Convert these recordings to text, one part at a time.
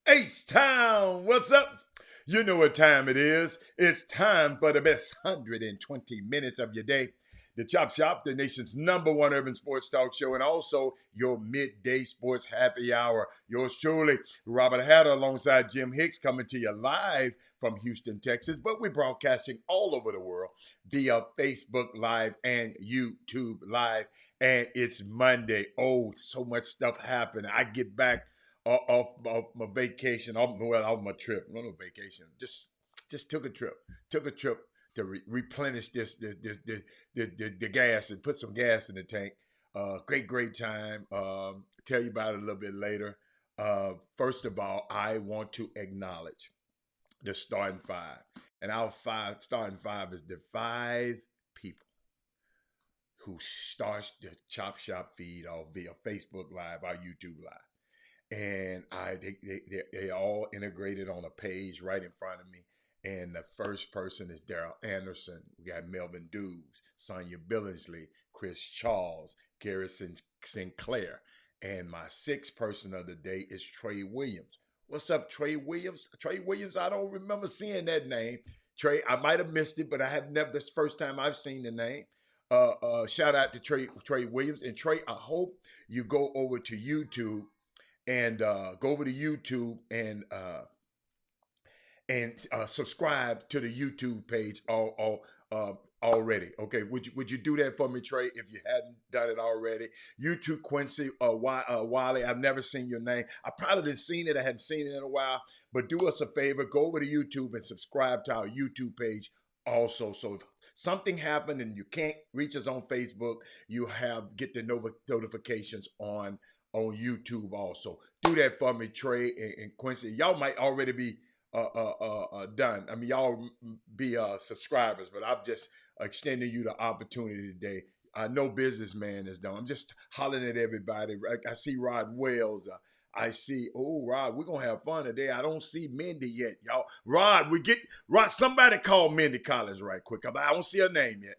H-Town, what's up? You know what time it is. It's time for the best 120 minutes of your day. The Chop Shop, the nation's #1 urban sports talk show, and also your midday sports happy hour. Yours truly, Robert Hatter, alongside Jim Hicks, coming to you live from Houston, Texas. But we're broadcasting all over the world via Facebook Live and YouTube Live. And it's Monday. Oh, so much stuff happened. I get back off my vacation, off my trip. No vacation. Just took a trip. Took a trip to replenish the gas and put some gas in the tank. Great time. Tell you about it a little bit later. First of all, I want to acknowledge the starting five, and our starting five is the 5 people who starts the Chop Shop feed off via Facebook Live, our YouTube Live. And they all integrated on a page right in front of me. And the first person is Daryl Anderson. We got Melvin Dukes, Sonia Billingsley, Chris Charles, Garrison Sinclair. And my 6th person of the day is Trey Williams. What's up, Trey Williams? Trey Williams, I don't remember seeing that name. Trey, I might have missed it, but I have never, this is the first time I've seen the name. Shout out to Trey Williams. And Trey, I hope you go over to YouTube and go over to YouTube and subscribe to the YouTube page already. Okay, would you do that for me, Trey, if you hadn't done it already? YouTube Quincy Wiley. I've never seen your name. I probably didn't seen it. I hadn't seen it in a while. But do us a favor, go over to YouTube and subscribe to our YouTube page also. So if something happened and you can't reach us on Facebook, you get the notifications on YouTube also. Do that for me, Trey and Quincy. Y'all might already be done. I mean, y'all be subscribers, but I'm just extending you the opportunity today. No businessman is done. I'm just hollering at everybody. I see Rod Wells. I see, Rod, we're going to have fun today. I don't see Mindy yet, y'all. Rod, somebody call Mindy Collins right quick. I don't see her name yet.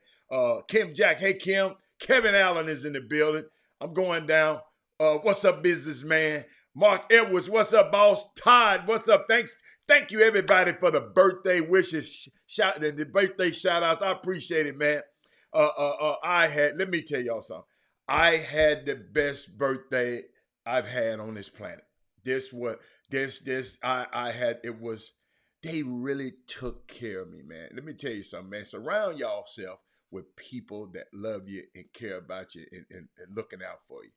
Kim Jack, hey, Kim. Kevin Allen is in the building. I'm going down. What's up, businessman? Mark Edwards, what's up, boss? Todd, what's up? Thank you, everybody, for the birthday wishes, the birthday shout outs. I appreciate it, man. Let me tell y'all something. I had the best birthday I've had on this planet. They really took care of me, man. Let me tell you something, man. Surround yourself with people that love you and care about you and looking out for you.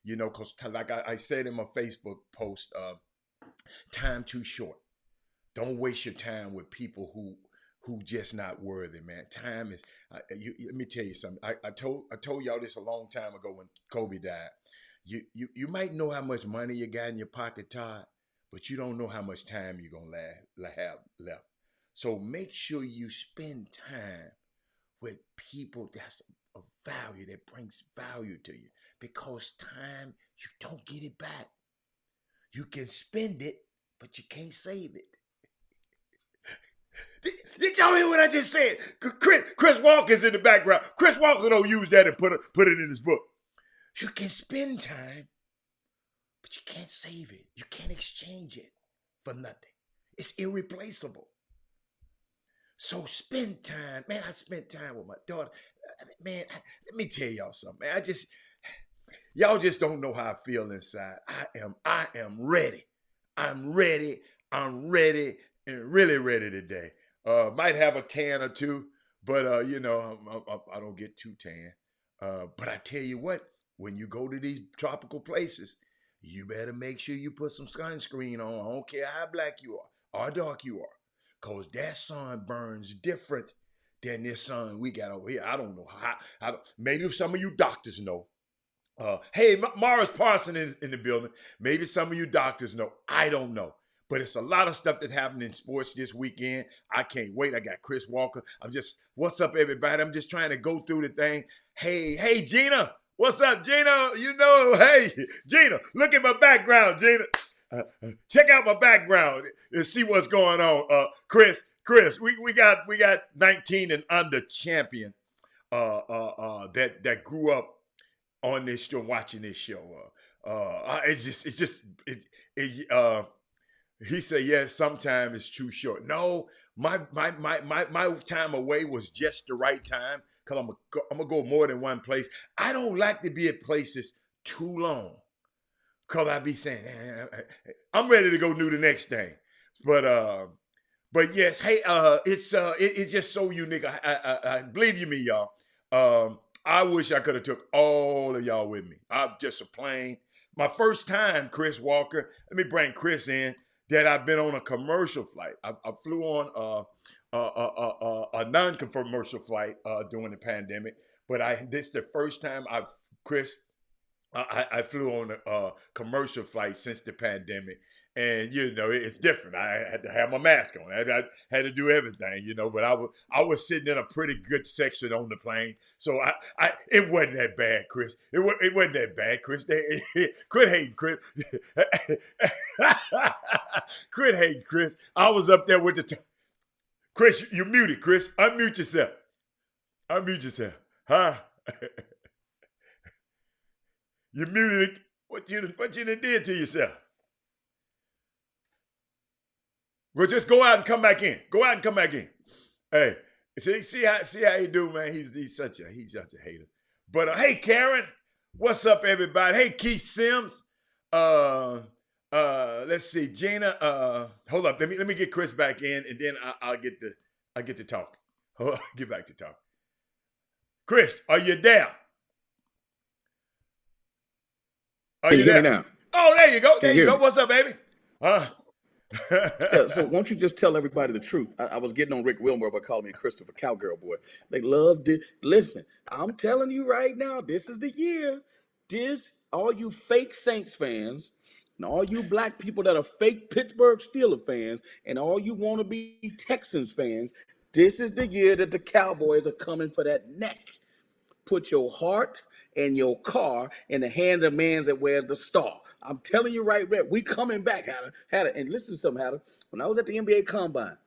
You know, because like I said in my Facebook post, time too short. Don't waste your time with people who just not worthy, man. Time is. Let me tell you something. I told y'all this a long time ago when Kobe died. You might know how much money you got in your pocket, Todd, but you don't know how much time you're gonna have left. So make sure you spend time with people that's value, that brings value to you. Because time, you don't get it back. You can spend it, but you can't save it. Did y'all hear what I just said? Chris Walker's in the background. Chris Walker don't use that and put it in his book. You can spend time, but you can't save it. You can't exchange it for nothing. It's irreplaceable. So spend time. Man, I spent time with my daughter. Man, let me tell y'all something, man. Y'all just don't know how I feel inside. I am ready. I'm ready and really ready today. Might have a tan or two, but I don't get too tan. But I tell you what, when you go to these tropical places, you better make sure you put some sunscreen on. I don't care how black you are or dark you are, because that sun burns different than this sun we got over here. I don't know how. Maybe some of you doctors know. Hey, Morris Parson is in the building. Maybe some of you doctors know. I don't know. But it's a lot of stuff that happened in sports this weekend. I can't wait. I got Chris Walker. What's up, everybody? I'm just trying to go through the thing. Hey, Gina. What's up, Gina? Hey, Gina, look at my background, Gina. Check out my background and see what's going on. Chris, we got 19 and under champion that grew up on this show, watching this show. He said, yes, sometimes it's too short. No, my time away was just the right time, because I'm gonna go more than one place. I don't like to be at places too long, because I be saying, I'm ready to go do the next thing. But yes, hey, it's just so unique. I believe you me, y'all. I wish I could have took all of y'all with me. I'm just a plane. My first time, Chris Walker. Let me bring Chris in. That I've been on a commercial flight. I flew on a non-commercial flight during the pandemic, but this is the first time I flew on a commercial flight since the pandemic. And it's different. I had to have my mask on. I had to do everything, But I was sitting in a pretty good section on the plane, so it wasn't that bad, Chris. It wasn't that bad, Chris. Quit hating, Chris. Quit hating, Chris. I was up there with the Chris. You muted, Chris. Unmute yourself. Unmute yourself, huh? You muted it. What you done did to yourself? Well, just go out and come back in. Go out and come back in. Hey, see how you do, man. He's such a hater. But hey, Karen, what's up, everybody? Hey, Keith Sims. Let's see, Gina. Hold up. Let me get Chris back in, and then I'll get to talk. Get back to talk. Chris, are you there? Can you hear me now? Oh, there you go. There you go. What's up, baby? Yeah, so won't you just tell everybody the truth? I was getting on Rick Wilmer by calling me Christopher Cowgirl Boy. They loved it. Listen, I'm telling you right now, this is the year. All you fake Saints fans, and all you black people that are fake Pittsburgh Steelers fans, and all you want to be Texans fans, this is the year that the Cowboys are coming for that neck. Put your heart and your car in the hand of the man that wears the star. I'm telling you right there, we coming back, Hatter. And listen to something, Hatter. When I was at the NBA Combine,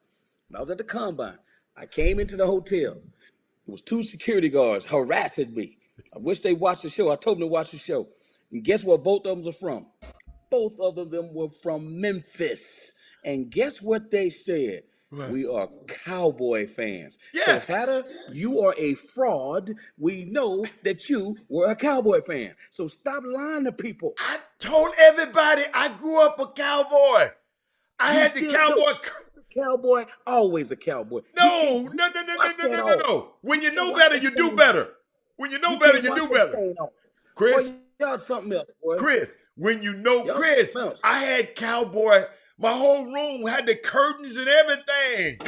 I came into the hotel. There was 2 security guards harassing me. I wish they watched the show. I told them to watch the show. And guess where both of them are from? Both of them were from Memphis. And guess what they said? What? We are Cowboy fans. Yes. So, Hatter, you are a fraud. We know that you were a Cowboy fan. So stop lying to people. I told everybody I grew up a Cowboy. I had the Cowboy, always a Cowboy. No. When you know better, you do better. When you know better, you do better. Chris, y'all something else, boy. Chris, when you know Chris, I had Cowboy. My whole room had the curtains and everything.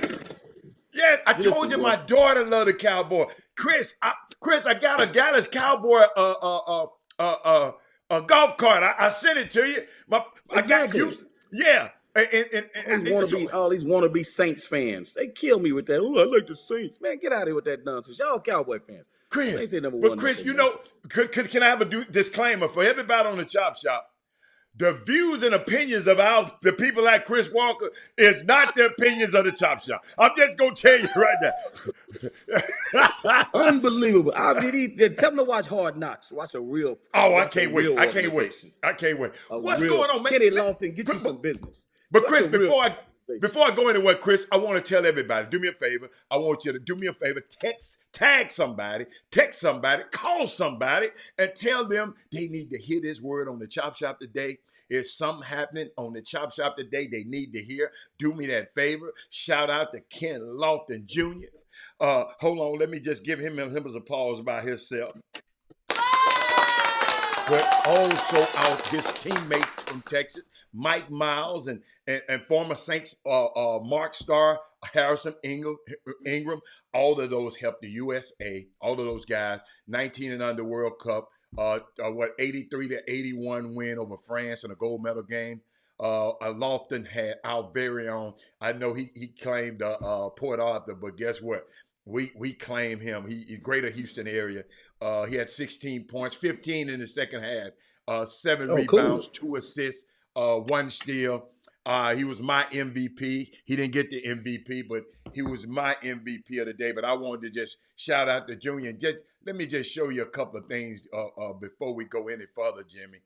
Yes, I told you my daughter loved the Cowboy. Chris, I got a Cowboy a golf cart. I sent it to you. Exactly. I got you. Yeah. All these wannabe Saints fans. They kill me with that. Oh, I like the Saints. Man, get out of here with that nonsense. Y'all Cowboy fans. They Chris, ain't say number but one Chris, nothing, man. can I have a disclaimer for everybody on the Chop Shop? The views and opinions of the people like Chris Walker is not the opinions of the Chop Shop. I'm just gonna tell you right now. Unbelievable. Tell them to watch Hard Knocks. Watch a real I can't wait. I can't wait. organization. I can't wait. A What's real going on, man? Kenny Lofton, get you some business. But Watch Chris, a real organization. before I go anywhere, Chris, I want to tell everybody, do me a favor. I want you to do me a favor, tag somebody, text somebody, call somebody, and tell them they need to hear this word on the Chop Shop today. Is something happening on the Chop Shop today they need to hear? Do me that favor. Shout out to Ken Lofton Jr. Hold on, let me just give him his applause by himself. But also out his teammates from Texas, Mike Miles and former Saints Mark Starr, Harrison Ingram, all of those helped the USA. All of those guys, 19 and under World Cup, 83 to 81 win over France in a gold medal game. Lofton had our very own. I know he claimed Port Arthur, but guess what? We claim him. He Greater Houston area. He had 16 points, 15 in the second half, 7 rebounds, cool. 2 assists, 1 steal. He was my MVP. He didn't get the MVP, but he was my MVP of the day. But I wanted to just shout out to Junior. And let me just show you a couple of things before we go any further, Jimmy.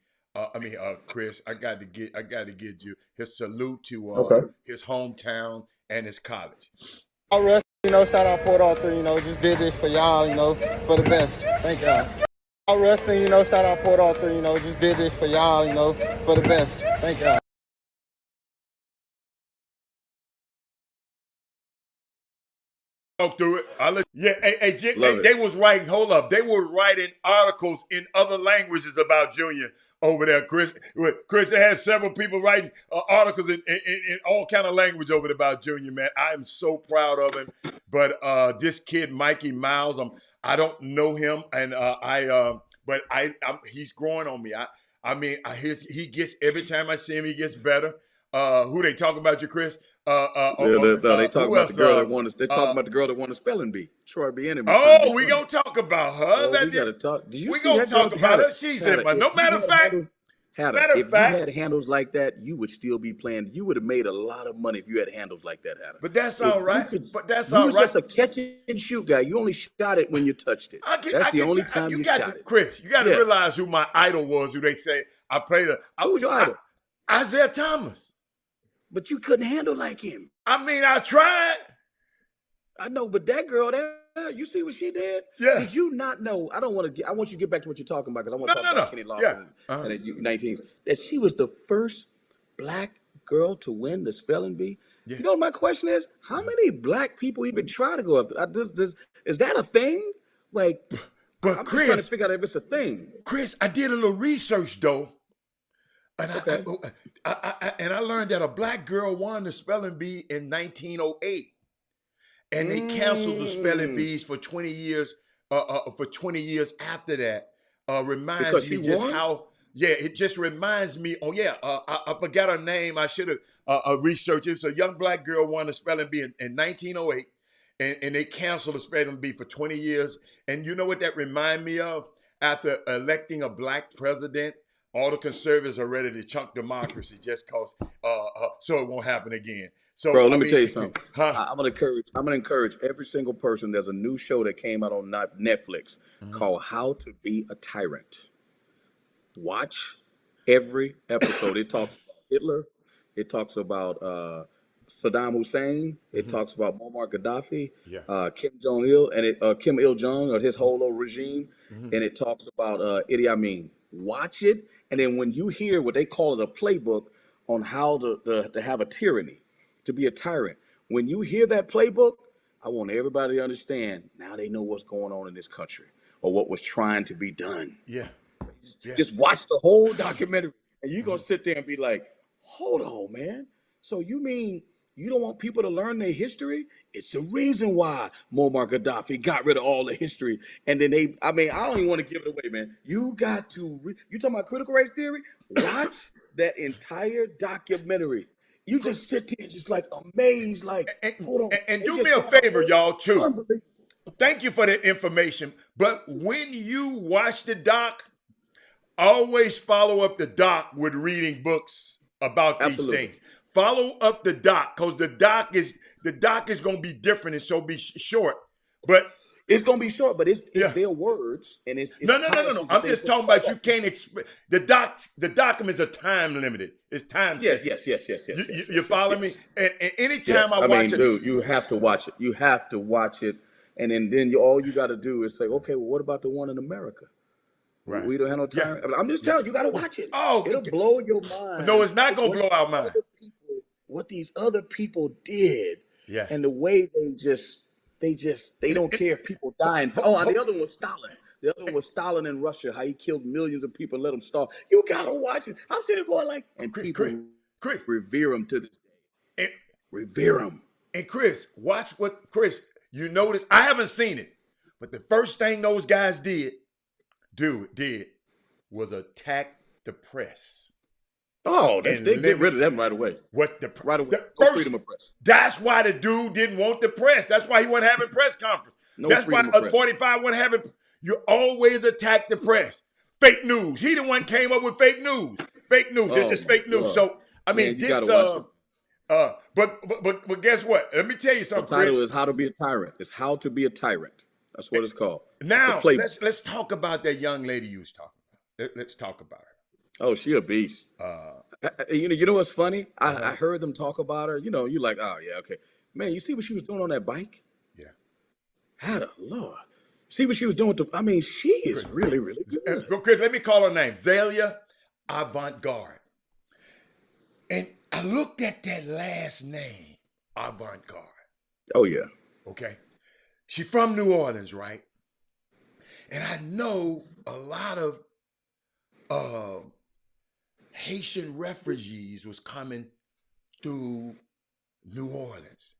Chris, I got to get you his salute to his hometown and his college. All right. Shout out Port Arthur, just did this for y'all, for the best. Thank y'all. All wrestling, shout out Port Arthur, just did this for y'all, for the best. Thank y'all. Talk through it. They was writing, hold up. They were writing articles in other languages about Junior over there, Chris. Chris, they had several people writing articles in all kind of language over there about Junior, man. I am so proud of him. But this kid, Mikey Miles, I don't know him, and he's growing on me. He gets, every time I see him, he gets better. Who they talking about you, Chris? They talking about the girl that won. They talking about the girl that won the spelling bee, Troy B. Enemy. Oh, we gonna talk about her. We gotta talk. We gonna talk about her. She's in, but no matter of fact. If you had handles like that, you would still be playing. You would have made a lot of money if you had handles like that, Hatter. But that's all right. You was just a catch and shoot guy. You only shot it when you touched it. That's the only time you shot it. Chris, you got to realize who my idol was. Who they say I played. Who was your idol? Isaiah Thomas. But you couldn't handle like him. I tried. I know, but that girl there, you see what she did? Yeah. Did you not know? I want you to get back to what you're talking about because I want to talk about Kenny Lofton and the U19s. That she was the first black girl to win the spelling bee. Yeah. You know what my question is? How many black people even try to go after? Is that a thing? Like, but I'm Chris, just trying to figure out if it's a thing. Chris, I did a little research though. And I learned that a black girl won the spelling bee in 1908. And they canceled the spelling bees for 20 years. For 20 years after that, reminds me just how. Yeah, it just reminds me. Oh yeah, I forgot her name. I should have researched it. So a young black girl won the spelling bee in 1908, and they canceled the spelling bee for 20 years. And you know what that remind me of? After electing a black president, all the conservatives are ready to chunk democracy just cause so it won't happen again. So, bro, let me tell you something. I'm gonna encourage every single person. There's a new show that came out on Netflix called How to Be a Tyrant. Watch every episode. It talks about Hitler. It talks about Saddam Hussein. It talks about Muammar Gaddafi, Kim Jong-il, and Kim Il-jung, or his whole little regime. And it talks about Idi Amin. Watch it, and then when you hear what they call it, a playbook on how to have a tyranny, to be a tyrant. When you hear that playbook, I want everybody to understand, now they know what's going on in this country or what was trying to be done. Yeah. Just watch the whole documentary and you're going to sit there and be like, hold on, man. So you mean you don't want people to learn their history? It's the reason why Muammar Gaddafi got rid of all the history. And then I don't even want to give it away, man. You got to, you talking about critical race theory? Watch that entire documentary. You just sit there just like amazed, like, hold on. And do me a favor, y'all, too. Thank you for the information. But when you watch the doc, always follow up the doc with reading books about these Absolutely. things. Follow up the doc because the doc is going to be different and so be short. But It's gonna be short, but it's yeah, their words and it's no. policies and I'm things. just talking about you can't the documents are time limited. It's time Yes, sensitive. You follow me? And anytime Yes. I I watch mean, it, dude, you have to watch it. You have to watch it, and then all you got to do is say, okay, well, what about the one in America? right? We don't have no Yeah, time. I'm just yeah. telling you, you got to watch it. Oh, It'll blow your mind. no, it's not gonna blow our mind. What these other people did, Yeah. and the way they don't care if people die. And the other one was Stalin. The other one was Stalin in Russia. How he killed millions of people and let them starve. You gotta watch it. I'm sitting there going like, and people Chris, revere him to this day. and, Revere him. and Chris, watch what Chris. You notice I haven't seen it, but the first thing those guys did was attack the press. Oh, they And get rid of them right away. What the Right away. the No first? freedom of press. That's why the dude didn't want the press. That's why he wasn't having press conference. No That's why freedom of press. 45 wasn't having. You always attack the press. Fake news. He the one came up with fake news. Fake news. It's Oh, just fake news. God. So I mean, Man, you this. gotta watch But guess what? Let me tell you The something, title Chris. is How to Be a Tyrant. It's How to Be a Tyrant. That's what it's called. Now It's a playbook. let's talk about that young lady you was talking about. Let's talk about her. Oh, she a beast. You know what's funny? I heard them talk about her. You know, you like, oh yeah, okay. Man, you see what she was doing on that bike? Yeah. Had a Lord. See what she was doing I mean, she is really, really good. Chris, let me call her name. Zelia Avant-Garde. And I looked at that last name, Avant-Garde. Oh yeah. Okay. She from New Orleans, right? And I know a lot of Haitian refugees was coming through New Orleans.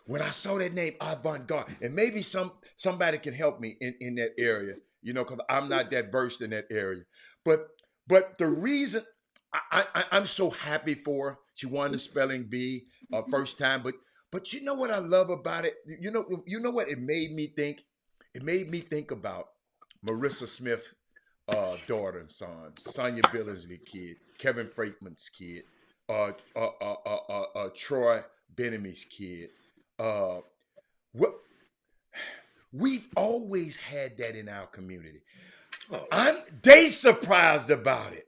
When I saw that name, Avant-Garde, and maybe somebody can help me in that area, you know, because I'm not that versed in that area. But the reason I'm so happy for her, she won the spelling bee first time. But you know what I love about it? You know what it made me think? It made me think about Marissa Smith, daughter and son, Sonia Billingsley kid, Kevin Freitman's kid, Troy Benamy's kid. What we've always had that in our community. They surprised about it.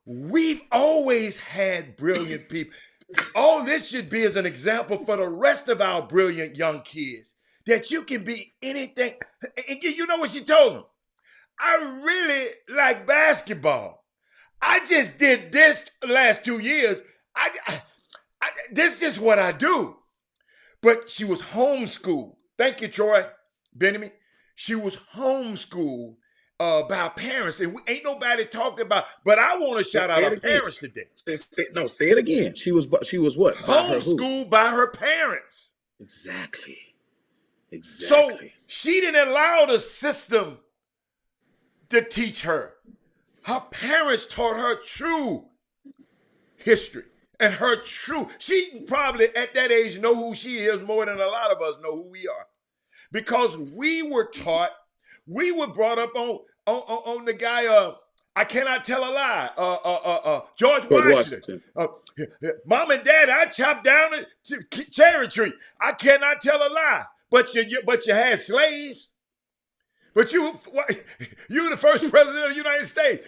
We've always had brilliant people. All this should be as an example for the rest of our brilliant young kids that you can be anything. And you know what she told them? I really like basketball. I just did this the last 2 years. This is what I do. But she was homeschooled. Thank you, Troy Benjamin. She was homeschooled by her parents, and ain't nobody talked about. But I want to shout out her parents today. Say it again. She was what? Homeschooled by her parents. Exactly. So she didn't allow the system to teach her. Her parents taught her true history and her true. She probably at that age know who she is more than a lot of us know who we are, because we were taught. We were brought up on the guy. I cannot tell a lie. George Washington. Mom and Dad, I chopped down a cherry tree. I cannot tell a lie. But you had slaves. But you were the first president of the United States.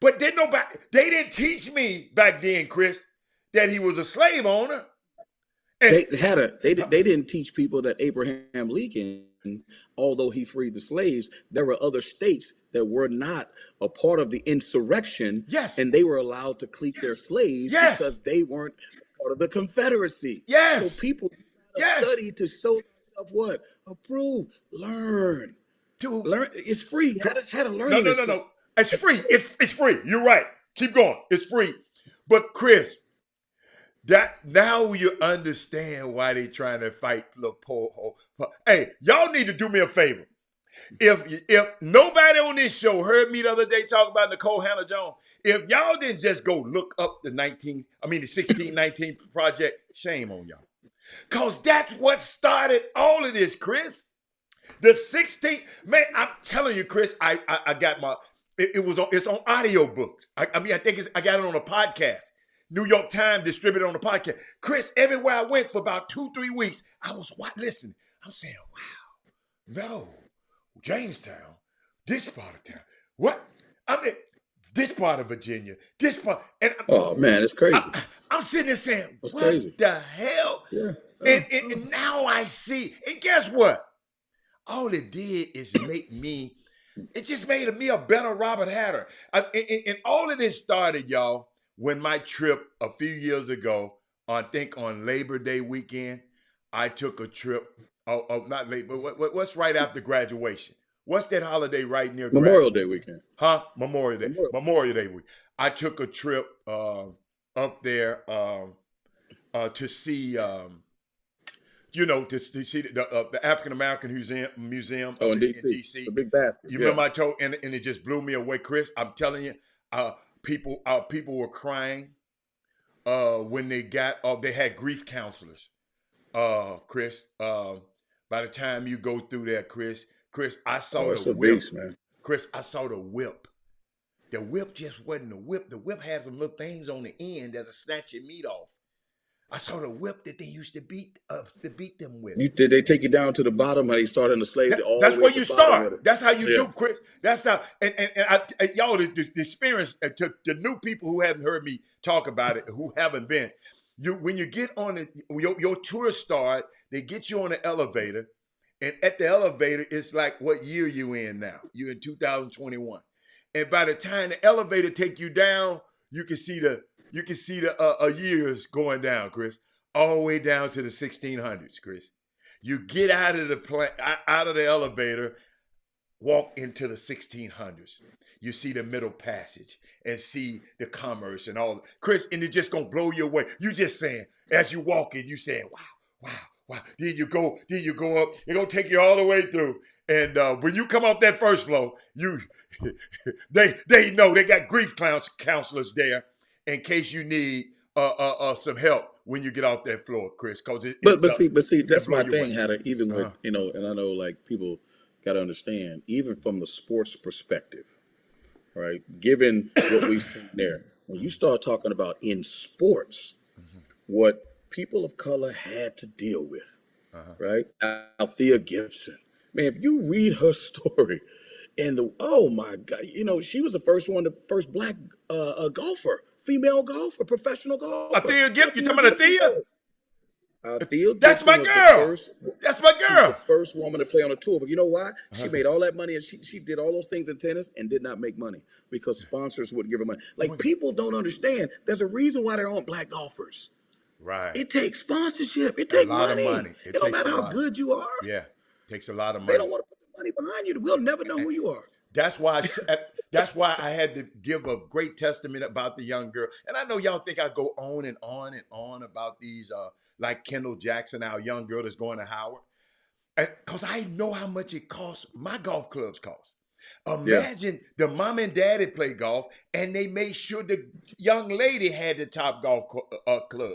But didn't nobody, they didn't teach me back then, Chris, that he was a slave owner. And they didn't teach people that Abraham Lincoln, although he freed the slaves, there were other states that were not a part of the insurrection. Yes. And they were allowed to keep their slaves because they weren't part of the Confederacy. Yes. So people study to show themselves what? Approve. Learn. Learn. It's free. How to learn. No. It's free. It's free. You're right. Keep going. It's free. But Chris, that now you understand why they trying to fight the poor. Hey, y'all need to do me a favor. If nobody on this show heard me the other day talk about Nicole Hannah-Jones, if y'all didn't just go look up the 1619 project, shame on y'all. Because that's what started all of this, Chris. The 16th, man, I'm telling you, Chris, I got my, it's on audio books. I mean, I got it on a podcast. New York Times distributed on the podcast. Chris, everywhere I went for about 2-3 weeks, I was listening. I'm saying, wow, no, Jamestown, this part of town. What? I mean, this part of Virginia, this part. And Oh man, it's crazy. I'm sitting there saying, It's what crazy. the hell? Yeah. And now I see. And guess what? All it did is make me, it just made me a better Robert Hatter. And all of this started, y'all, when my trip a few years ago, I think on Labor Day weekend, I took a trip. Not Labor, what's right after graduation? What's that holiday right near Memorial graduation? Day weekend. Huh? Memorial Day. Memorial. Memorial Day week. I took a trip up there to see, to see the African American Museum Oh, in in DC. DC. The big basket. You Yeah. remember I told, and it just blew me away, Chris. I'm telling you, people were crying when they they had grief counselors. Chris, by the time you go through there, Chris, I saw Oh, it's the a whip. beast, man. Chris, I saw the whip. The whip just wasn't a whip. The whip has some little things on the end that's a snatch your meat off. I saw the whip that they used to beat them with. Did they take you down to the bottom? How they started in the slave? That's where you start. With it. That's how you Yeah. do, Chris. That's how. And y'all, the experience to the new people who haven't heard me talk about it, who haven't been, when you get on it, your tour start, they get you on the elevator, and at the elevator, it's like what year you in now? You're in 2021, and by the time the elevator take you down, you can see the years going down, Chris, all the way down to the 1600s, Chris. You get out of the elevator, walk into the 1600s. You see the Middle Passage and see the commerce and all. Chris, and it's just gonna blow you away. You just saying, as you walk in, you saying, wow. Then you go up. It's gonna take you all the way through. And when you come off that first floor, they know they got grief counselors there in case you need some help when you get off that floor, Chris. But see, that's blow my you thing, away. Hatter. Even with Uh-huh. and I know like people got to understand, even from the sports perspective, right? Given what we've seen there, when you start talking about in sports, what people of color had to deal with, right? Althea Gibson, man, if you read her story, and oh my God, she was the first black golfer, female golfer, professional golfer. Althea Gibson, you talking about Althea? Althea That's Gibson my was girl. That's my She's the girl. first woman to play on a tour. But you know why? She made all that money, and she did all those things in tennis and did not make money because sponsors wouldn't give her money. Like, people don't understand. There's a reason why there aren't black golfers. Right. It takes sponsorship. It A takes lot of money. money. It don't matter how good you are. Yeah. Takes a lot of They money. don't want to put the money behind you. We'll never know who you are. That's why I had to give a great testament about the young girl. And I know y'all think I go on and on and on about these, like Kendall Jackson, our young girl that's going to Howard. Because I know how much it costs, my golf clubs cost. Imagine the mom and daddy play golf, and they made sure the young lady had the top golf club.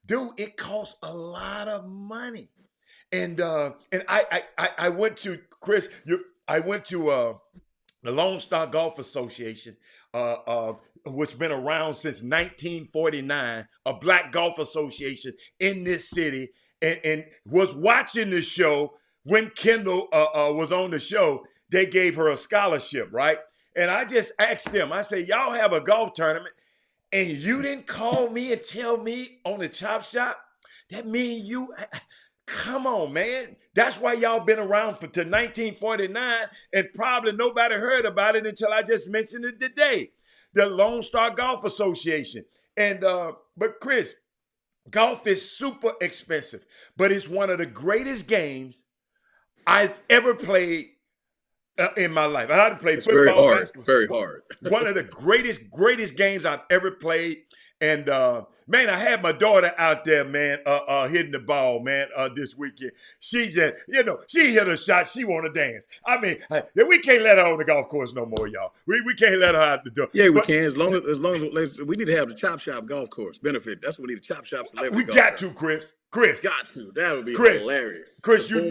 Dude, it costs a lot of money. And I went to, Chris, I went to the Lone Star Golf Association, which has been around since 1949, a black golf association in this city, and was watching the show when Kendall was on the show. They gave her a scholarship, right? And I just asked them, I said, y'all have a golf tournament, and you didn't call me and tell me on the Chop Shop? That means you... Come on, man. That's why y'all been around to 1949, and probably nobody heard about it until I just mentioned it today. The Lone Star Golf Association. And but Chris, golf is super expensive, but it's one of the greatest games I've ever played in my life. I had to play It's football, very hard. basketball. Very hard. One of the greatest games I've ever played. And man, I had my daughter out there, man, hitting the ball, man, this weekend. She just, she hit a shot. She want to dance. I mean, we can't let her on the golf course no more, y'all. We can't let her out the door. Yeah, we can. As long as we need to have the Chop Shop golf course benefit. That's what we need. The Chop Shop celebrity. We got to, Chris. Got to. That would be hilarious. Chris, we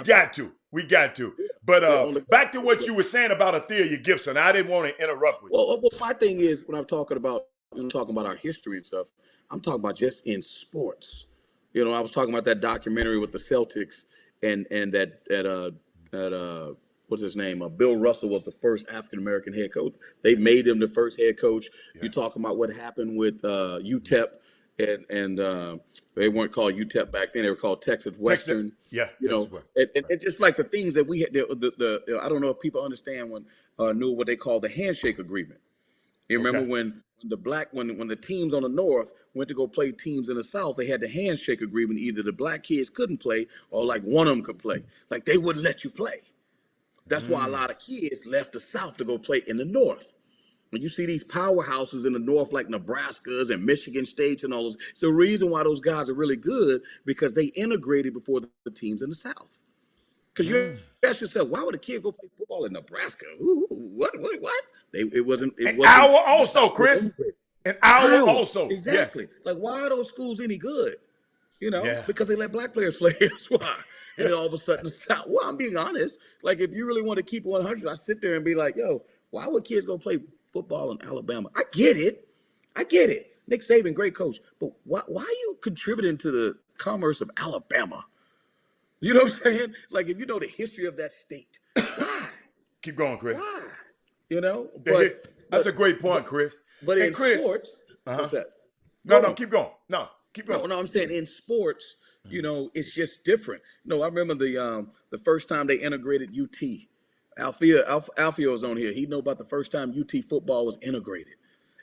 got to. We got to. But back to what you were saying about Athelia Gibson. I didn't want to interrupt with you. Well, my thing is when I'm talking about our history and stuff, I'm talking about just in sports. I was talking about that documentary with the Celtics and that what's his name? Bill Russell was the first African American head coach. They made him the first head coach. Yeah. You're talking about what happened with UTEP. And they weren't called UTEP back then; they were called Texas Western. And just like the things that we had, I don't know if people understand knew what they call the handshake agreement. You remember when the teams on the North went to go play teams in the South, they had the handshake agreement. Either the black kids couldn't play, or like one of them could play. Like they wouldn't let you play. That's why a lot of kids left the South to go play in the North. When you see these powerhouses in the North, like Nebraska's and Michigan States and all those, it's the reason why those guys are really good, because they integrated before the teams in the South. Because you ask yourself, why would a kid go play football in Nebraska? Ooh, what? It wasn't. Iowa also, Chris. And Iowa also. Exactly. Yes. Like, why are those schools any good? Because they let black players play. That's why. And then all of a sudden, the South. Well, I'm being honest. Like, if you really want to keep 100, I sit there and be like, yo, why would kids go play football in Alabama? I get it. Nick Saban, great coach. But why are you contributing to the commerce of Alabama? You know what I'm saying? Like, if you know the history of that state, why? Keep going, Chris. Why? That's a great point, Chris. But in sports, what's that? No, keep going. No, keep going. No, I'm saying in sports, it's just different. I remember the first time they integrated UT. Alfio is on here. He know about the first time UT football was integrated,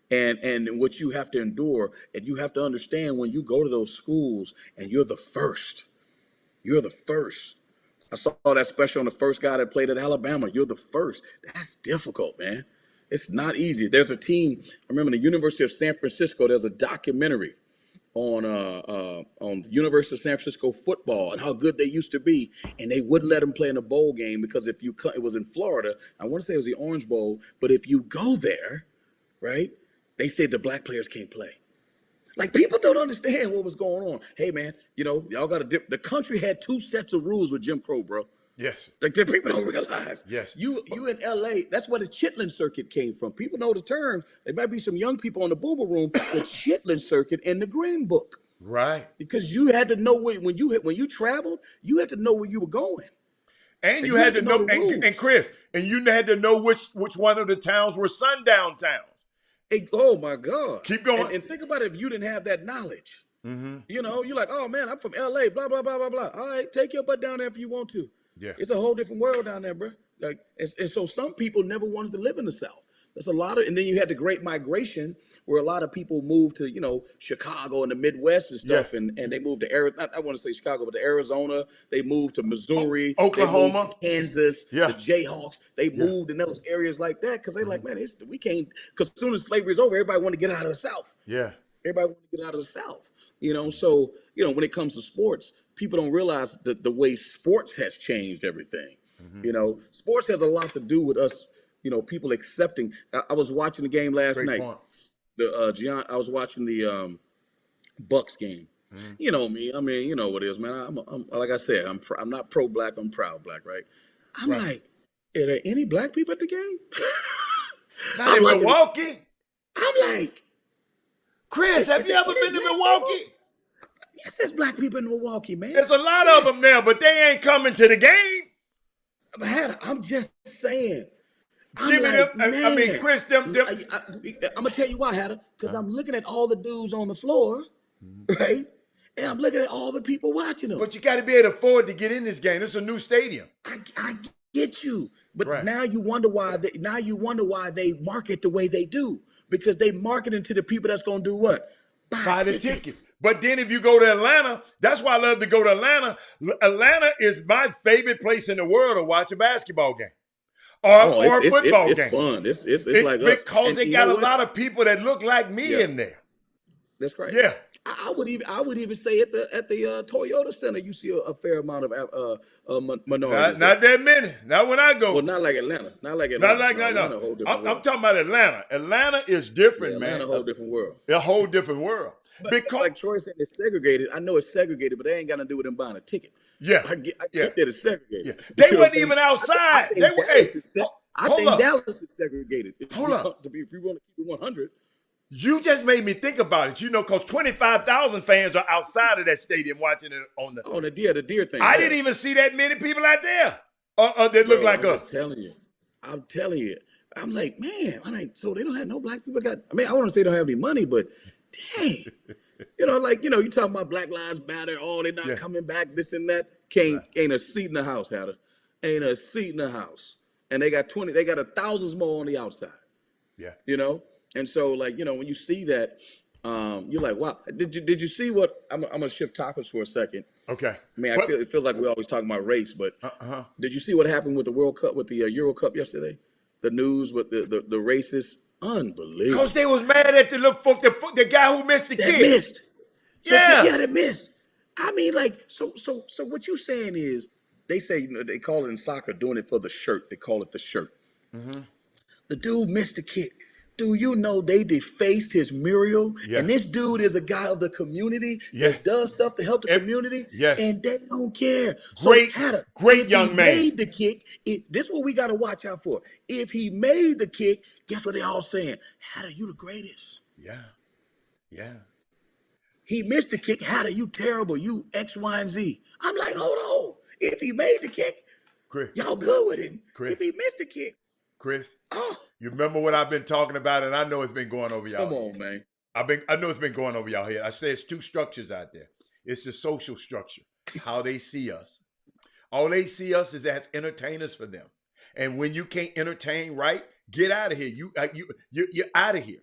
and what you have to endure, and you have to understand when you go to those schools and you're the first. You're the first. I saw that special on the first guy that played at Alabama. You're the first. That's difficult, man. It's not easy. There's a team. I remember the University of San Francisco. There's a documentary on the University of San Francisco football and how good they used to be, and they wouldn't let them play in a bowl game because it was in Florida. I want to say it was the Orange Bowl, but if you go there, right, they said the black players can't play. Like, people don't understand what was going on. Hey, man, y'all got to dip. The country had 2 sets of rules with Jim Crow, bro. Yes. Like, the people don't realize. Yes. You in L.A., that's where the Chitlin Circuit came from. People know the term. There might be some young people on the Boomer Room, the Chitlin Circuit and the Green Book. Right. Because you had to know when you traveled, you had to know where you were going. And you had to know and Chris, and you had to know which one of the towns were sundown towns. Oh, my God. Keep going. And think about it if you didn't have that knowledge. Mm-hmm. You're like, oh, man, I'm from L.A., blah, blah, blah, blah, blah. All right, take your butt down there if you want to. Yeah. It's a whole different world down there, bro. Like, and so some people never wanted to live in the South. There's a lot of, and then you had the Great Migration, where a lot of people moved to, Chicago and the Midwest and stuff, and they moved to Arizona. I want to say Chicago, but to Arizona. They moved to Missouri, Oklahoma, Kansas, the Jayhawks. They moved in those areas like that because they're like, man, we can't. Because as soon as slavery is over, everybody want to get out of the South. Yeah, everybody want to get out of the South. So when it comes to sports, people don't realize that the way sports has changed everything. Mm-hmm. Sports has a lot to do with us. People accepting. I was watching the game last night. I was watching the Bucks game. Mm-hmm. You know me. I mean, you know what it is, man. I'm like I said, I'm not pro-black. I'm proud black, right? I'm like, are there any black people at the game? Not in Milwaukee. I'm like, Chris, have you ever been to Milwaukee? Yes, there's black people in Milwaukee, man. There's a lot of them there, but they ain't coming to the game. I'm just saying. Jimmy, I mean, Chris, them. I'm gonna tell you why, Hatter. Because I'm looking at all the dudes on the floor, right? And I'm looking at all the people watching them. But you got to be able to afford to get in this game. It's a new stadium. I get you, but now you wonder why. They market the way they do, because they marketing to the people that's gonna do what? Buy the tickets. But then if you go to Atlanta, that's why I love to go to Atlanta. Atlanta is my favorite place in the world to watch a basketball game. Or a football game. It's fun. It's like us. Because they got a lot of people that look like me in there. That's right. Yeah. I would even say at the Toyota Center, you see a fair amount of minorities there. Not that many. Not when I Well, go. not like Atlanta. Not like Not Atlanta. like No, no. Atlanta a whole different I'm world. talking about Atlanta. Atlanta is Yeah, different, Atlanta man. a whole different world. A whole different world. But Because like Troy said, it's segregated. I know it's segregated, but they ain't got to do with them buying a ticket. yeah, I yeah, get that it's segregated. yeah. You They see what I'm wasn't saying? even I outside. think They were. Hey, Dallas is I hold think up, Dallas is segregated. hold up. If you want to keep it 100, You just made me think about it. You know, because 25,000 fans are outside of that stadium watching it on the. on the deer thing. I Yeah. didn't even see that many people out there that look Bro, like I'm us. just telling you. I'm telling you. I'm like, man. I'm like, so they don't have no black people got. I mean, I want to say they don't have any money, but dang, you talking about Black Lives Matter. Oh, they're not Yeah. coming back. This and that. Ain't a seat in the house, Hatter. Ain't a seat in the house. And they got 20. They got thousands more on the outside. Yeah. And so like when you see that, you're like, wow. Did you see what? I'm gonna shift topics for a second. Okay. I mean, But- it feels like we always talking about race, but Uh-huh. did you see what happened with the World Cup, with the Euro Cup yesterday? The news with the racists, unbelievable. Because they was mad at the guy who missed the That kick. missed. Yeah. That missed. I mean, like, so what you saying is they say they call it in soccer doing it for the shirt. They call it the shirt. Mm-hmm. The dude missed the kick. Do you know they defaced his mural? Yeah. And this dude is a guy of the community Yeah. that does stuff to help the community. yes. And they don't care. Great- Hatter, great if young he man. made the kick, this is what we got to watch out for. If he made the kick, guess what they all saying? Hatter, you the greatest. Yeah. Yeah. He missed the kick. Hatter, you terrible. You X, Y, and Z. I'm like, hold on. If he made the kick, Chris, y'all good with him. Chris. If he missed the kick, Chris, oh, you remember what I've been talking about, and I know it's been going over y'all. come on, man. I know it's been going over y'all head. I say it's two structures out there. It's the social structure, how they see us. All they see us is as entertainers for them. And when you can't entertain right, get out of here. You're out of here.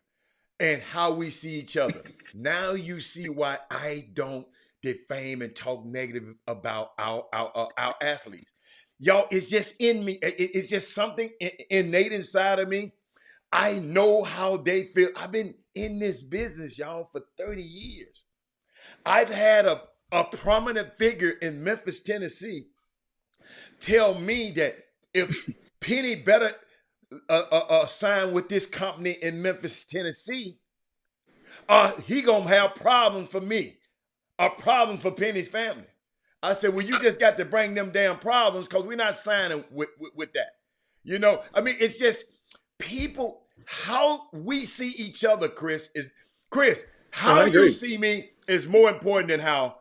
And how we see each other. Now you see why I don't defame and talk negative about our athletes. Y'all, it's just in me. It's just something innate inside of me. I know how they feel. I've been in this business, y'all, for 30 years. I've had a prominent figure in Memphis, Tennessee, tell me that if Penny better sign with this company in Memphis, Tennessee, he gonna have problems for me, a problem for Penny's family. I said, well, you just got to bring them damn problems because we're not signing with that. I mean, it's just people, how we see each other, Chris, how you see me is more important than how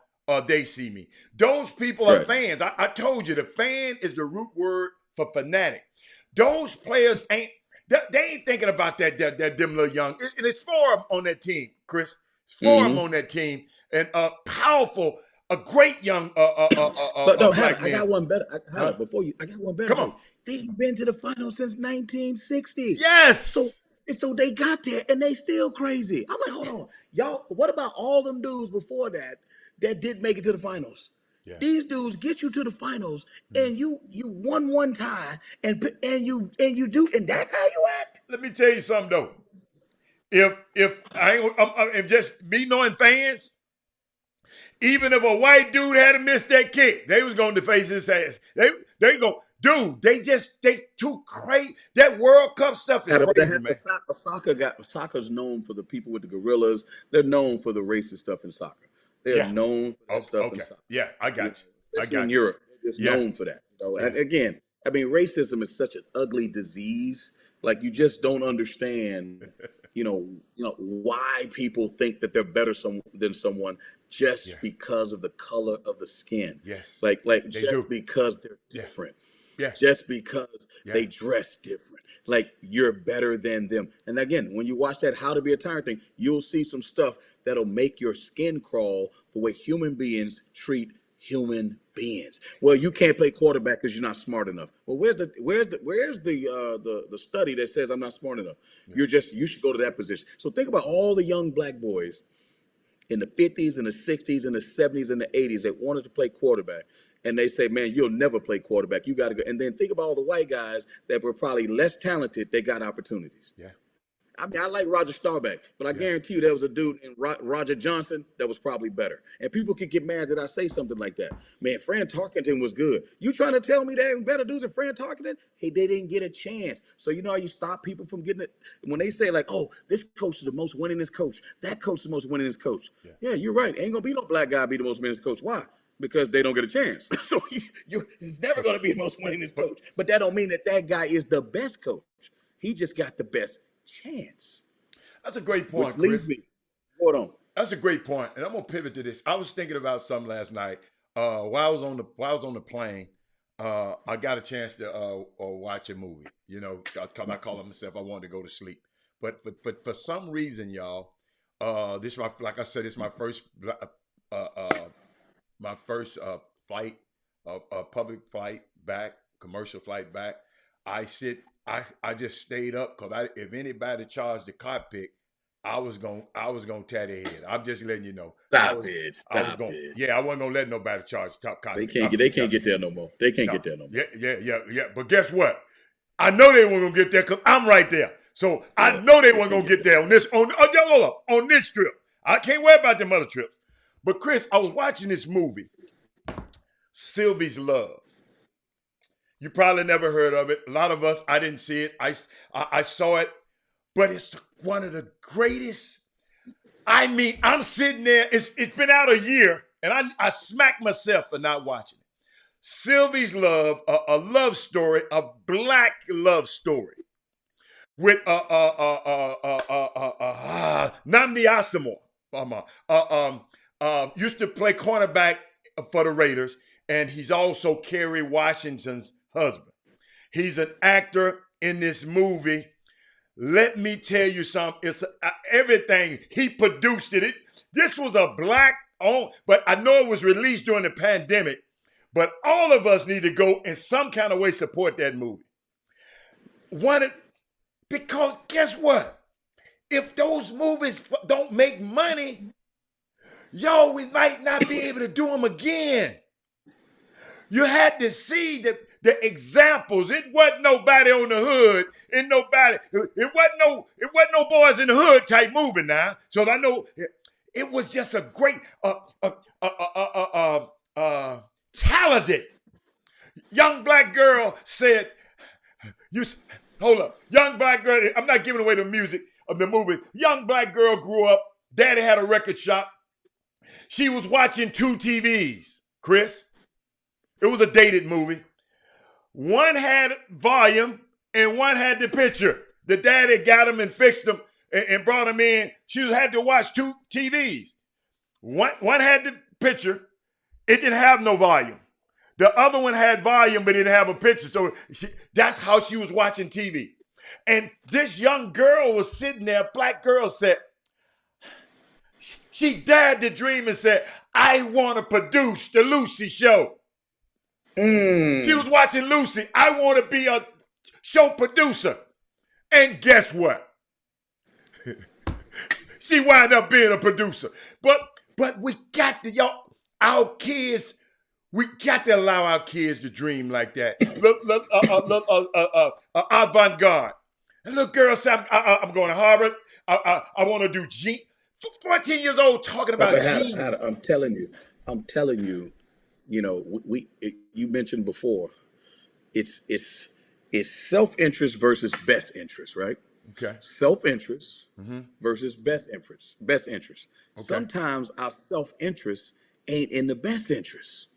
they see me. Those people are fans. I told you, the fan is the root word for fanatic. Those players ain't thinking about that them little young. And it's four of them on that team, Chris. It's four of them on that team. And powerful, a great young But no, black I man. got one better. I got one better. Come on. They ain't been to the finals since 1960. Yes. So they got there and they still crazy. I'm like, hold on, y'all. What about all them dudes before that did make it to the finals? Yeah. These dudes get you to the finals, and you won one time, and you do, and that's how you act. Let me tell you something though. If I'm just me knowing fans, even if a white dude had missed that kick, they was going to face his ass. They go, dude. They too crazy. That World Cup stuff is crazy, man. Soccer's known for the people with the gorillas. They're known for the racist stuff in soccer. They're known for that stuff in soccer. Yeah, I got you. Especially in Europe, they're just known for that. And again, I mean, racism is such an ugly disease. Like you just don't understand, why people think that they're better than someone just because of the color of the skin. Yes. Like just because they're different. Yeah. Just because they dress different. Like you're better than them. And again, when you watch that How to Be a Tyrant thing, you'll see some stuff that'll make your skin crawl the way human beings treat human beings. Well, you can't play quarterback because you're not smart enough. Well, where's the study that says I'm not smart enough? You should go to that position. So think about all the young black boys in the 50s and the 60s and the 70s and the 80s that wanted to play quarterback. And they say, man, you'll never play quarterback. You got to go. And then think about all the white guys that were probably less talented. They got opportunities. Yeah. I mean, I like Roger Staubach, but I Yeah. guarantee you there was a dude named Roger Johnson that was probably better. And people could get mad that I say something like that. Man, Fran Tarkenton was good. You trying to tell me there ain't better dudes than Fran Tarkenton? Hey, they didn't get a chance. So you know how you stop people from getting it? When they say like, oh, this coach is the most winningest coach. That coach is the most winningest coach. Yeah, you're right. Ain't going to be no black guy be the most winningest coach. Why? Because they don't get a chance. So he's never going to be the most winningest coach. But that don't mean that that guy is the best coach. He just got the best chance. That's a great Which point, leads Chris. me. Hold on. That's a great point, and I'm gonna pivot to this. I was thinking about something last night. While I was on the plane, I got a chance to watch a movie. You know, because I call myself. I wanted to go to sleep, but for some reason, y'all, this is like I said, it's my first flight, public flight back, commercial flight back. I just stayed up because if anybody charged the cockpit, I was gonna tear their head. I'm just letting you know. Stop it. Yeah, I wasn't gonna let nobody charge the cockpit. They can't get there no more. They can't get there no more. Yeah. But guess what? I know they weren't gonna get there because I'm right there. So I know they weren't gonna get there on this trip. I can't worry about them other trips. But Chris, I was watching this movie, Sylvie's Love. You probably never heard of it. A lot of us, I didn't see it. I saw it, but it's one of the greatest. I mean, I'm sitting there. It's been out a year, and I smacked myself for not watching it. Sylvie's Love, a love story, a black love story with Nnamdi Asomugha. Used to play cornerback for the Raiders, and he's also Kerry Washington's husband. He's an actor in this movie. Let me tell you something. It's everything. He produced it. This was a black owned, but I know it was released during the pandemic. But all of us need to go in some kind of way support that movie. Because guess what? If those movies don't make money, we might not be able to do them again. You had to see the examples. It wasn't nobody on the hood, and it wasn't no boys in the hood type movie now. So I know it was just a great, talented young black girl said, hold up, young black girl, I'm not giving away the music of the movie. Young black girl grew up, daddy had a record shop. She was watching 2 TVs, Chris. It was a dated movie. One had volume and one had the picture. The daddy got him and fixed them and brought him in. She had to watch 2 TVs. One had the picture. It didn't have no volume. The other one had volume but didn't have a picture. So that's how she was watching TV. And this young girl was sitting there, black girl said, she dared to dream and said, I want to produce the Lucy show. She was watching Lucy. I want to be a show producer. And guess what? She wound up being a producer. But we got to, our kids, we got to allow our kids to dream like that. Avant-garde. And little girl said, I'm going to Harvard. I want to do 14 years old talking about genius. I'm telling you, you mentioned before, it's self-interest versus best interest, right? Okay. Self-interest versus best interest. Okay. Sometimes our self-interest ain't in the best interest,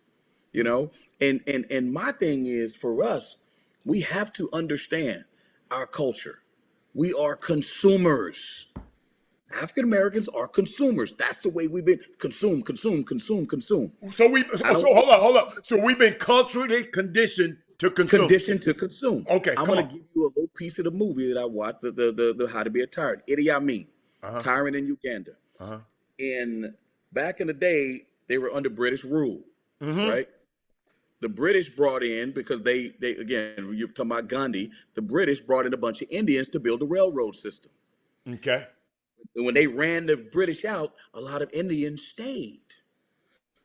And my thing is, for us, we have to understand our culture. We are consumers. African Americans are consumers. That's the way we've been consume. So hold up. So we've been culturally conditioned to consume. Okay, I'm gonna give you a little piece of the movie that I watched, the How to Be a Tyrant. Idi Amin, tyrant in Uganda. And back in the day, they were under British rule, right? The British brought in, because they again, you're talking about Gandhi, the British brought in a bunch of Indians to build the railroad system. Okay. And when they ran the British out, a lot of Indians stayed.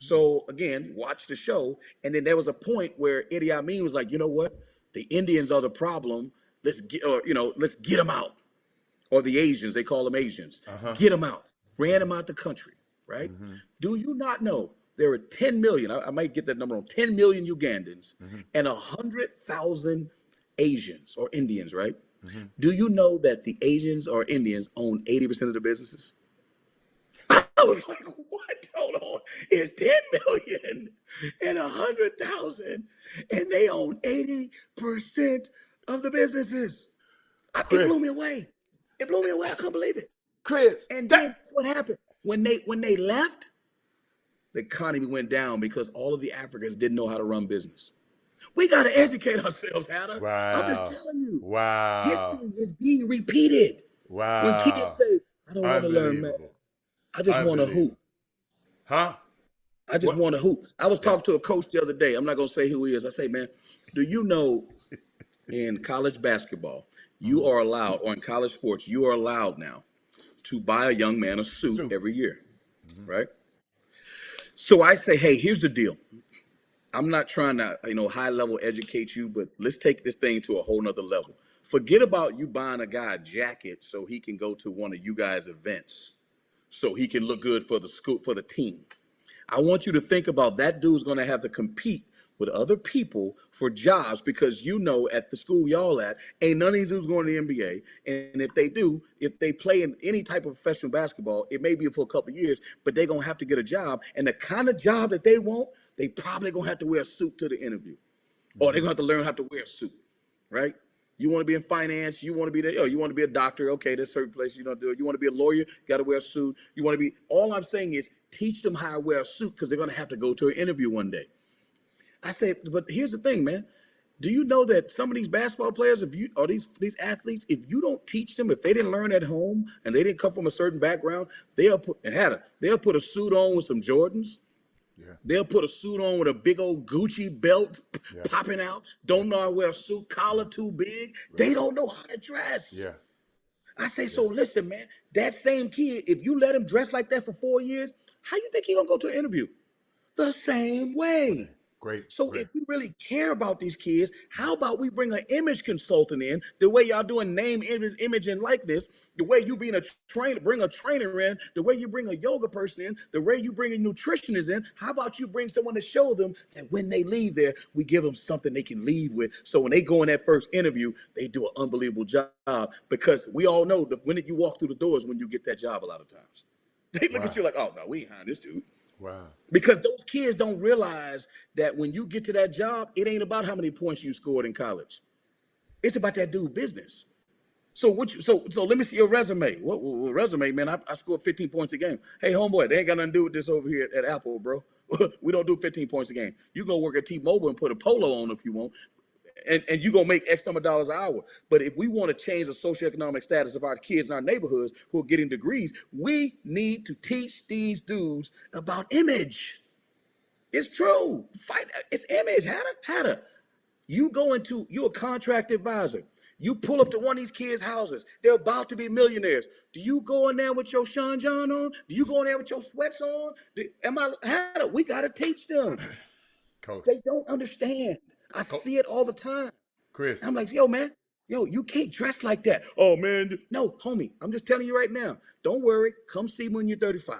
So again, watch the show. And then there was a point where Idi Amin was like, you know what? The Indians are the problem. Let's get them out. or the Asians, they call them Asians. Uh-huh. Get them out. Ran them out the country, right? Mm-hmm. Do you not know there are 10 million, I might get that number wrong, 10 million Ugandans Mm-hmm. and 100,000 Asians or Indians, right? Mm-hmm. Do you know that the Asians or Indians own 80% of the businesses? I was like, what? Hold on. It's 10 million and 100,000 and they own 80% of the businesses. It Chris, blew me away. It blew me away. I couldn't believe it. Chris, And that, then what happened? When they left, the economy went down because all of the Africans didn't know how to run business. We got to educate ourselves, Hannah. I'm just wow, telling you. wow, History is being repeated. When kids wow, say, I don't want to learn math, unbelievable, I just want to hoop. unbelievable. Huh? I just What? want to hoop. I was Yeah. talking to a coach the other day. I'm not going to say who he is. I say, man, do you know in college basketball, you are allowed, or in college sports, you are allowed now to buy a young man a suit Soup. every year, Mm-hmm. right? So I say, hey, here's the deal. I'm not trying to, high level educate you, but let's take this thing to a whole nother level. Forget about you buying a guy a jacket so he can go to one of you guys' events, so he can look good for the school, for the team. I want you to think about that dude's going to have to compete with other people for jobs because at the school y'all at, ain't none of these dudes going to the NBA. And if they do, if they play in any type of professional basketball, it may be for a couple of years, but they're going to have to get a job. And the kind of job that they want, they probably going to have to wear a suit to the interview. Or they're going to have to learn how to wear a suit, right? You want to be in finance, you want to be there, you want to be a doctor, okay, there's certain places you don't do it. You want to be a lawyer, you got to wear a suit. You want to be, all I'm saying is teach them how to wear a suit because they're going to have to go to an interview one day. I say, but here's the thing, man. Do you know that some of these basketball players, or these athletes, if you don't teach them, if they didn't learn at home and they didn't come from a certain background, they'll put a suit on with some Jordans. Yeah. They'll put a suit on with a big old Gucci belt Yeah. popping out. Don't know how to wear a suit, collar too big. They don't know how to dress. Yeah. I say, so listen, man, that same kid, if you let him dress like that for 4 years, how you think he gonna go to an interview? The same way. Great. So Great. if we really care about these kids, how about we bring an image consultant in, the way y'all doing name, image, and likeness, the way you being a trainer, bring a trainer in, the way you bring a yoga person in, the way you bring a nutritionist in. How about you bring someone to show them that when they leave there, we give them something they can leave with. So when they go in that first interview, they do an unbelievable job because we all know that when you walk through the doors, when you get that job a lot of times. They look Wow. at you like, oh, no, we ain't hiring this dude. Wow. Because those kids don't realize that when you get to that job, it ain't about how many points you scored in college. It's about that dude business. So let me see your resume. What resume, man? I scored 15 points a game. Hey, homeboy, they ain't got nothing to do with this over here at Apple, bro. We don't do 15 points a game. You go work at T-Mobile and put a polo on if you want. And you're going to make X number of dollars an hour. But if we want to change the socioeconomic status of our kids in our neighborhoods who are getting degrees, we need to teach these dudes about image. It's true. It's image. Hannah. You're a contract advisor. You pull up to one of these kids' houses. They're about to be millionaires. Do you go in there with your Sean John on? Do you go in there with your sweats on? Hannah, we got to teach them. Coach. They don't understand. I see it all the time. Chris. I'm like, yo, man, you can't dress like that. Oh, man. No, homie, I'm just telling you right now. Don't worry. Come see me when you're 35.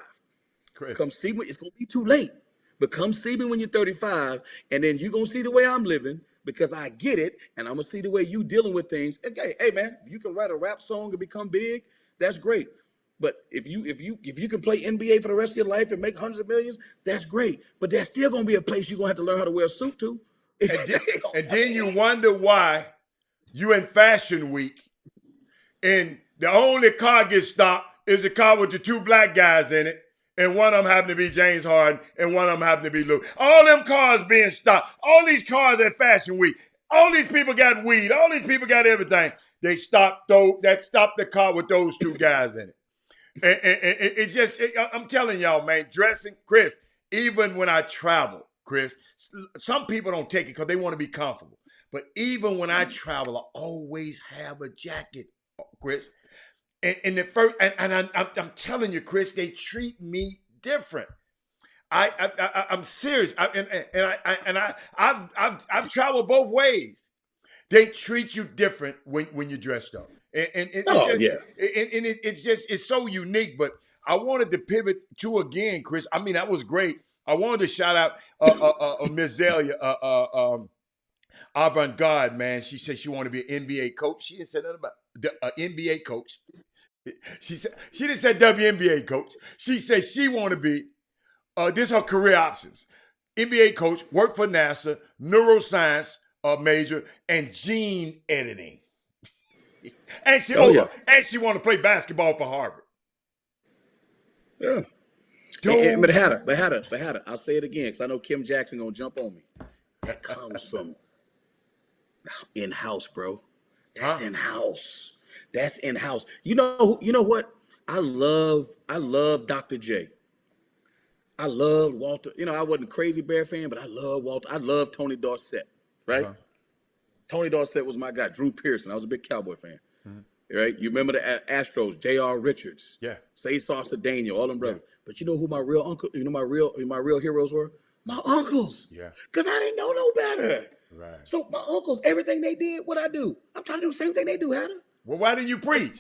Chris. Come see me. It's going to be too late. But come see me when you're 35, and then you're going to see the way I'm living because I get it, and I'm going to see the way you dealing with things. And hey, man, if you can write a rap song and become big, that's great. But if you can play NBA for the rest of your life and make hundreds of millions, that's great. But there's still going to be a place you're going to have to learn how to wear a suit to. And then you wonder why you in Fashion Week and the only car gets stopped is a car with the two black guys in it, and one of them happened to be James Harden, and one of them happened to be Luke. All them cars being stopped. All these cars at Fashion Week. All these people got weed. All these people got everything. They stopped the car with those two guys in it. And it's just, I'm telling y'all, man, dressing, Chris, even when I travel, Chris, some people don't take it because they want to be comfortable. But even when I travel, I always have a jacket, Chris. And the first, I'm telling you, Chris, they treat me different. I'm serious. I've traveled both ways. They treat you different when you're dressed up, and it Oh just yeah. it's so unique. But I wanted to pivot to again, Chris. I mean, that was great. I wanted to shout out Miss Zelia, Avant Garde, man. She said she wanted to be an NBA coach. She didn't say nothing about NBA coach. She didn't say WNBA coach. She said she want to be. This her career options: NBA coach, work for NASA, neuroscience major, and gene editing. And she and she want to play basketball for Harvard. Yeah. But they had her. I'll say it again because I know Kim Jackson gonna jump on me. That comes from in-house, bro. That's in-house. That's in-house. You know what? I love Dr. J. I love Walter. I wasn't a crazy Bear fan, but I love Walter. I love Tony Dorsett, right? Tony Dorsett was my guy. Drew Pearson. I was a big Cowboy fan. Right? You remember the Astros, J.R. Richards. Yeah. Say Sauce Daniel, all them brothers. Yeah. But you know who my real uncle, my real heroes were? My uncles. Yeah. Because I didn't know no better. Right. So my uncles, everything they did, what I do? I'm trying to do the same thing they do, Hatter. Well, why didn't you preach?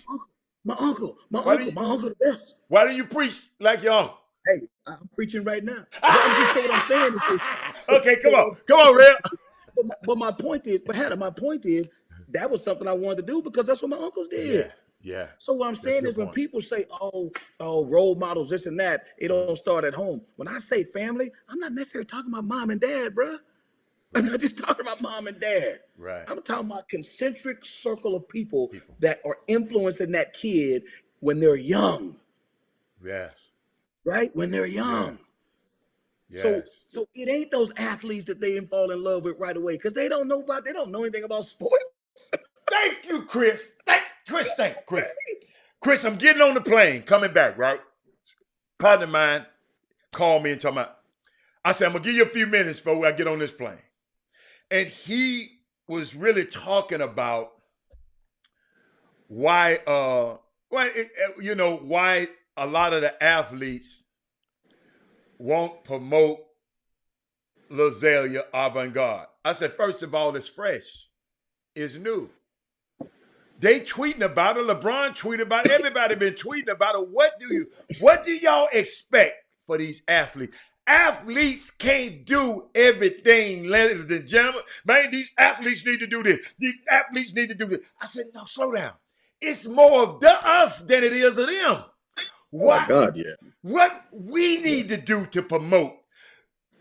My uncle the best. Why didn't you preach like y'all? Hey, I'm preaching right now. I'm just saying what I'm saying. Okay, come on, Red. But my point is, that was something I wanted to do because that's what my uncles did. Yeah. So what I'm saying is when people say, oh, role models, this and that, it don't start at home. When I say family, I'm not necessarily talking about mom and dad, bruh. I'm not just talking about mom and dad. Right. I'm talking about concentric circle of people that are influencing that kid when they're young. Yes. Right? When they're young. Yes. So it ain't those athletes that they didn't fall in love with right away because they don't know anything about sports. Thank you, Chris. Thank Chris. Chris, I'm getting on the plane, coming back, right? Partner of mine called me and told me, I said, I'm going to give you a few minutes before I get on this plane. And he was really talking about why a lot of the athletes won't promote Lazelia Avant Garde. I said, first of all, it's fresh. It's new. They tweeting about it. LeBron tweeted about it. Everybody been tweeting about it. What do y'all expect for these athletes? Athletes can't do everything, ladies and gentlemen. Man, these athletes need to do this. These athletes need to do this. I said, no, slow down. It's more of us than it is of them. What? Oh God, yeah. What we need to do to promote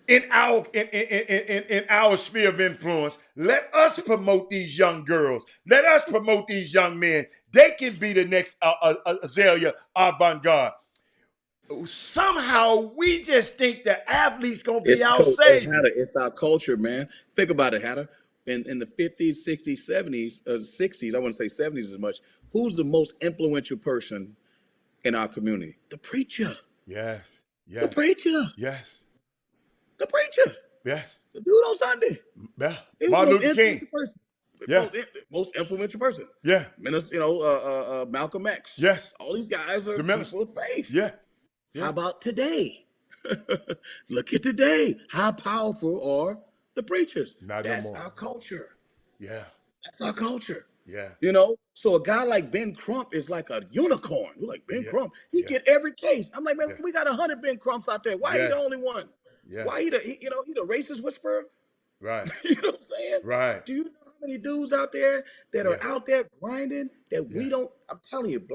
in our sphere of influence, let us promote these young girls. Let us promote these young men. They can be the next Azalea Avant Garde. Somehow we just think the athletes gonna be our savior. It's our culture, man. Think about it, Hatter. In the 50s, 60s, 70s, 60s, I wouldn't say 70s as much. Who's the most influential person in our community? The preacher. Yes. The preacher. Yes. The preacher. Yes. The dude on Sunday. Yeah. Martin Luther King. Yeah. Most influential person. Yeah. Malcolm X. Yes. All these guys are people of faith. Yeah. How about today? Look at today. How powerful are the preachers? That's our culture. Yeah. That's our culture. Yeah. So a guy like Ben Crump is like a unicorn. We're like, Ben Crump, he get every case. I'm like, man, we got 100 Ben Crumps out there. Why he the only one? Yeah. Why he the racist whisperer? Right. You know what I'm saying? Right. Do you know how many dudes out there that are out there grinding that we don't? I'm telling you,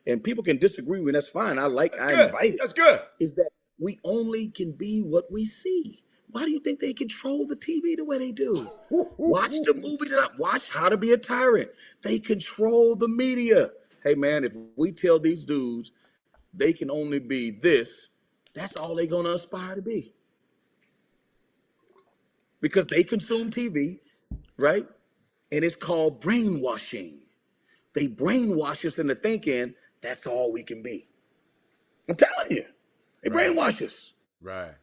and people can disagree with me. That's fine. I invite it. That's good. Is that we only can be what we see. Why do you think they control the TV the way they do? Watch the movie. Watch How to Be a Tyrant. They control the media. Hey, man, if we tell these dudes they can only be this, that's all they're going to aspire to be. Because they consume TV, right? And it's called brainwashing. They brainwash us into thinking that's all we can be. I'm telling you. They brainwash us. Right.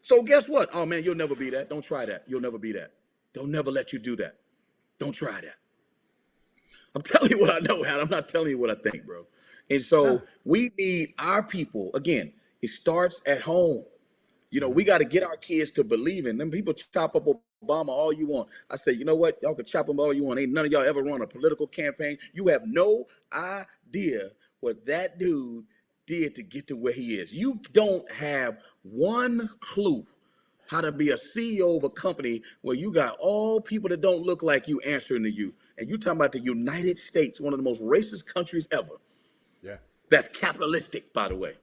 So guess what? Oh, man, you'll never be that. Don't try that. You'll never be that. They'll never let you do that. Don't try that. I'm telling you what I know, Hal. I'm not telling you what I think, bro. And so we need our people. Again, it starts at home. We got to get our kids to believe in them. People chop up Obama all you want. I say, you know what? Y'all can chop him all you want. Ain't none of y'all ever run a political campaign. You have no idea what that dude did to get to where he is. You don't have one clue how to be a CEO of a company where you got all people that don't look like you answering to you. And you talking about the United States, one of the most racist countries ever. Yeah. That's capitalistic, by the way.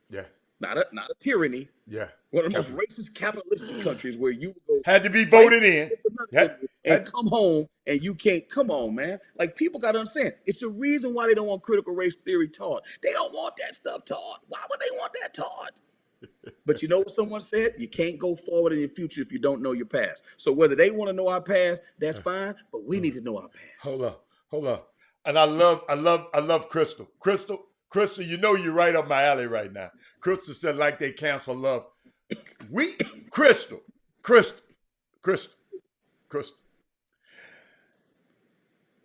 Yeah. Not a tyranny. Yeah. One of the most racist capitalistic countries where you go Had to be fight voted in. against another Had- country had- and come home and you can't. Come on, man. Like, people got to understand. It's the reason why they don't want critical race theory taught. They don't want that stuff taught. Why would they want that taught? But you know what someone said? You can't go forward in your future if you don't know your past. So whether they want to know our past, that's fine. But we need to know our past. Hold on. And I love Crystal. Crystal, you know you're right up my alley right now. Crystal said like they cancel love. Crystal.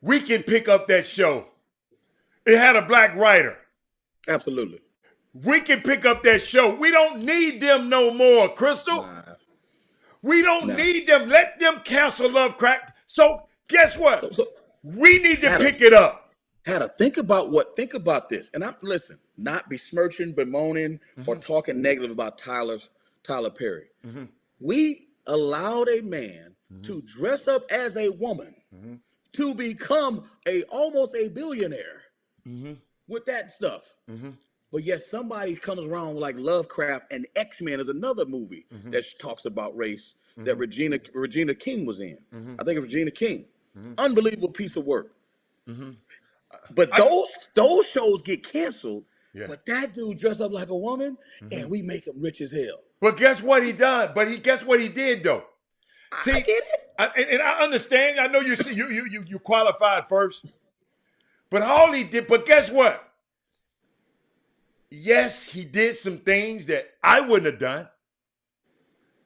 We can pick up that show. It had a black writer. Absolutely. We can pick up that show. We don't need them no more, Crystal. Nah. We don't need them. Let them cancel Lovecraft. So guess what? So we need to pick it up. Hannah, think about this. And I'm listen, not besmirching, bemoaning, or talking negative about Tyler Perry. We allowed a man to dress up as a woman to become almost a billionaire with that stuff. But yet somebody comes around like Lovecraft, and X-Men is another movie that talks about race that Regina King was in. I think it was Regina King. Unbelievable piece of work. But those shows get canceled. Yeah. But that dude dressed up like a woman, and we make him rich as hell. But guess what he done? Guess what he did though? See, I get it. And I understand. I know you qualified first. But all he did. But guess what? Yes, he did some things that I wouldn't have done.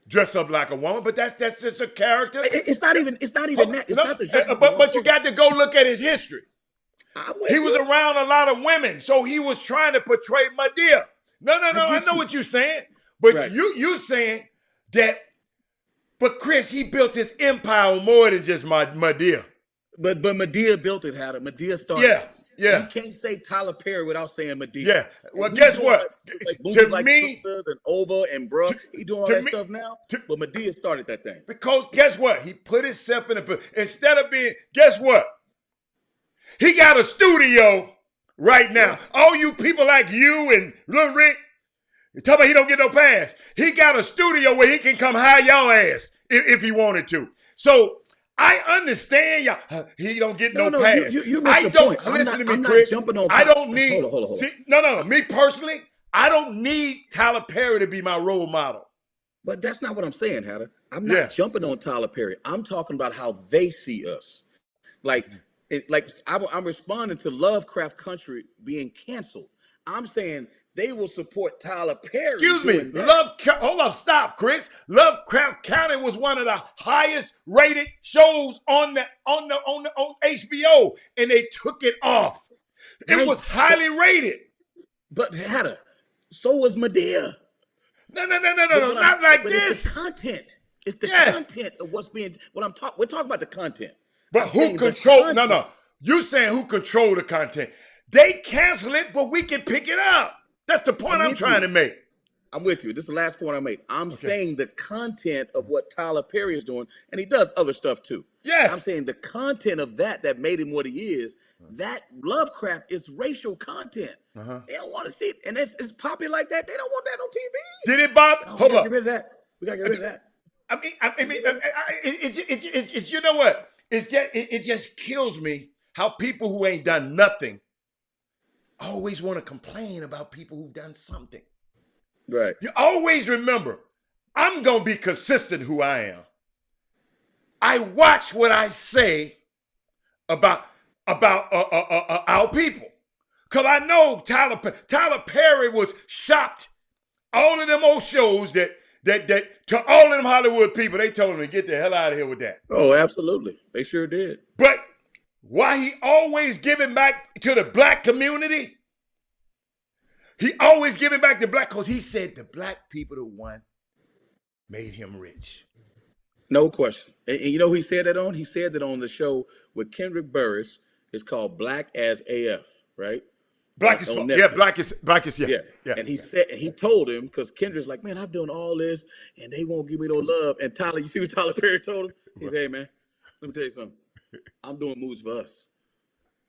Dress up like a woman, but that's just a character. It's not even that. It's not the but you got to go look at his history. He was you. around a lot of women, so he was trying to portray Madea. No. I know what you're saying, but Right. you're saying that. But Chris, he built his empire on more than just Madea. But Madea built it, Hatter. Madea started. Yeah. You can't say Tyler Perry without saying Madea. Yeah. Well, And guess doing what? movies To like me, Sisters and Over and Bruh, he doing all to that me- stuff now. to- But Madea started that thing. because guess what? He put himself in instead of being. Guess what? He got a studio right now. All you people like you and Lil Rick, you tell me he don't get no pass. He got a studio where he can come hire y'all ass if he wanted to. So I understand y'all. He don't get no pass. You missed I the don't point. listen to me, I'm not Chris. jumping on. I don't need. Hold on. See, no. Me personally, I don't need Tyler Perry to be my role model. But that's not what I'm saying, Hatter. I'm not jumping on Tyler Perry. I'm talking about how they see us. I'm responding to Lovecraft Country being canceled. I'm saying they will support Tyler Perry. Excuse me. doing that. Hold on, stop, Chris. Lovecraft County was one of the highest rated shows on HBO, and they took it off. It Right. was highly rated. But Hatter, so was Madea. No, not like but this. It's the content. It's the Yes. content of what's being. We're talking about the content. But I'm who saying the control? content. No. You saying who control the content? They cancel it, but we can pick it up. That's the point I'm with trying you. to make. I'm with you. This is the last point I made. I'm saying the content of what Tyler Perry is doing, and he does other stuff too. Yes. I'm saying the content of that made him what he is. That Lovecraft is racial content. They don't want to see it, and it's popular like that. They don't want that on TV. Did it, Bob? We Hold gotta up. get rid of that. We gotta get rid of that. It's you know what? It just kills me how people who ain't done nothing always want to complain about people who've done something. Right. You always remember, I'm gonna be consistent who I am. I watch what I say about our people, cause I know Tyler Perry was shocked. All of them old shows that to all of them Hollywood people, they told him to get the hell out of here with that. Oh, absolutely. They sure did. But why he always giving back to the black community? He always giving back to black because he said the black people the one made him rich. No question. And you know who he said that on? He said that on the show with Kendrick Burris. It's called Black as AF, right? Black as On fuck. Yeah, Netflix. black is, yeah. Yeah. Yeah. And he told him, because Kendrick's like, man, I've done all this and they won't give me no love. And Tyler, you see what Tyler Perry told him? He said, hey man, let me tell you something. I'm doing moves for us.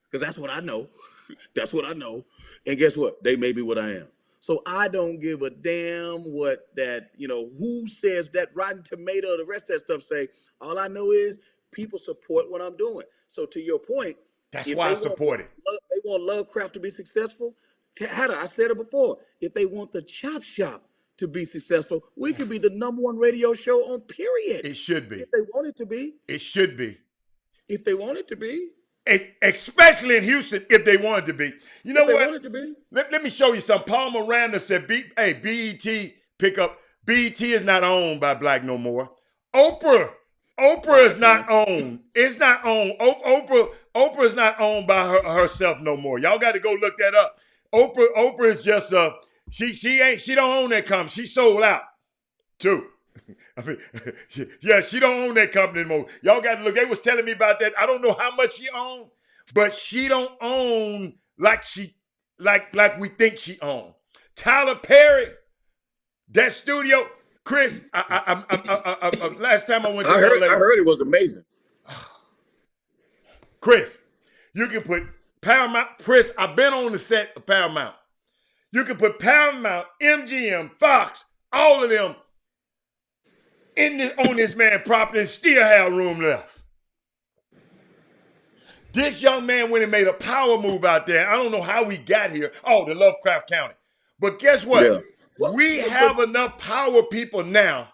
Because that's what I know. That's what I know. And guess what? They made me what I am. So I don't give a damn what that, who says that Rotten Tomato, the rest of that stuff say. All I know is people support what I'm doing. So to your point, That's if why I they support it. they want Lovecraft to be successful, Hatter, I said it before. If they want the Chop Shop to be successful, we could be the #1 radio show on period. It should be. If they want it to be. It should be. If they want it to be. Especially in Houston, if they wanted to be. You know If they what? want it to be. Let me show you something. Paul Miranda said, hey, BET pick up. BET is not owned by Black no more. Oprah is not owned. It's not owned. Oprah is not owned by herself no more. Y'all got to go look that up. Oprah is just she don't own that company. She sold out too. I mean, yeah, she don't own that company anymore. Y'all got to look. They was telling me about that. I don't know how much she owned, but she don't own like we think she owned. Tyler Perry, that studio, Chris. Last time I went to LA, I heard it was amazing. Chris, you can put Paramount. Chris, I've been on the set of Paramount. You can put Paramount, MGM, Fox, all of them on this man property and still have room left. This young man went and made a power move out there. I don't know how we got here. Oh, the Lovecraft County. But guess what? Yeah. Well, we have enough power people now.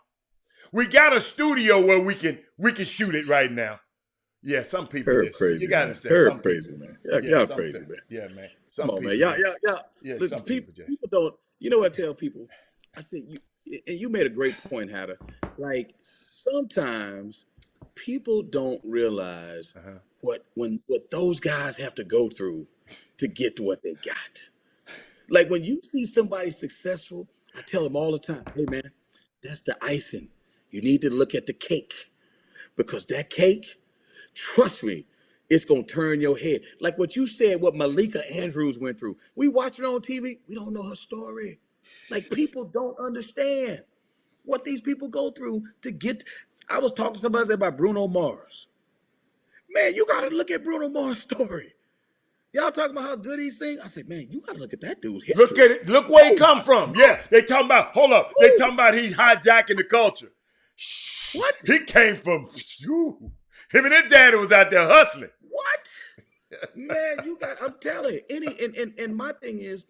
We got a studio where we can shoot it right now. Yeah, some people just crazy. you gotta Man. understand. Her Some crazy, people, man. Y'all crazy, man. Yeah, man. Come on, man. Y'all. Yeah, Listen, some people just. don't. You know what I tell people? I said you made a great point, Hatter. Like sometimes people don't realize what those guys have to go through to get to what they got. Like when you see somebody successful, I tell them all the time, hey man, that's the icing. You need to look at the cake because that cake, trust me, it's gonna turn your head. Like what you said, what Malika Andrews went through. We watch it on TV, we don't know her story. Like people don't understand what these people go through to get. I was talking to somebody about Bruno Mars. Man, you gotta look at Bruno Mars' story. Y'all talking about how good he sings? I said, man, you gotta look at that dude's history. Look at it. Look where he come from. Yeah, they talking about. Hold up. They talking about he's hijacking the culture. What? He came from. Him and his daddy was out there hustling. What? Man, I'm telling you. And my thing is,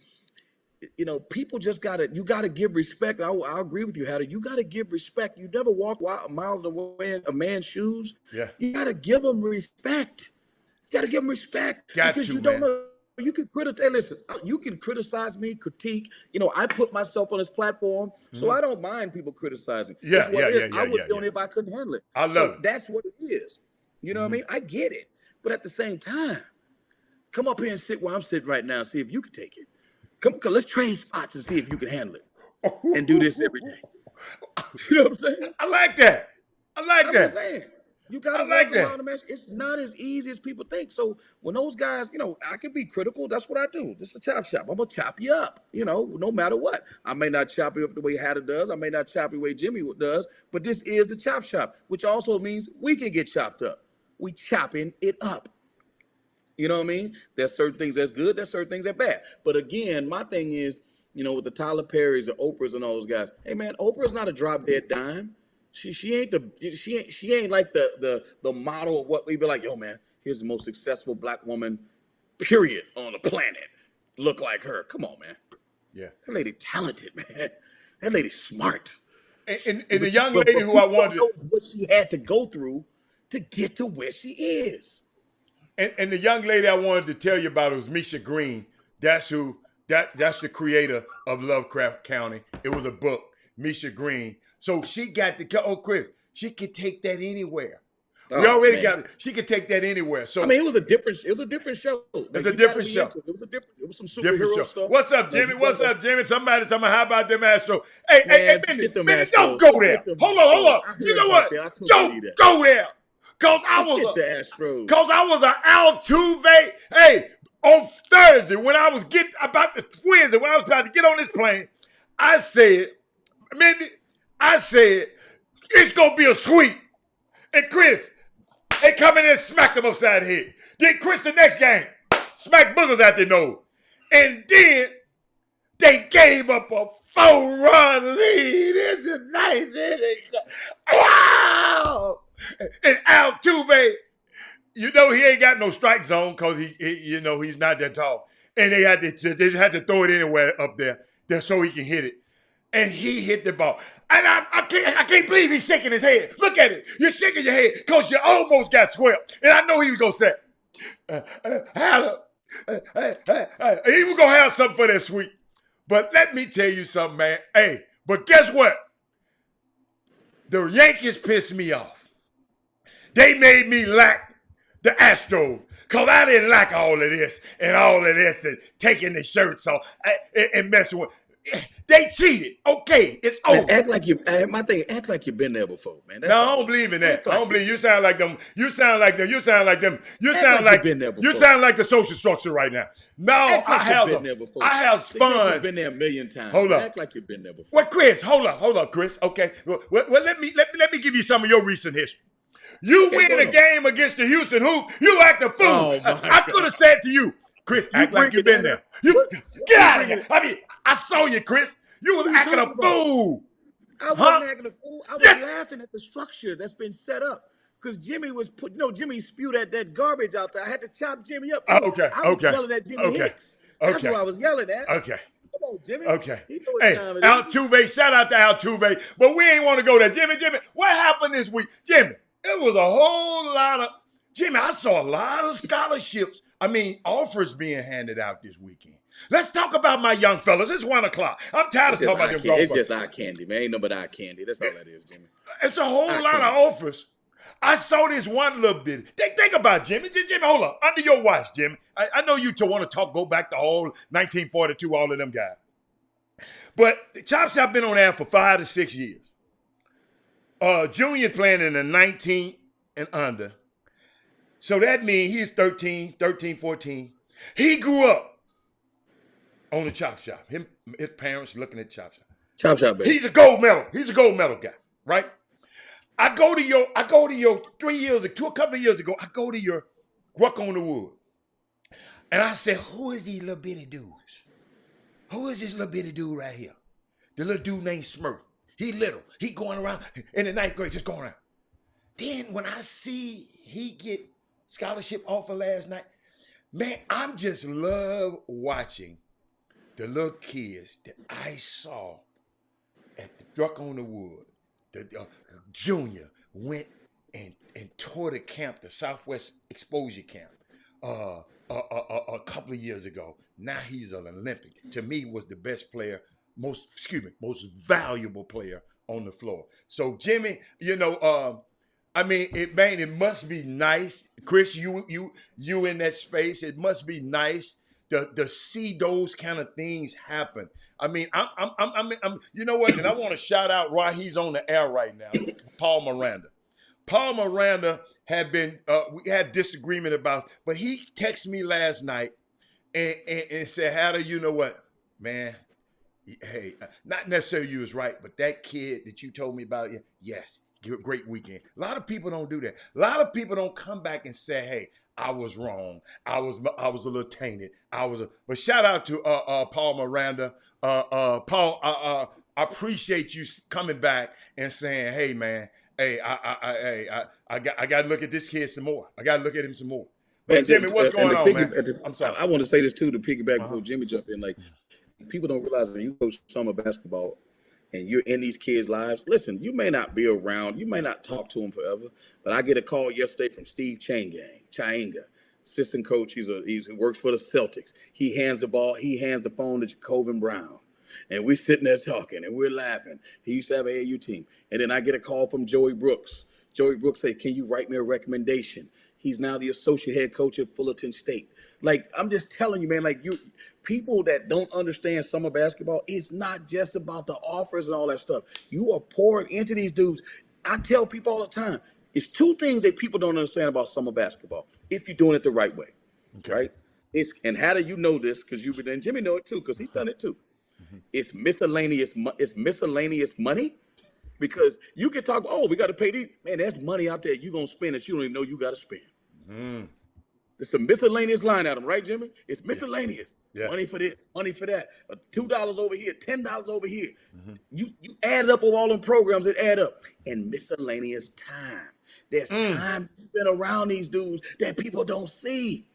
people just you gotta give respect. I agree with you, Hatter. You gotta give respect. You never walk miles away in a man's shoes. Yeah. You gotta give him respect. You gotta give him respect. Because you don't know. You can criticize. Listen, you can criticize me, critique. I put myself on this platform, so I don't mind people criticizing. Yeah. I would do it if I couldn't handle it. I love it. That's what it is. You know what I mean? I get it. But at the same time, come up here and sit where I'm sitting right now and see if you can take it. Come, let's trade spots and see if you can handle it. And do this every day. You know what I'm saying? I like that. I'm just saying. You gotta like work around that. the match. It's not as easy as people think. So when those guys, I can be critical. That's what I do. This is a chop shop. I'm gonna chop you up. No matter what. I may not chop you up the way Hatter does. I may not chop you the way Jimmy does. But this is the chop shop, which also means we can get chopped up. We chopping it up. You know what I mean? There's certain things that's good. There's certain things that bad. But again, my thing is, with the Tyler Perrys, the Oprahs, and all those guys. Hey man, Oprah's not a drop dead dime. She ain't like the model of what we be like. Yo man, here's the most successful black woman, period, on the planet. Look like her. Come on, man. Yeah. That lady talented, man. That lady smart. And the young lady who I wanted knows what she had to go through to get to where she is. And the young lady I wanted to tell you about was Misha Green. That's the creator of Lovecraft County. It was a book, Misha Green. So she got Chris, she could take that anywhere. We Oh already man. got it. She could take that anywhere. I So mean, it was a different show. it's Like a you got to different be show. into it. It was a different. It was some Different superhero show. stuff. What's up, Like Jimmy? you What's gotta, up, Jimmy? Somebody, how about them Astros? Hey, man, Minnie, forget them don't Astros. go Forget there. them Hold on. Astros. I You heard know about what? that. I couldn't Don't believe that. go there. Cause Forget the Astros. Cause I was an Altuve. Hey, on Thursday when I was Wednesday when I was about to get on this plane, I said, it's gonna be a sweep. And Chris, they come in and smacked them upside the head. Then Chris, the next game, smacked boogers out their nose. And then they gave up a 4-run lead in the ninth inning. Wow! And Altuve, he ain't got no strike zone because he's not that tall. And they just had to throw it anywhere up there so he can hit it. And he hit the ball. And I can't believe he's shaking his head. Look at it. You're shaking your head because you almost got swept. And I know he was going to say, he was going to have something for that sweep. But let me tell you something, man. Hey, but guess what? The Yankees pissed me off. They made me like the Astros because I didn't like all of this and taking the shirts off and messing with. They cheated. Okay, it's over. Man, act like you've been there before, man. That's No, all. I don't believe in that. Act like I don't believe you sound like them. You sound like them. You sound like them. You Act sound like like you've been there you before. sound like the social structure right now. No, Act like you've been there before. I have The Yankees fun. been there a million times. Hold up. Act like you've been there before. Well, Chris, hold up, Chris. Okay. Well, let me give you some of your recent history. You win go a on. game against the Houston Hoop, you act a fool. Oh, my I could have said to you, Chris, act like you've been there. Get out of here. I mean, I saw you, Chris. You was acting a talking about? fool. I wasn't acting a fool. I was laughing at the structure that's been set up. Because Jimmy was Jimmy spewed that garbage out there. I had to chop Jimmy up. Okay. I was yelling at Jimmy Hicks. That's what I was yelling at. Okay. Come on, Jimmy. Okay. He know what Hey, time it is. Altuve, shout out to Altuve. But we ain't want to go there. Jimmy, what happened this week? Jimmy, it was a whole lot of, I saw a lot of scholarships. Offers being handed out this weekend. Let's talk about my young fellas. It's 1 o'clock. I'm tired of talking about them golf. It's just eye candy, man. Ain't no but eye candy. That's all that is, Jimmy. It's a whole lot of offers. I saw this one little bit. Think about Jimmy. Jimmy, hold up. Under your watch, Jimmy. I know you want to go back to all 1942, all of them guys. But Chop Shop been on air for 5 to 6 years. Junior playing in the 19 and under. So that means he's 13, 14. He grew up on the Chop Shop. His parents looking at Chop Shop. Chop Shop, baby. He's a gold medal guy, right? I go to your 2 couple of years ago, I go to your Ruck on the Wood. And I said, who is these little bitty dudes? Who is this little bitty dude right here? The little dude named Smurf. He little. He going around in the 9th grade, just going around. Then when I see he get scholarship offer last night, man, I'm just love watching the little kids that I saw at the Druck on the Wood. The junior went and toured the camp, the Southwest Exposure Camp, a couple of years ago. Now he's an Olympic. To me, was the best player, most valuable player on the floor. So Jimmy, it must be nice, Chris. You in that space. It must be nice to see those kind of things happen. I'm you know what? And I want to shout out while he's on the air right now, Paul Miranda. Paul Miranda had been, we had disagreement about, but he texted me last night and said, Hatter, you know what, man? Hey, not necessarily you was right, but that kid that you told me about, yes, great weekend. A lot of people don't do that. A lot of people don't come back and say, hey, I was wrong. I was a little tainted. But shout out to Paul Miranda. Paul, I appreciate you coming back and saying, hey, man, hey, I got to look at this kid some more. I got to look at him some more. But Jimmy, what's going on, man? I'm sorry. I want to say this too to piggyback before Jimmy jump in. Like, people don't realize when you coach summer basketball and you're in these kids' lives, listen, you may not be around, you may not talk to them forever, but I get a call yesterday from Steve Chainga, assistant coach. He works for the Celtics. He hands the phone to Jacobin Brown. And we're sitting there talking and we're laughing. He used to have an AAU team. And then I get a call from Joey Brooks. Joey Brooks said, "Can you write me a recommendation?" He's now the associate head coach at Fullerton State. Like, I'm just telling you, man, like, people that don't understand summer basketball, it's not just about the offers and all that stuff. You are pouring into these dudes. I tell people all the time, it's two things that people don't understand about summer basketball if you're doing it the right way, right? And how do you know this? Because you've been, and Jimmy know it too, because he's done it too. It's miscellaneous. It's miscellaneous money. Because you can talk, oh, we got to pay these. Man, that's money out there you're going to spend that you don't even know you got to spend. It's a miscellaneous line item, right, Jimmy? It's miscellaneous. Yeah. Money for this, money for that. $2 over here, $10 over here. You add it up of all them programs that add up. And miscellaneous time. There's time spent around these dudes that people don't see.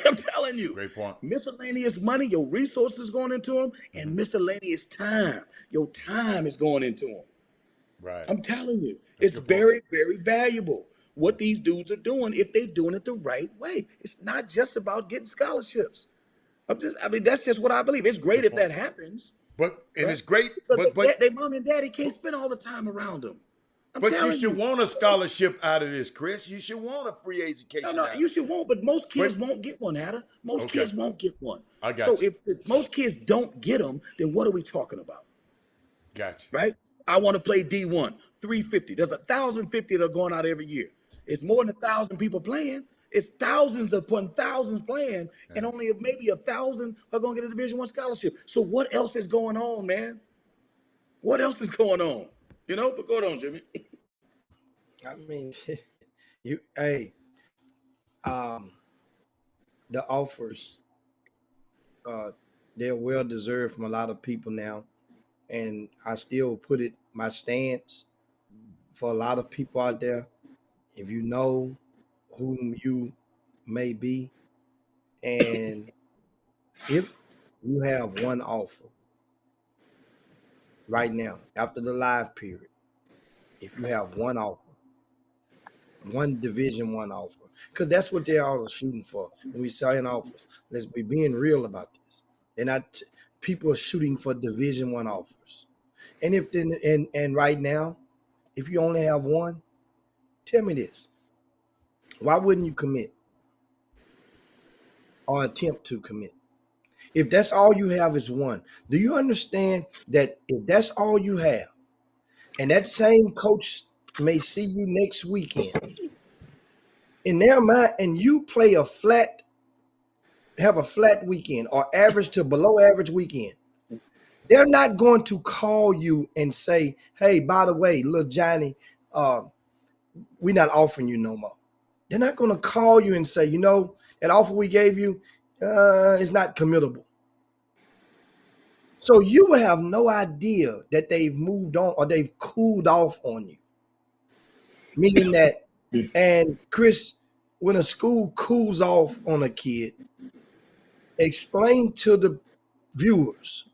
I'm telling you. Great point. Miscellaneous money, your resources going into them, and miscellaneous time. Your time is going into them. Right. I'm telling you, it's very, very valuable what these dudes are doing if they're doing it the right way. It's not just about getting scholarships. I mean, that's just what I believe. It's great if that happens. And it's great, But but their mom and daddy can't spend all the time around them. But you should want a scholarship out of this, Chris. You should want a free education. No, you should want, but most kids won't get one, Adam. Most kids won't get one. I got so you. if most kids don't get them, then what are we talking about? Gotcha. Right? I want to play D1, 350. There's 1,050 that are going out every year. It's more than 1,000 people playing. It's thousands upon thousands playing, and only maybe 1,000 are going to get a Division I scholarship. So what else is going on, man? What else is going on? You know, but go on, Jimmy. I mean, the offers, they're well deserved from a lot of people now. And I still put it, my stance for a lot of people out there, if you know whom you may be, and if you have one offer right now, after the live period, if you have one offer, one Division I offer, because that's what they're all shooting for when we sign offers. Let's be being real about this. They're not people are shooting for Division I offers. And if and right now, if you only have one, tell me this. Why wouldn't you commit or attempt to commit? If that's all you have is one, do you understand that if that's all you have, and that same coach may see you next weekend, in their mind, and you play have a flat weekend or average to below average weekend, they're not going to call you and say, hey, by the way, little Johnny, we're not offering you no more. They're not going to call you and say, you know, that offer we gave you is not committable. So you will have no idea that they've moved on or they've cooled off on you. Meaning that, and Chris, when a school cools off on a kid, explain to the viewers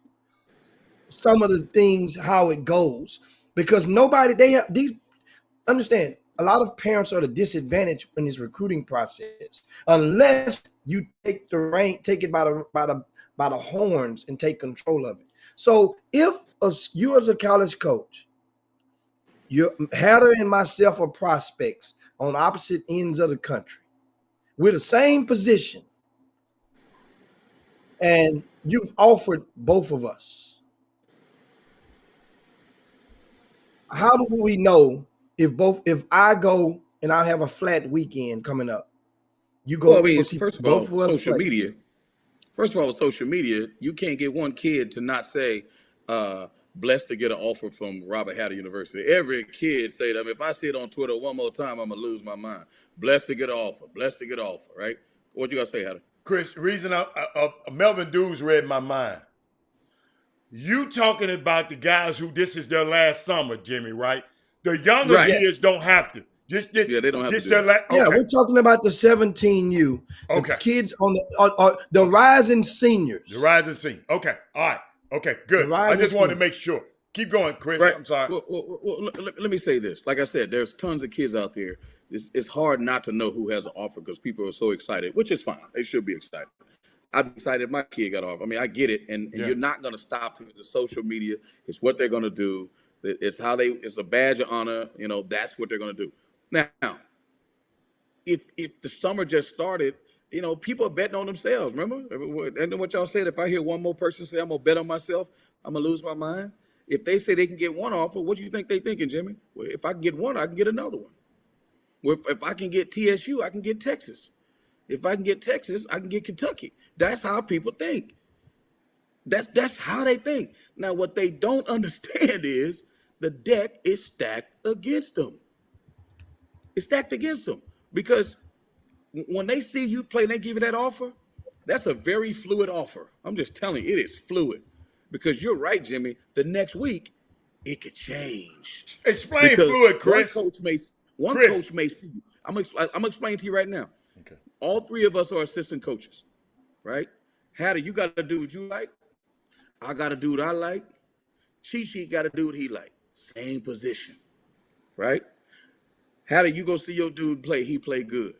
some of the things, how it goes. Because understand, a lot of parents are at a disadvantage in this recruiting process unless you take it by the horns and take control of it. So if you as a college coach, Hatter and myself are prospects on opposite ends of the country. We're the same position. And you've offered both of us. How do we know if I go and I have a flat weekend coming up? You go. Well, I mean, see first of both all, of us social play. media. First of all, with social media, you can't get one kid to not say, blessed to get an offer from Robert Hatter University. Every kid say that. If I see it on Twitter one more time, I'm going to lose my mind. Blessed to get an offer. Blessed to get an offer, right? What you got to say, Hatter? Chris, reason Melvin Dews read my mind. You talking about the guys who this is their last summer, Jimmy, right? The younger kids don't have to. They don't have to. Yeah, we're talking about the 17U. The kids on the rising seniors. The rising senior. Okay. All right. Okay, good. I just wanted to make sure. Keep going, Chris. Right. I'm sorry. Well, let me say this. Like I said, there's tons of kids out there. It's hard not to know who has an offer because people are so excited, which is fine. They should be excited. I'd be excited if my kid got off. I mean, I get it, and you're not going to stop to the social media. It's what they're going to do. It's a badge of honor. You know, that's what they're going to do. Now, if the summer just started, people are betting on themselves. Remember, and then what y'all said. If I hear one more person say I'm gonna bet on myself, I'm gonna lose my mind. If they say they can get one offer, what do you think they thinking, Jimmy? Well, if I can get one, I can get another one. Well, if I can get TSU, I can get Texas. If I can get Texas, I can get Kentucky. That's how people think. That's how they think. Now, what they don't understand is the deck is stacked against them. It's stacked against them because when they see you play and they give you that offer, that's a very fluid offer. I'm just telling you, it is fluid. Because you're right, Jimmy. The next week, it could change. Explain Because fluid, Chris. one Chris. coach may see you. I'm gonna explain to you right now. Okay. All three of us are assistant coaches, right? Hattie, you got to do what you like. I got to do what I like. Chi got to do what he like. Same position, right? Hattie, you go see your dude play. He play good,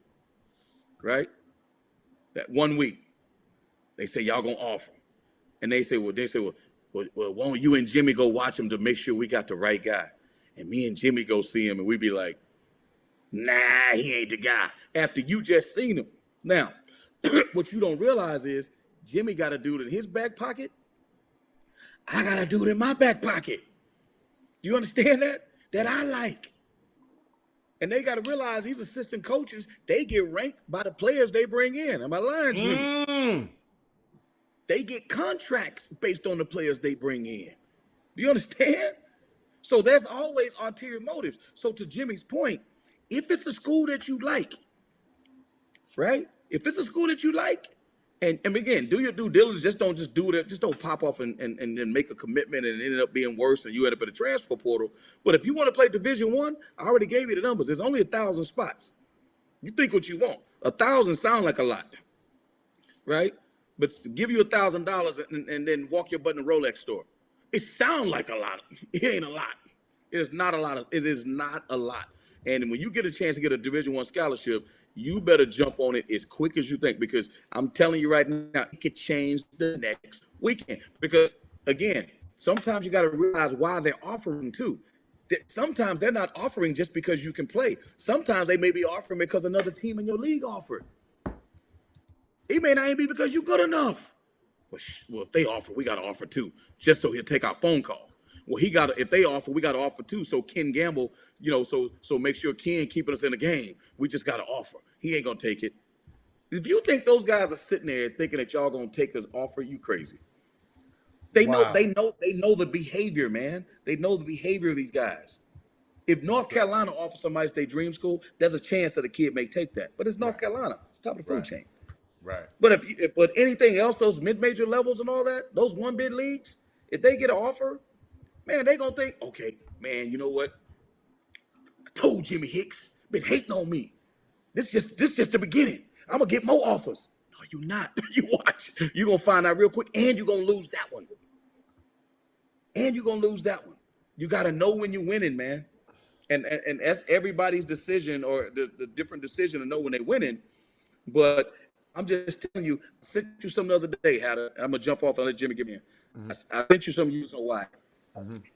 right? That 1 week, they say y'all gonna offer, and they say, well, why don't you and Jimmy go watch him to make sure we got the right guy? And me and Jimmy go see him, and we be like, nah, he ain't the guy. After you just seen him. Now, what you don't realize is Jimmy got a dude in his back pocket. I got a dude in my back pocket. You understand that? That I like. And they got to realize these assistant coaches, they get ranked by the players they bring in. Am I lying, Jimmy? They get contracts based on the players they bring in. Do you understand? So there's always ulterior motives. So to Jimmy's point, if it's a school that you like, right? If it's a school that you like, and again, do your due diligence. Just do it. Just don't pop off and make a commitment and it ended up being worse and you end up in a transfer portal. But if you want to play Division I already gave you the numbers. There's only 1,000 spots. You think what you want. 1,000 sound like a lot, right? But to give you $1,000 and then walk your butt in the Rolex store, it sound like a lot. It ain't a lot. It is not a lot. It is not a lot. And when you get a chance to get a Division I scholarship, you better jump on it as quick as you think, because I'm telling you right now, it could change the next weekend. Because again, sometimes you got to realize why they're offering too. Sometimes they're not offering just because you can play. Sometimes they may be offering because another team in your league offered. It may not even be because you're good enough. Well, if they offer, we got to offer too, just so he'll take our phone call. Well, if they offer, we got to offer too. So Ken Gamble, so make sure Ken keeping us in the game. We just got to offer. He ain't gonna take it. If you think those guys are sitting there thinking that y'all gonna take his offer, you crazy. They know the behavior, man. They know the behavior of these guys. If North Carolina offers somebody to stay dream school, there's a chance that a kid may take that. But it's North Carolina. It's top of the food chain. Right. But but anything else, those mid-major levels and all that, those one-bid leagues, if they get an offer, man, they gonna think, okay, man, you know what? I told Jimmy Hicks, been hating on me. This just the beginning. I'm gonna get more offers. No, you not. You watch. You're gonna find out real quick, and you're gonna lose that one. You gotta know when you're winning, man. And that's everybody's decision, or the different decision to know when they're winning. But I'm just telling you, I sent you something the other day, Hatter. I'm gonna jump off and let Jimmy get me in. I sent you something, you know why.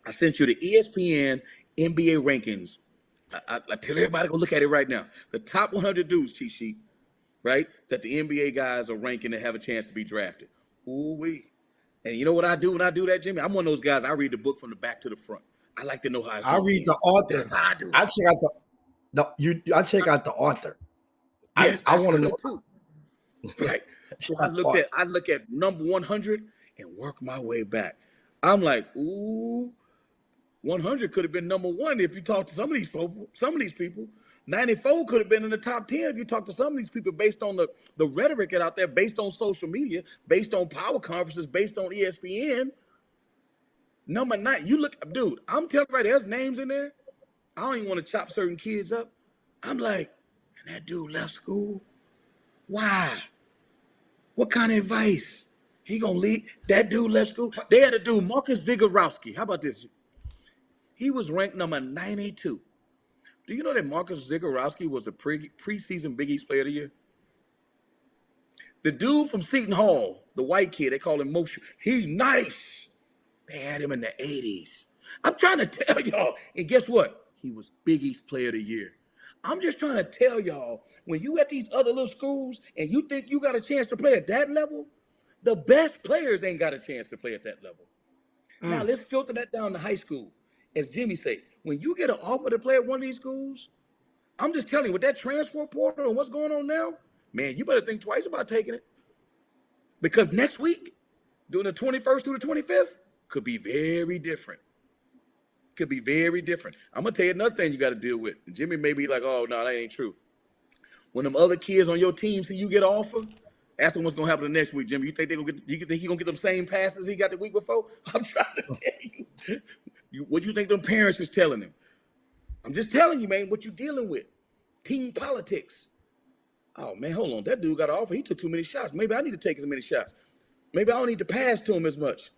I sent you the ESPN NBA rankings. I tell everybody to go look at it right now. The top 100 dudes, cheat sheet, right? That the NBA guys are ranking and have a chance to be drafted. Ooh-wee. And you know what I do when I do that, Jimmy? I'm one of those guys, I read the book from the back to the front. I like to know how it's going. I read the author. That's how I do it. I check out I check out the author. Yes, I want to know too. Right. So I look at number 100 and work my way back. I'm like, ooh, 100 could have been number 1 if you talk to some of these people. 94 could have been in the top 10 if you talk to some of these people based on the rhetoric out there, based on social media, based on power conferences, based on ESPN. Number 9, you look, dude, I'm telling you right, there's names in there. I don't even want to chop certain kids up. I'm like, and that dude left school? Why? What kind of advice? He gonna leave? That dude left school? They had a dude, Marcus Zagorowski. How about this? He was ranked number 92. Do you know that Marcus Zagorowski was a preseason Big East Player of the Year? The dude from Seton Hall, the white kid, they call him Moshe. He nice. They had him in the 80s. I'm trying to tell y'all. And guess what? He was Big East Player of the Year. I'm just trying to tell y'all, when you at these other little schools and you think you got a chance to play at that level, the best players ain't got a chance to play at that level. Now let's filter that down to high school. As Jimmy say, when you get an offer to play at one of these schools, I'm just telling you, with that transfer portal and what's going on now, man, you better think twice about taking it. Because next week, during the 21st through the 25th, could be very different. Could be very different. I'm going to tell you another thing you got to deal with. Jimmy may be like, oh, no, that ain't true. When them other kids on your team see you get an offer, ask them what's going to happen the next week, Jimmy. You think you think he going to get them same passes he got the week before? I'm trying to tell you. What do you think them parents is telling him? I'm just telling you, man, what you dealing with. Team politics. Oh, man, hold on. That dude got an offer. He took too many shots. Maybe I need to take as many shots. Maybe I don't need to pass to him as much.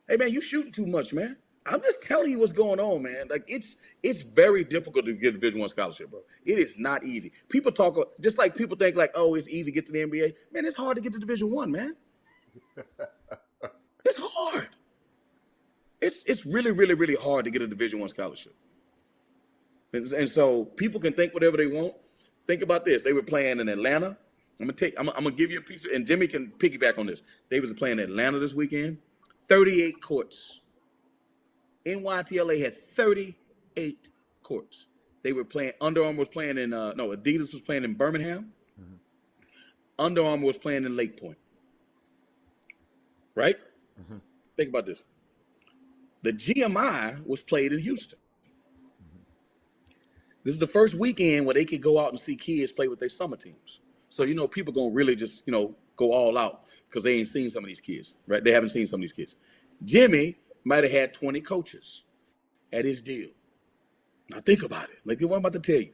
Hey, man, you shooting too much, man. I'm just telling you what's going on, man. Like, it's very difficult to get a Division I scholarship, bro. It is not easy. People talk, just like people think, like, oh, it's easy to get to the NBA. Man, it's hard to get to Division I, man. It's hard. It's really, really, really hard to get a Division I scholarship. And so people can think whatever they want. Think about this. They were playing in Atlanta. I'm gonna give you a piece of, and Jimmy can piggyback on this. They was playing in Atlanta this weekend. 38 courts. NYTLA had 38 courts. They were playing. Under Armour was playing in Adidas was playing in Birmingham. Mm-hmm. Under Armour was playing in Lake Point. Right? Mm-hmm. Think about this. The GMI was played in Houston. This is the first weekend where they could go out and see kids play with their summer teams. So, people gonna really just, go all out because they ain't seen some of these kids, right? They haven't seen some of these kids. Jimmy might have had 20 coaches at his deal. Now think about it. Like what I'm about to tell you.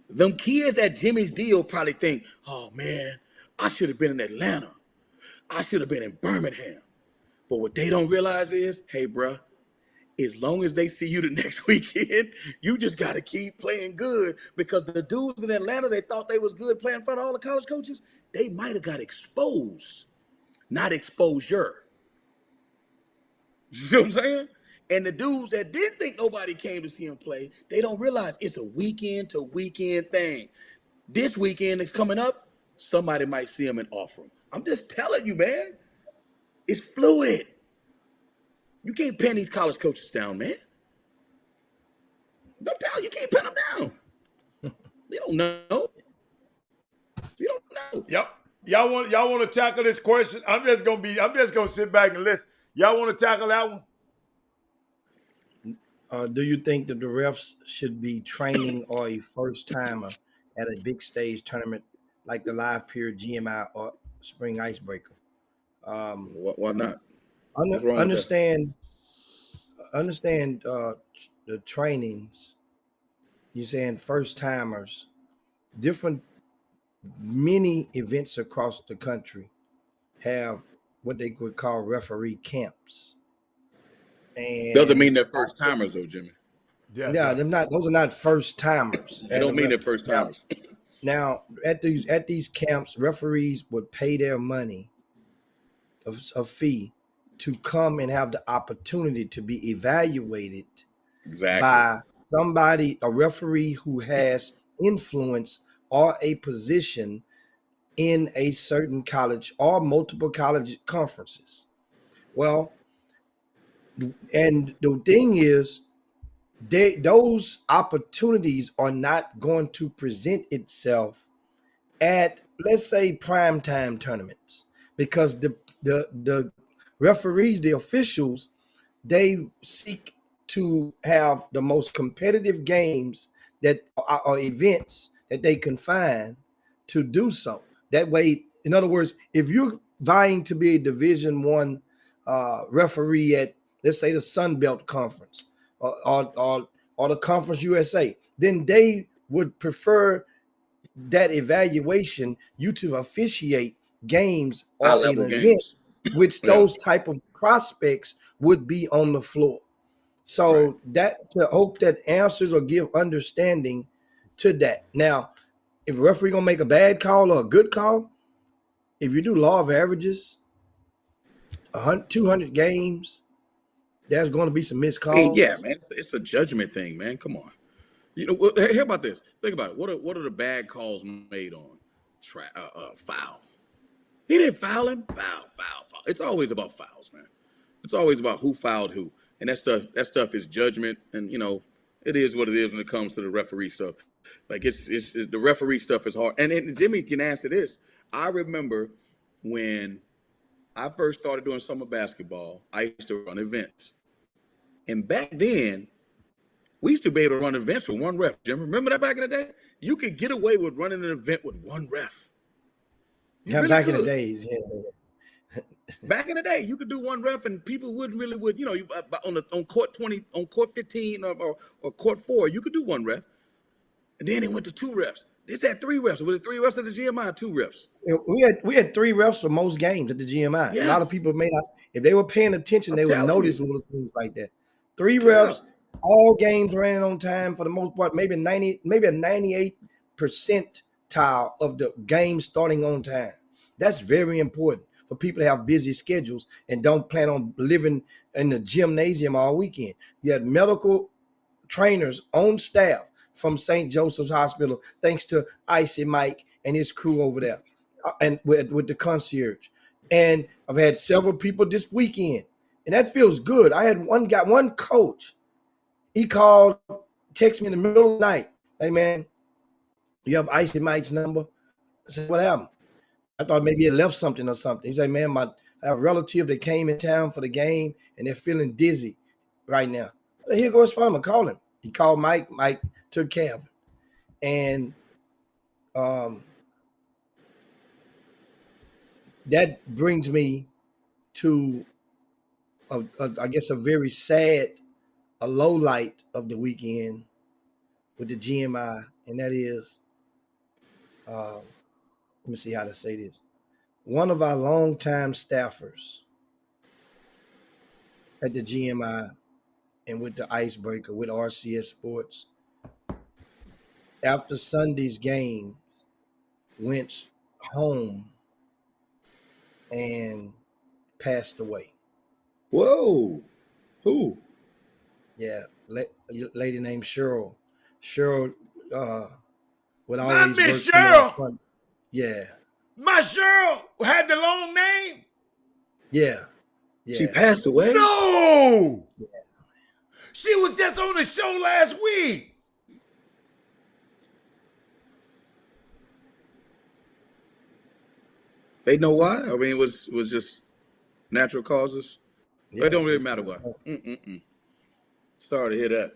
Them kids at Jimmy's deal probably think, oh man, I should have been in Atlanta. I should have been in Birmingham. But what they don't realize is, hey, bruh, as long as they see you the next weekend, you just got to keep playing good, because the dudes in Atlanta, they thought they was good playing in front of all the college coaches. They might have got exposed, not exposure. You know what I'm saying? And the dudes that didn't think nobody came to see him play, they don't realize it's a weekend to weekend thing. This weekend that's coming up, somebody might see him and offer him. I'm just telling you, man. It's fluid. You can't pin these college coaches down, man. Don't tell you can't pin them down. They don't know. You don't know. Yep. Y'all want to tackle this question? I'm just gonna sit back and listen. Y'all want to tackle that one? Do you think that the refs should be training or a first timer at a big stage tournament like the Live Period, GMI, or Spring Icebreaker? Why not? Understand the trainings. You're saying first timers, many events across the country have what they would call referee camps. And doesn't mean they're first timers though, Jimmy. Yeah, those are not first timers. They don't mean they're first timers. Now, at these camps, referees would pay their money, a fee, to come and have the opportunity to be evaluated by somebody, a referee who has influence or a position in a certain college or multiple college conferences. Well, and the thing is, those opportunities are not going to present itself at, let's say, primetime tournaments, because the referees, the officials, they seek to have the most competitive games that are events that they can find to do so. That way, in other words, if you're vying to be a Division I referee at, let's say, the Sun Belt Conference or the Conference USA, then they would prefer that evaluation, you to officiate games or an event, which those type of prospects would be on the floor. So that, to hope that answers or give understanding to that. Now, if a referee gonna make a bad call or a good call, if you do law of averages, 200 games, there's going to be some missed calls. Hey, yeah, man, it's a judgment thing, man. Come on. Hear about this. Think about it. What are the bad calls made on foul? He didn't foul him. Foul. It's always about fouls, man. It's always about who fouled who, and that stuff is judgment, and it is what it is when it comes to the referee stuff. Like it's the referee stuff is hard. And Jimmy can answer this. I remember when I first started doing summer basketball, I used to run events, and back then we used to be able to run events with one ref. Jim, remember that back in the day? You could get away with running an event with one ref. You Yeah, really back in the could. days, yeah. Back in the day, you could do one ref, and people wouldn't really on court 20, on court 15, or court 4, you could do one ref, and then it went to two refs. This had three refs. Was it three refs at the GMI? Two refs. We had 3 refs for most games at the GMI. A lot of Yes, people may not, if they were paying attention, I'm they would telling notice you. little things like that. 3 Yeah, refs, all games ran on time for the most part, maybe a 98 percentile of the game starting on time. That's very important for people to have busy schedules and don't plan on living in the gymnasium all weekend. You had medical trainers on staff from St. Joseph's Hospital, thanks to Icy Mike and his crew over there, and with the concierge. And I've had several people this weekend, and that feels good. I had one coach. He called, texted me in the middle of the night. Hey man, you have Icy Mike's number? I said, what happened? I thought maybe he left something or something. He said, man, I have a relative that came in town for the game and they're feeling dizzy right now. I said, here goes his phone. I'm call him. He called Mike. Mike took care of him. And that brings me to, I guess, a very sad, a low light of the weekend with the GMI, and that is, let me see how to say this. One of our longtime staffers at the GMI and with the Icebreaker, with RCS Sports, after Sunday's games, went home and passed away. Whoa. Who? Yeah, lady named Cheryl. Cheryl would Not always work Miss some of the Cheryl. front. Yeah, My Cheryl had the long name. yeah, She yeah. passed away? No, she was just on the show last week. They know why? I mean, it was just natural causes. It Yeah, don't really just matter why. Sorry to hear that.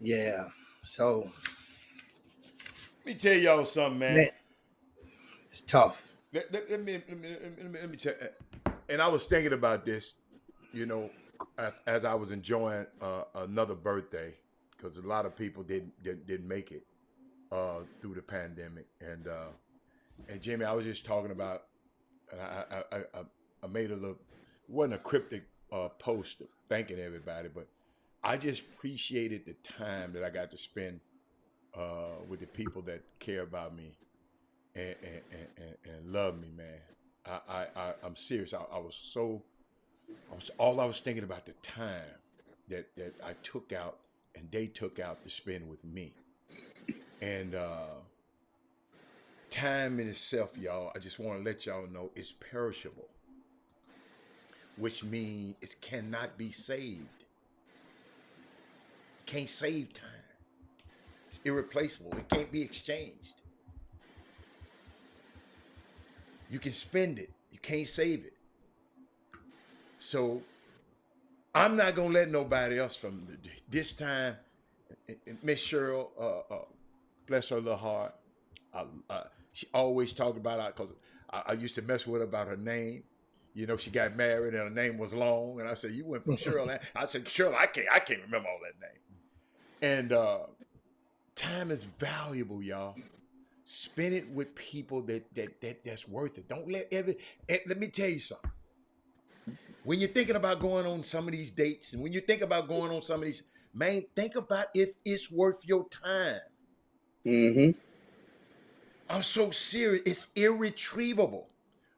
yeah. So Let me tell y'all something, man. man, it's tough. Let me tell. And I was thinking about this, as I was enjoying another birthday, because a lot of people didn't make it through the pandemic, and Jimmy, I was just talking about, and I made a little, it wasn't a cryptic post thanking everybody, but I just appreciated the time that I got to spend with the people that care about me and love me, man. I'm serious. I was thinking about the time that I took out and they took out to spend with me. And time in itself, y'all, I just want to let y'all know it's perishable, which means it cannot be saved. You can't save time. It's irreplaceable. It can't be exchanged. You can spend it. You can't save it. So I'm not gonna let nobody else from this time. Miss Cheryl, bless her little heart. She always talked about it because I used to mess with her about her name. She got married and her name was long, and I said, "You went from Cheryl." I said, "Cheryl, I can't remember all that name." And time is valuable, y'all. Spend it with people that's worth it. Don't let me tell you something. When you're thinking about going on some of these dates, and when you think about going on some of these, man, think about if it's worth your time. Mm-hmm. I'm so serious. It's irretrievable.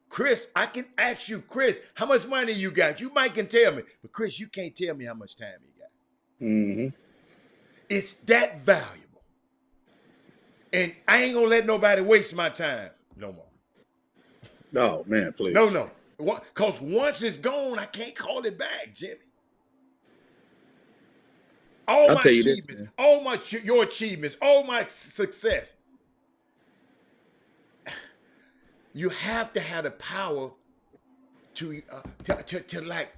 Chris, I can ask you, Chris, how much money you got? You might can tell me, but Chris, you can't tell me how much time you got. Mm-hmm. It's that valuable. And I ain't gonna let nobody waste my time no more. Oh man, please. No. Because once it's gone, I can't call it back, Jimmy. All I'll my tell you this, achievements, man. all your achievements, all my success. You have to have the power to like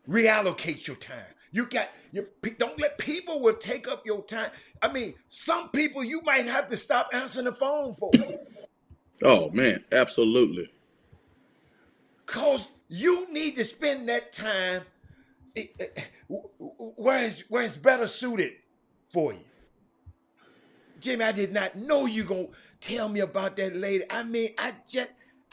reallocate your time. Don't let people will take up your time. I mean, some people you might have to stop answering the phone for. Oh man, absolutely. Cause you need to spend that time where it's better suited for you. Jimmy, I did not know you gonna tell me about that lady. I mean, I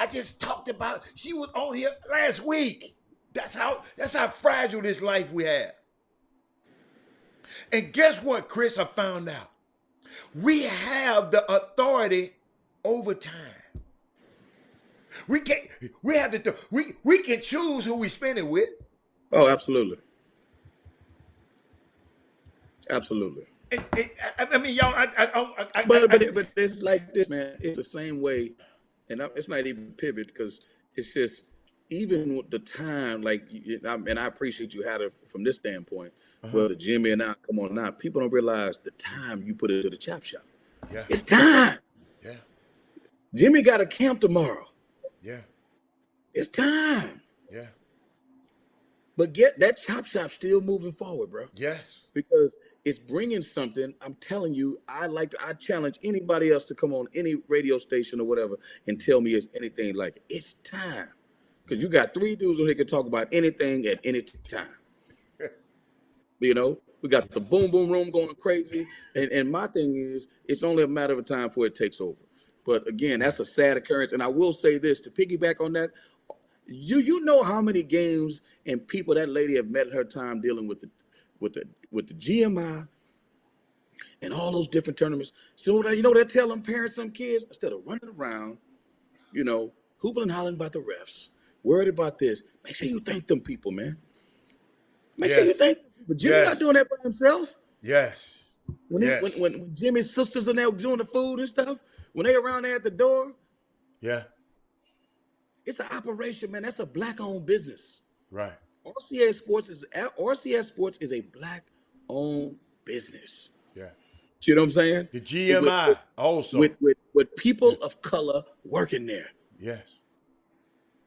just talked about, she was on here last week. That's how fragile this life we have. And guess what, Chris? I found out. We have the authority over time. We can choose who we spend it with. Oh, absolutely. Absolutely. I mean, y'all. But it's like this, man. It's the same way, and it's not even pivot because it's just even with the time. Like, and I appreciate you had it from this standpoint. Whether Jimmy and I come on now, people don't realize the time you put into the chop shop. Yeah. It's time. Yeah. Jimmy got a camp tomorrow. Yeah. It's time. Yeah. But get that chop shop still moving forward, bro. Yes. Because it's bringing something. I'm telling you, I challenge anybody else to come on any radio station or whatever and tell me it's anything like it. It's time. Because you got 3 dudes on here can talk about anything at any time. You know, we got the boom boom room going crazy. And my thing is, it's only a matter of time before it takes over. But again, that's a sad occurrence. And I will say this to piggyback on that. You know how many games and people that lady have met at her time dealing with the GMI and all those different tournaments. So you know what they tell them parents, them kids, instead of running around, you know, hooping and hollering about the refs, worried about this. Make sure you thank them people, man. Make sure you thank them. But Jimmy's not doing that by himself. Yes. When Jimmy's sisters in there doing the food and stuff, when they around there at the door, yeah, it's an operation, man. That's a black-owned business. Right. RCS Sports is a black-owned business. Yeah. You know what I'm saying? The GMI also with people of color working there. Yes.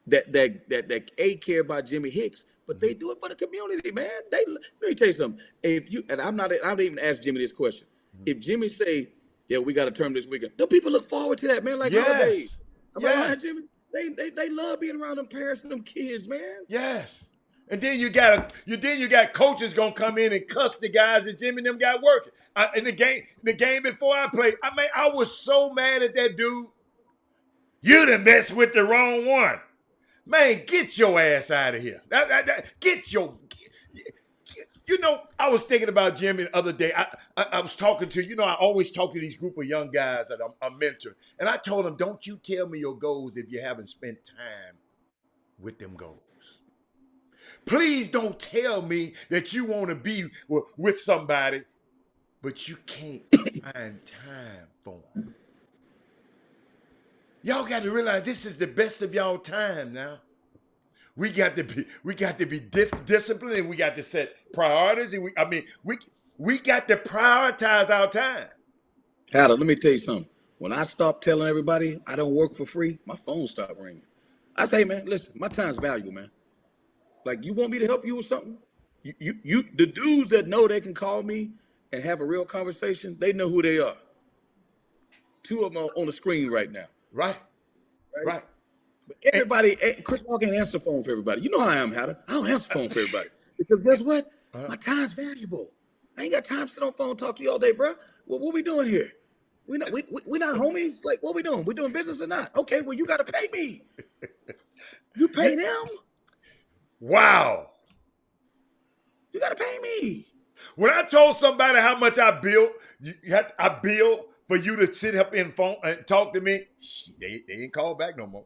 That care about Jimmy Hicks, but they do it for the community, man. Let me tell you something. If you and I don't even ask Jimmy this question. If Jimmy say, "Yeah, we got a term this weekend," don't people look forward to that, man? Like holidays. Am I lying, Jimmy? They love being around them parents and them kids, man. Yes. And then you got coaches gonna come in and cuss the guys that Jimmy and them got working. In the game before I played, I was so mad at that dude. You done messed with the wrong one. Man, get your ass out of here. You know, I was thinking about Jimmy the other day. I was talking to, I always talk to these group of young guys that I'm mentoring. And I told them, don't you tell me your goals if you haven't spent time with them goals. Please don't tell me that you want to be with somebody, but you can't find time for them. Y'all got to realize this is the best of y'all time now. We got to be disciplined, and we got to set priorities. And we got to prioritize our time. Hatter, let me tell you something. When I stopped telling everybody I don't work for free, my phone stopped ringing. I say, man, listen, my time's valuable, man. Like, you want me to help you with something? The dudes that know they can call me and have a real conversation, they know who they are. 2 of them are on the screen right now. Right. But everybody, Chris Paul can't answer the phone for everybody. You know how I am, Hatter. I don't answer the phone for everybody. Because guess what? My time's valuable. I ain't got time to sit on the phone and talk to you all day, bro. What we doing here? We not homies? Like, what we doing? We doing business or not? Okay, well, you got to pay me. You pay them? Wow. You got to pay me. When I told somebody how much I bill for you to sit up in phone and talk to me, they ain't called back no more.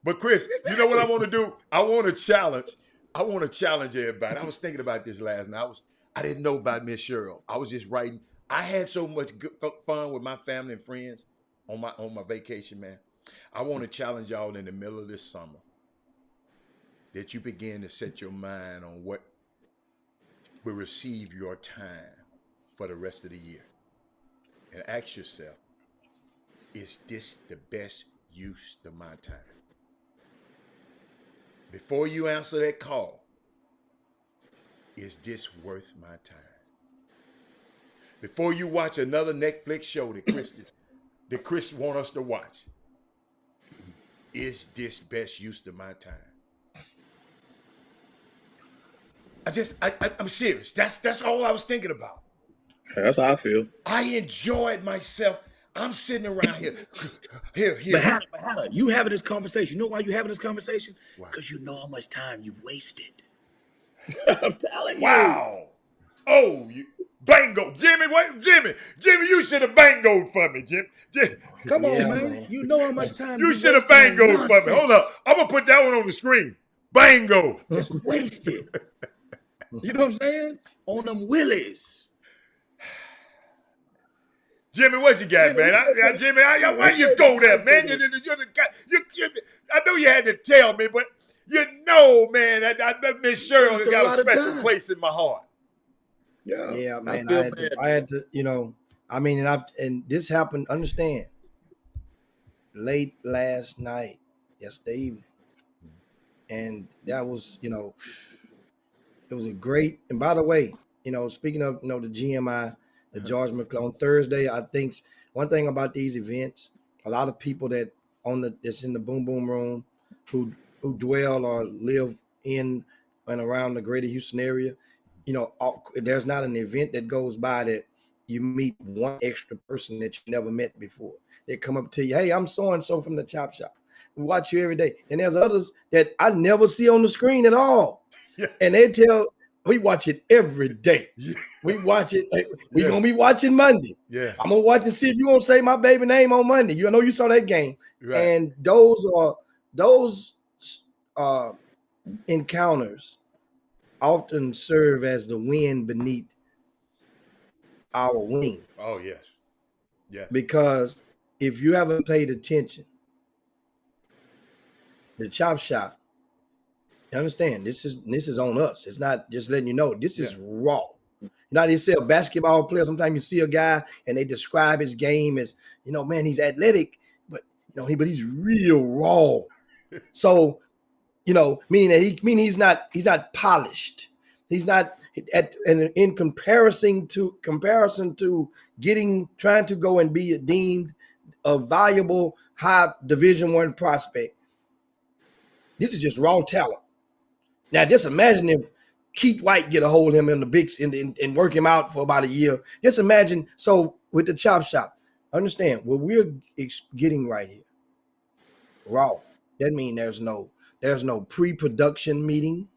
But Chris, you know what I want to do? I want to challenge everybody. I was thinking about this last night. I didn't know about Miss Cheryl. I was just writing. I had so much good fun with my family and friends on my vacation, man. I want to challenge y'all in the middle of this summer that you begin to set your mind on what will receive your time for the rest of the year. And ask yourself, is this the best use of my time? Before you answer that call, is this worth my time? Before you watch another Netflix show that Chris want us to watch, is this best use of my time? I'm serious. That's all I was thinking about. That's how I feel. I enjoyed myself. I'm sitting around here. But Hannah, you having this conversation. You know why you having this conversation? Why? Because you know how much time you've wasted. I'm telling you. Wow. Oh, bango. Jimmy, wait, Jimmy, you should have bangoed for me, Jim. Come on, Yeah, man. man. You know how much time You should have wasted on bangoed for me. nonsense. Hold up. I'm going to put that one on the screen. Bango. Just wasted. You know what I'm saying? On them willies. Jimmy, what you got, man? Jimmy, why you go there, man? You're the guy. I know you had to tell me, but you know, man, that Miss Cheryl has got a special place in my heart. Yeah, man. I feel bad, I had to, you know, I mean, and this happened, understand, late last night, yesterday evening. And that was, you know, it was a great, and by the way, you know, speaking of, you know, the GMI, the George McClellan, on Thursday, I think one thing about these events, a lot of people that's in the Boom Boom Room who dwell or live in and around the greater Houston area, you know, there's not an event that goes by that you meet one extra person that you never met before. They come up to you, hey, I'm so-and-so from the Chop Shop. We watch you every day. And there's others that I never see on the screen at all. Yeah. And they tell, we watch it every day. Yeah. We watch it. We're going to be watching Monday. Yeah. I'm going to watch and see if you won't say my baby name on Monday. You know, you saw that game. Right. And those encounters often serve as the wind beneath our wing. Oh, yes. Yes. Because if you haven't paid attention, the Chop Shop, you understand, this is on us. It's not just letting you know. This is raw. You know, they say a basketball player, sometimes you see a guy and they describe his game as, you know, man, he's athletic, but you know, he's real raw. So, you know, meaning he's not polished. He's not in comparison to trying to go and be deemed a valuable high Division I prospect. This is just raw talent. Now, just imagine if Keith White get a hold of him in the bigs and work him out for about a year. Just imagine. So with the Chop Shop, understand what we're getting right here. Raw. That means there's no pre-production meeting.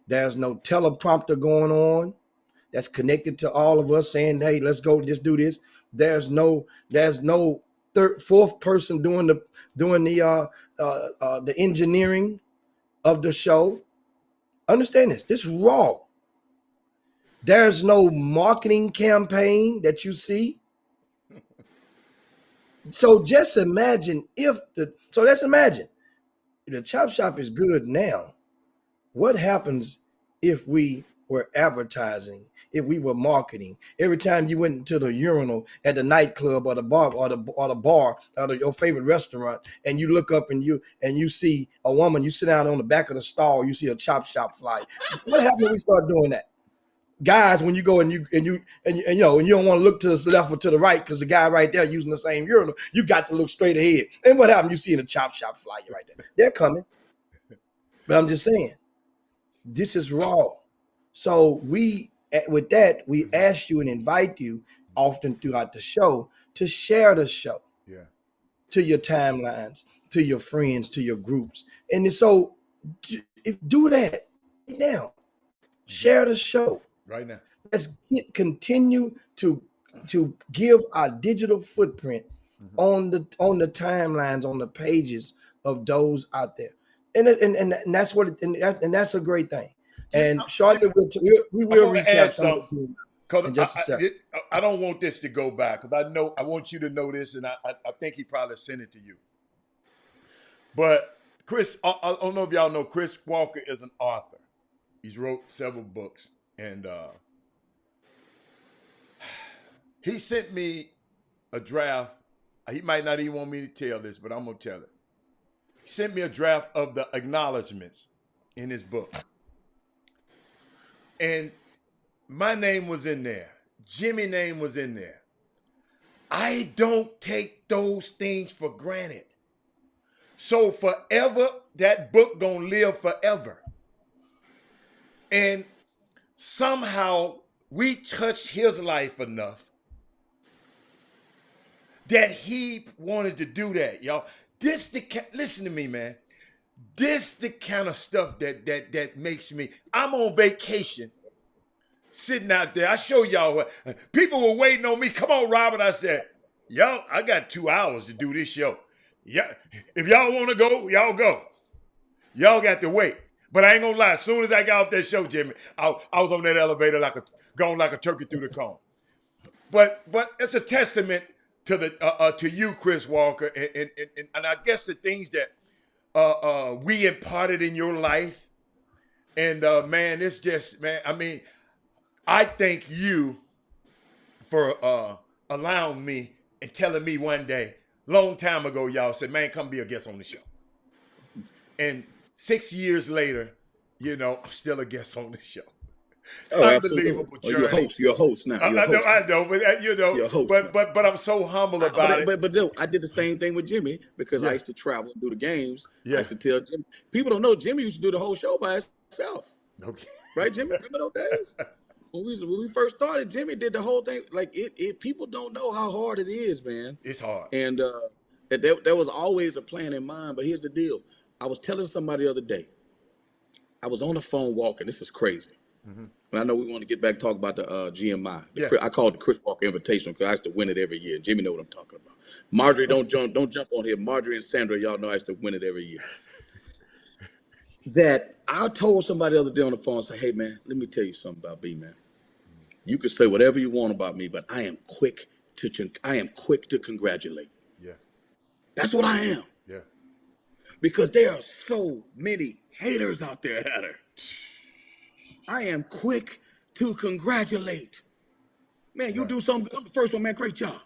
There's no teleprompter going on that's connected to all of us saying, hey, let's go, just do this. There's no fourth person doing the engineering of the show. Understand this. This is raw. There's no marketing campaign that you see. So just imagine let's imagine the Chop Shop is good now. What happens if we were advertising, if we were marketing? Every time you went into the urinal at the nightclub or the bar or your favorite restaurant, and you look up and you see a woman, you sit down on the back of the stall, you see a Chop Shop flyer. What happens when we start doing that? Guys, when you go and you know, and you don't want to look to the left or to the right because the guy right there using the same urinal, you got to look straight ahead. And what happens? You see a Chop Shop flyer right there. They're coming. But I'm just saying, this is raw. So we ask you and invite you often throughout the show to share the show to your timelines, to your friends, to your groups. And so do that right now. Share the show. Right now. Let's continue to give our digital footprint on the timelines, on the pages of those out there. And that's what and that's a great thing. And shortly, we I'm will going to add recap some of something the because in just a second. I don't want this to go by because I want you to know this, and I think he probably sent it to you. But Chris, I don't know if y'all know, Chris Walker is an author. He's wrote several books, and he sent me a draft. He might not even want me to tell this, but I'm gonna tell it. He sent me a draft of the acknowledgments in his book, and my name was in there. Jimmy's name was in there. I don't take those things for granted. So forever, that book gonna live forever. And somehow we touched his life enough that he wanted to do that, y'all. Listen to me, man. This the kind of stuff that makes me. I'm on vacation, sitting out there. I show y'all what people were waiting on me. Come on, Robert. I said, yo, I got 2 hours to do this show. Yeah, if y'all want to go, y'all go. Y'all got to wait. But I ain't gonna lie. As soon as I got off that show, Jimmy, I was on that elevator going like a turkey through the cone. But it's a testament to the to you, Chris Walker, and I guess the things that we imparted in your life. And man, it's just, man. I mean, I thank you for allowing me and telling me one day, long time ago, y'all said, man, come be a guest on the show. And 6 years later, you know, I'm still a guest on the show. It's unbelievable journey. You're a host now. I know, but you know, You're a host but I'm so humble about it. But no, I did the same thing with Jimmy because I used to travel and do the games. Yeah. I used to tell Jimmy. People don't know Jimmy used to do the whole show by himself. Okay. Right, Jimmy? Remember those days? When we first started, Jimmy did the whole thing. Like it people don't know how hard it is, man. It's hard. And there was always a plan in mind. But here's the deal. I was telling somebody the other day. I was on the phone walking. This is crazy. Mm-hmm. And I know we want to get back and talk about the GMI. I call it the Chris Walker Invitational because I used to win it every year. Jimmy know what I'm talking about. Marjorie, don't jump on here. Marjorie and Sandra, y'all know I used to win it every year. That I told somebody the other day on the phone, I said, hey, man, let me tell you something about me, man. You can say whatever you want about me, but I am quick to congratulate. Yeah. That's what I am. Yeah. Because there are so many haters out there, Hatter. I am quick to congratulate. Man, you do something good. I'm the first one, man. Great job.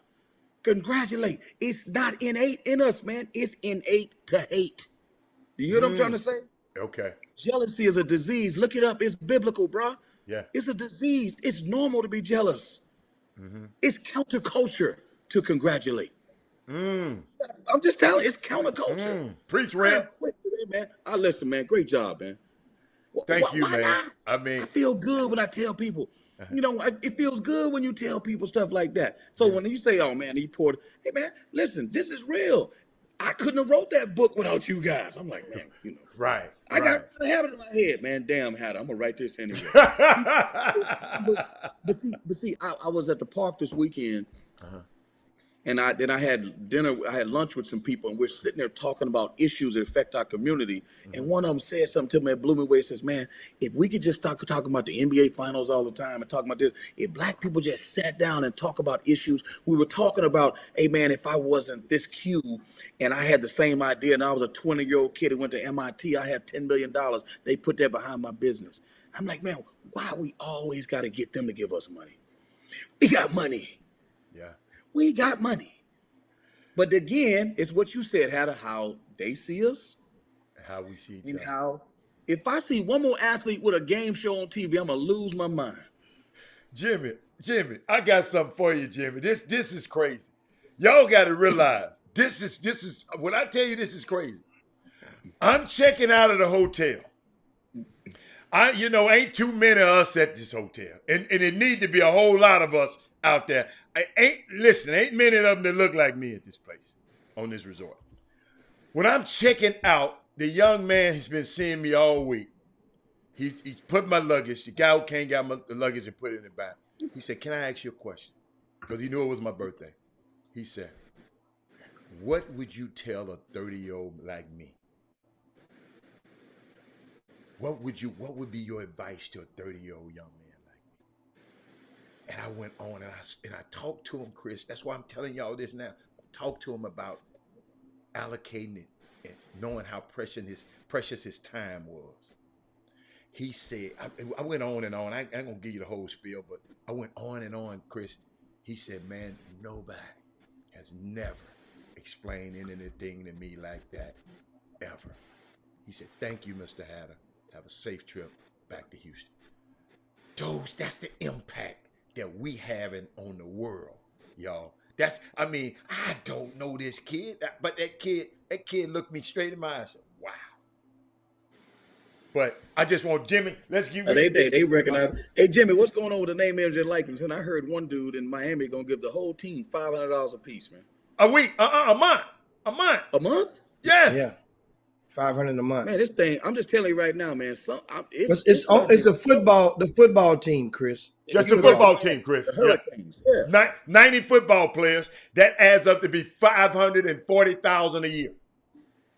Congratulate. It's not innate in us, man. It's innate to hate. Do you hear what I'm trying to say? Okay. Jealousy is a disease. Look it up. It's biblical, bro. Yeah. It's a disease. It's normal to be jealous. Mm-hmm. It's counterculture to congratulate. I'm just telling you, it's counterculture. Preach, Ram. Quick today, man. Listen, man. Great job, man. Thank you, man. Not? I mean, I feel good when I tell people. You know, it feels good when you tell people stuff like that. So when you say, "Oh man, he poured," hey man, listen, this is real. I couldn't have wrote that book without you guys. I'm like, man, you know, right. I got to have it in my head, man. Damn, Hatter, I'm gonna write this anyway. but see, I was at the park this weekend. And then I had dinner, I had lunch with some people, and we're sitting there talking about issues that affect our community. And one of them said something to me that blew me away. He says, man, if we could just stop talking about the NBA finals all the time and talking about this, if black people just sat down and talk about issues, we were talking about, hey man, if I wasn't this Q and I had the same idea and I was a 20-year-old kid who went to MIT, I had $10 million, they put that behind my business. I'm like, man, why we always got to get them to give us money? We got money. Yeah. We got money. But again, it's what you said, Hatter, how they see us. How we see each And other. how, if I see one more athlete with a game show on TV, I'm going to lose my mind. Jimmy, I got something for you, Jimmy. This is crazy. Y'all got to realize, this is, when I tell you this is crazy, I'm checking out of the hotel. Ain't too many of us at this hotel. And it need to be a whole lot of us out there. Ain't many of them that look like me at this place, on this resort. When I'm checking out, the young man has been seeing me all week. He put my luggage. The guy who came got the luggage and put it in the bag. He said, can I ask you a question? Because he knew it was my birthday. He said, what would you tell a 30-year-old like me? what would be your advice to a 30-year-old young man like me? And I went on and I talked to him, Chris. That's why I'm telling y'all this now. Talk to him about allocating it and knowing how precious his time was. He said, I went on and on. I ain't gonna give you the whole spiel, but I went on and on, Chris. He said, man, nobody has never explained anything to me like that, ever. He said, thank you, Mr. Hatter. Have a safe trip back to Houston. That's the impact that we having on the world, y'all. I don't know this kid, but that kid looked me straight in my eyes and said, wow. But I just want Jimmy, let's give They recognize. Hey, Jimmy, what's going on with the name, image, and likeness? And I heard one dude in Miami going to give the whole team $500 a piece, man. a week, a month. A month? Yes. Yeah, 500 a month. Man, this thing, I'm just telling you right now, man. It's the football team, Chris. Just the football team, Chris. The Hurricanes. Yeah. 90 football players. That adds up to be $540,000 a year.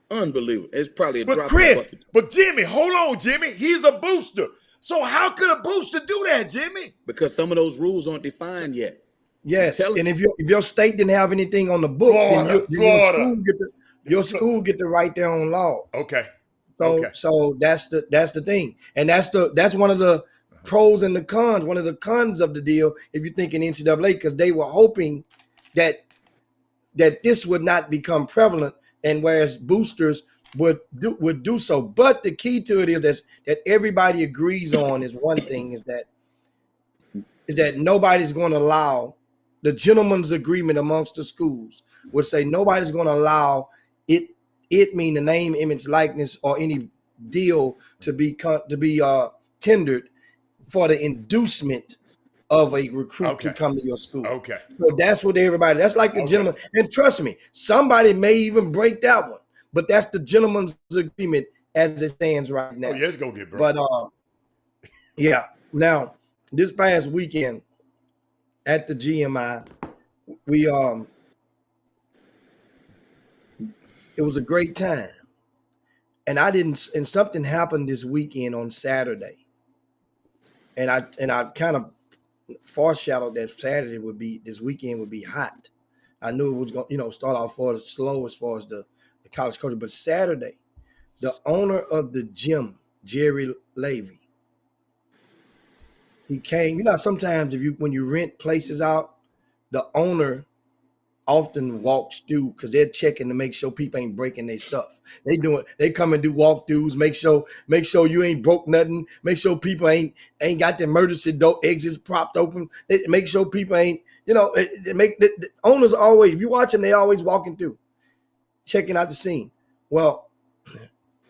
Unbelievable. It's probably a drop. But Chris, but Jimmy, hold on, Jimmy. He's a booster. So how could a booster do that, Jimmy? Because some of those rules aren't defined yet. Yes, and if your state didn't have anything on the books, then your school get to write their own law. Okay. So that's the thing, and that's one of the pros and the cons. One of the cons of the deal, if you think in NCAA, because they were hoping that this would not become prevalent, and whereas boosters would do so. But the key to it is that everybody agrees on is one thing is that nobody's going to allow. The gentleman's agreement amongst the schools would say nobody's going to allow it mean the name, image, likeness, or any deal to be tendered for the inducement of a recruit to come to your school. Okay. So that's what that's like the gentleman. And trust me, somebody may even break that one, but that's the gentleman's agreement as it stands right now. Oh, yeah, it's going to get broke. But yeah. Now, this past weekend at the GMI, it was a great time. And something happened this weekend on Saturday. And I kind of foreshadowed that this weekend would be hot. I knew it was going to, start off for the slow as far as the college coach. But Saturday, the owner of the gym, Jerry Levy, he came. Sometimes when you rent places out, the owner often walks through because they're checking to make sure people ain't breaking their stuff. They come and do walkthroughs, make sure you ain't broke nothing, make sure people ain't got the emergency door exits propped open. They make sure people ain't, the owners always, if you watch them, they always walking through, checking out the scene. Well,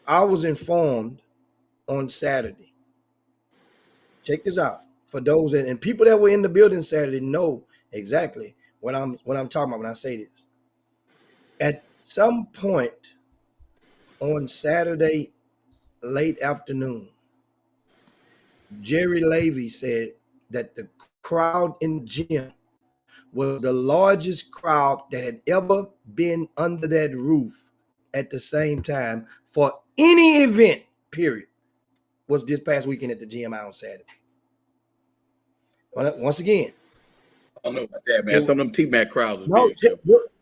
I was informed on Saturday. Check this out. For those and people that were in the building Saturday know exactly what I'm talking about when I say this. At some point on Saturday late afternoon, Jerry Levy said that the crowd in the gym was the largest crowd that had ever been under that roof at the same time for any event, period, was this past weekend at the GMI on Saturday. Once again, I don't know about that, man. Some of them T-Mac crowds is big. I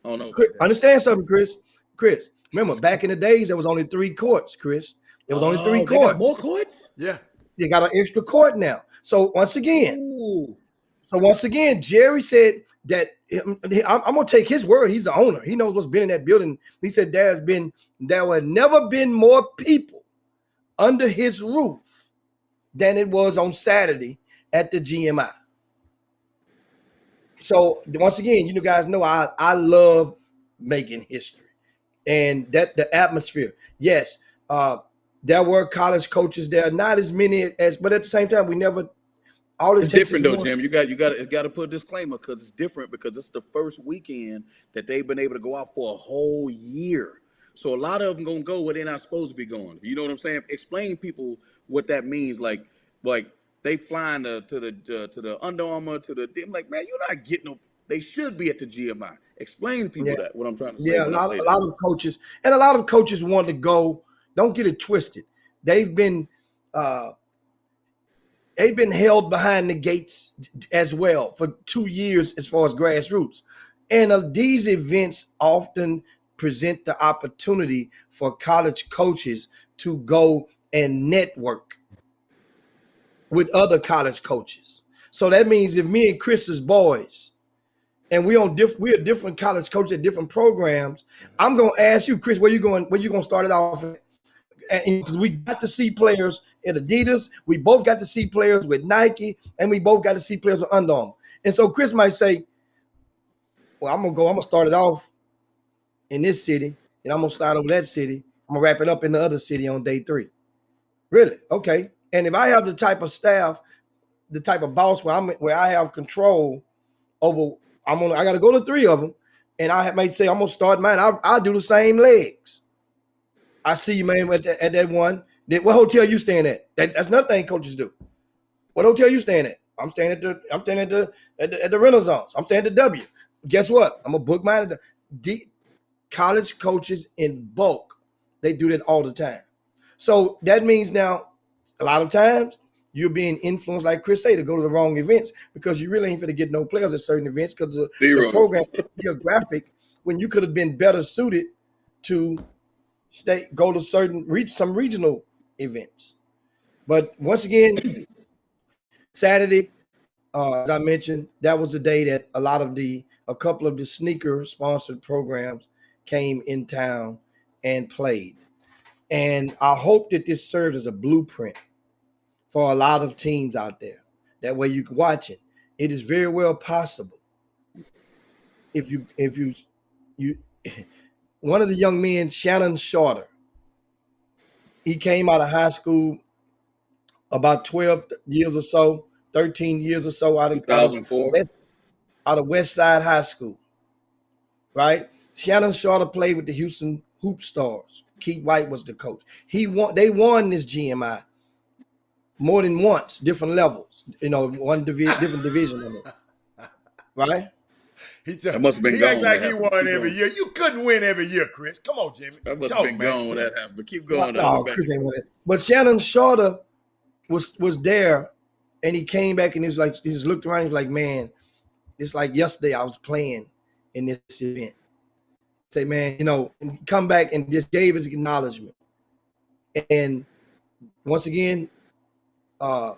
don't know about that. Understand something, Chris. Remember, back in the days, there was only 3 courts, Chris. There was only 3 courts. Got more courts? Yeah. They got an extra court now. So once again, Jerry said that I'm going to take his word. He's the owner. He knows what's been in that building. He said there had never been more people under his roof than it was on Saturday at the GMI. So once again, you guys know I love making history, and that the atmosphere. Yes, there were college coaches there, not as many but at the same time, we never. It's different though, Jim. You got to put a disclaimer because it's different because it's the first weekend that they've been able to go out for a whole year. So a lot of them gonna go where they're not supposed to be going. You know what I'm saying? Explain people what that means. Like they flying to the Under Armour I'm like, man, you're not getting no. They should be at the GMI. Explain to people that what I'm trying to say. Yeah, a lot of coaches want to go. Don't get it twisted. They've been uh, they've been held behind the gates as well for 2 years as far as grassroots. And these events often present the opportunity for college coaches to go and network with other college coaches. So that means if me and Chris is boys and we're different college coaches at different programs, I'm gonna ask you, Chris, where you gonna start it off at? Because we got to see players at Adidas, we both got to see players with Nike, and we both got to see players with Under Armour. And so Chris might say, well, I'm gonna start it off in this city, and I'm gonna slide over that city. I'm gonna wrap it up in the other city on day 3. Really? Okay. And if I have the type of staff, the type of boss where I have control over, I got to go to 3 of them, and I might say I'm gonna start mine. I'll do the same legs. I see you, man, at that one. What hotel you staying at? That's another thing coaches do. What hotel you staying at? I'm staying at the Renaissance. I'm staying at the W. Guess what? I'm gonna book mine at the college coaches in bulk. They do that all the time. So that means now, a lot of times you're being influenced, like Chris say, to go to the wrong events because you really ain't going to get no players at certain events because the program is geographic when you could have been better suited to go to some regional events. But once again, Saturday, as I mentioned, that was the day that a couple of the sneaker sponsored programs came in town and played. And I hope that this serves as a blueprint for a lot of teams out there. That way you can watch it. It is very well possible. If you one of the young men, Shannon Shorter, he came out of high school about 12 years or so, 13 years or so out of 2004. Out of West Side High School, right? Shannon Shorter played with the Houston Hoop Stars. Keith White was the coach. They won this GMI more than once, different levels. Different division of it, right? That must have been he gone. He act like he won every year. You couldn't win every year, Chris. Come on, Jimmy. That must have been gone when that happened. But keep going. No, Chris ain't winning. But Shannon Shorter was there, and he came back and he just looked around. He was like, man, it's like yesterday I was playing in this event. Say, man, and come back and just gave his acknowledgement. And once again, on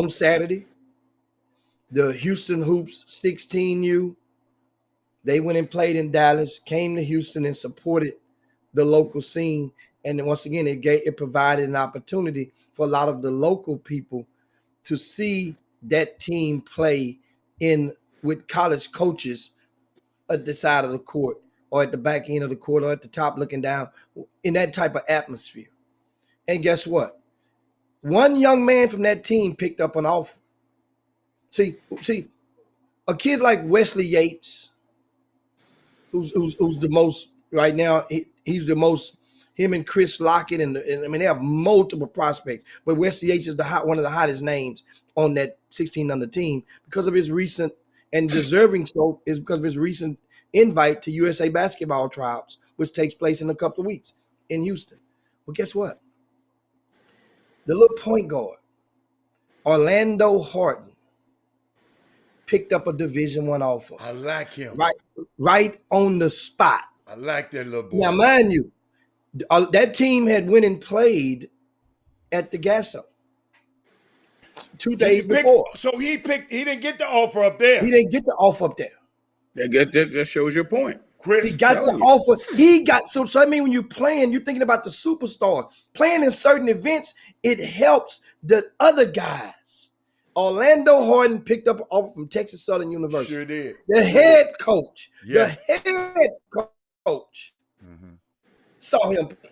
Saturday, the Houston Hoops 16U, they went and played in Dallas, came to Houston and supported the local scene. And then once again, it provided an opportunity for a lot of the local people to see that team play with college coaches at the side of the court or at the back end of the court or at the top looking down in that type of atmosphere. And guess what? One young man from that team picked up an offer. See, a kid like Wesley Yates, who's the most right now, he's the most, him and Chris Lockett, and I mean, they have multiple prospects, but Wesley Yates is one of the hottest names on that 16 under team because of his recent, and deserving so, is because of his recent invite to USA basketball tryouts, which takes place in a couple of weeks in Houston. Well, guess what? The little point guard, Orlando Horton, picked up a Division I offer. I like him. Right on the spot. I like that little boy. Now, mind you, that team had went and played at the Gasso 2 days before. So he didn't get the offer up there. He didn't get the offer up there. That shows your point. Chris, he got the offer. He got so I mean, when you're playing, you're thinking about the superstar. Playing in certain events, it helps the other guys. Orlando Horton picked up an offer from Texas Southern University. Sure did. The head coach. Yeah. The head coach saw him play.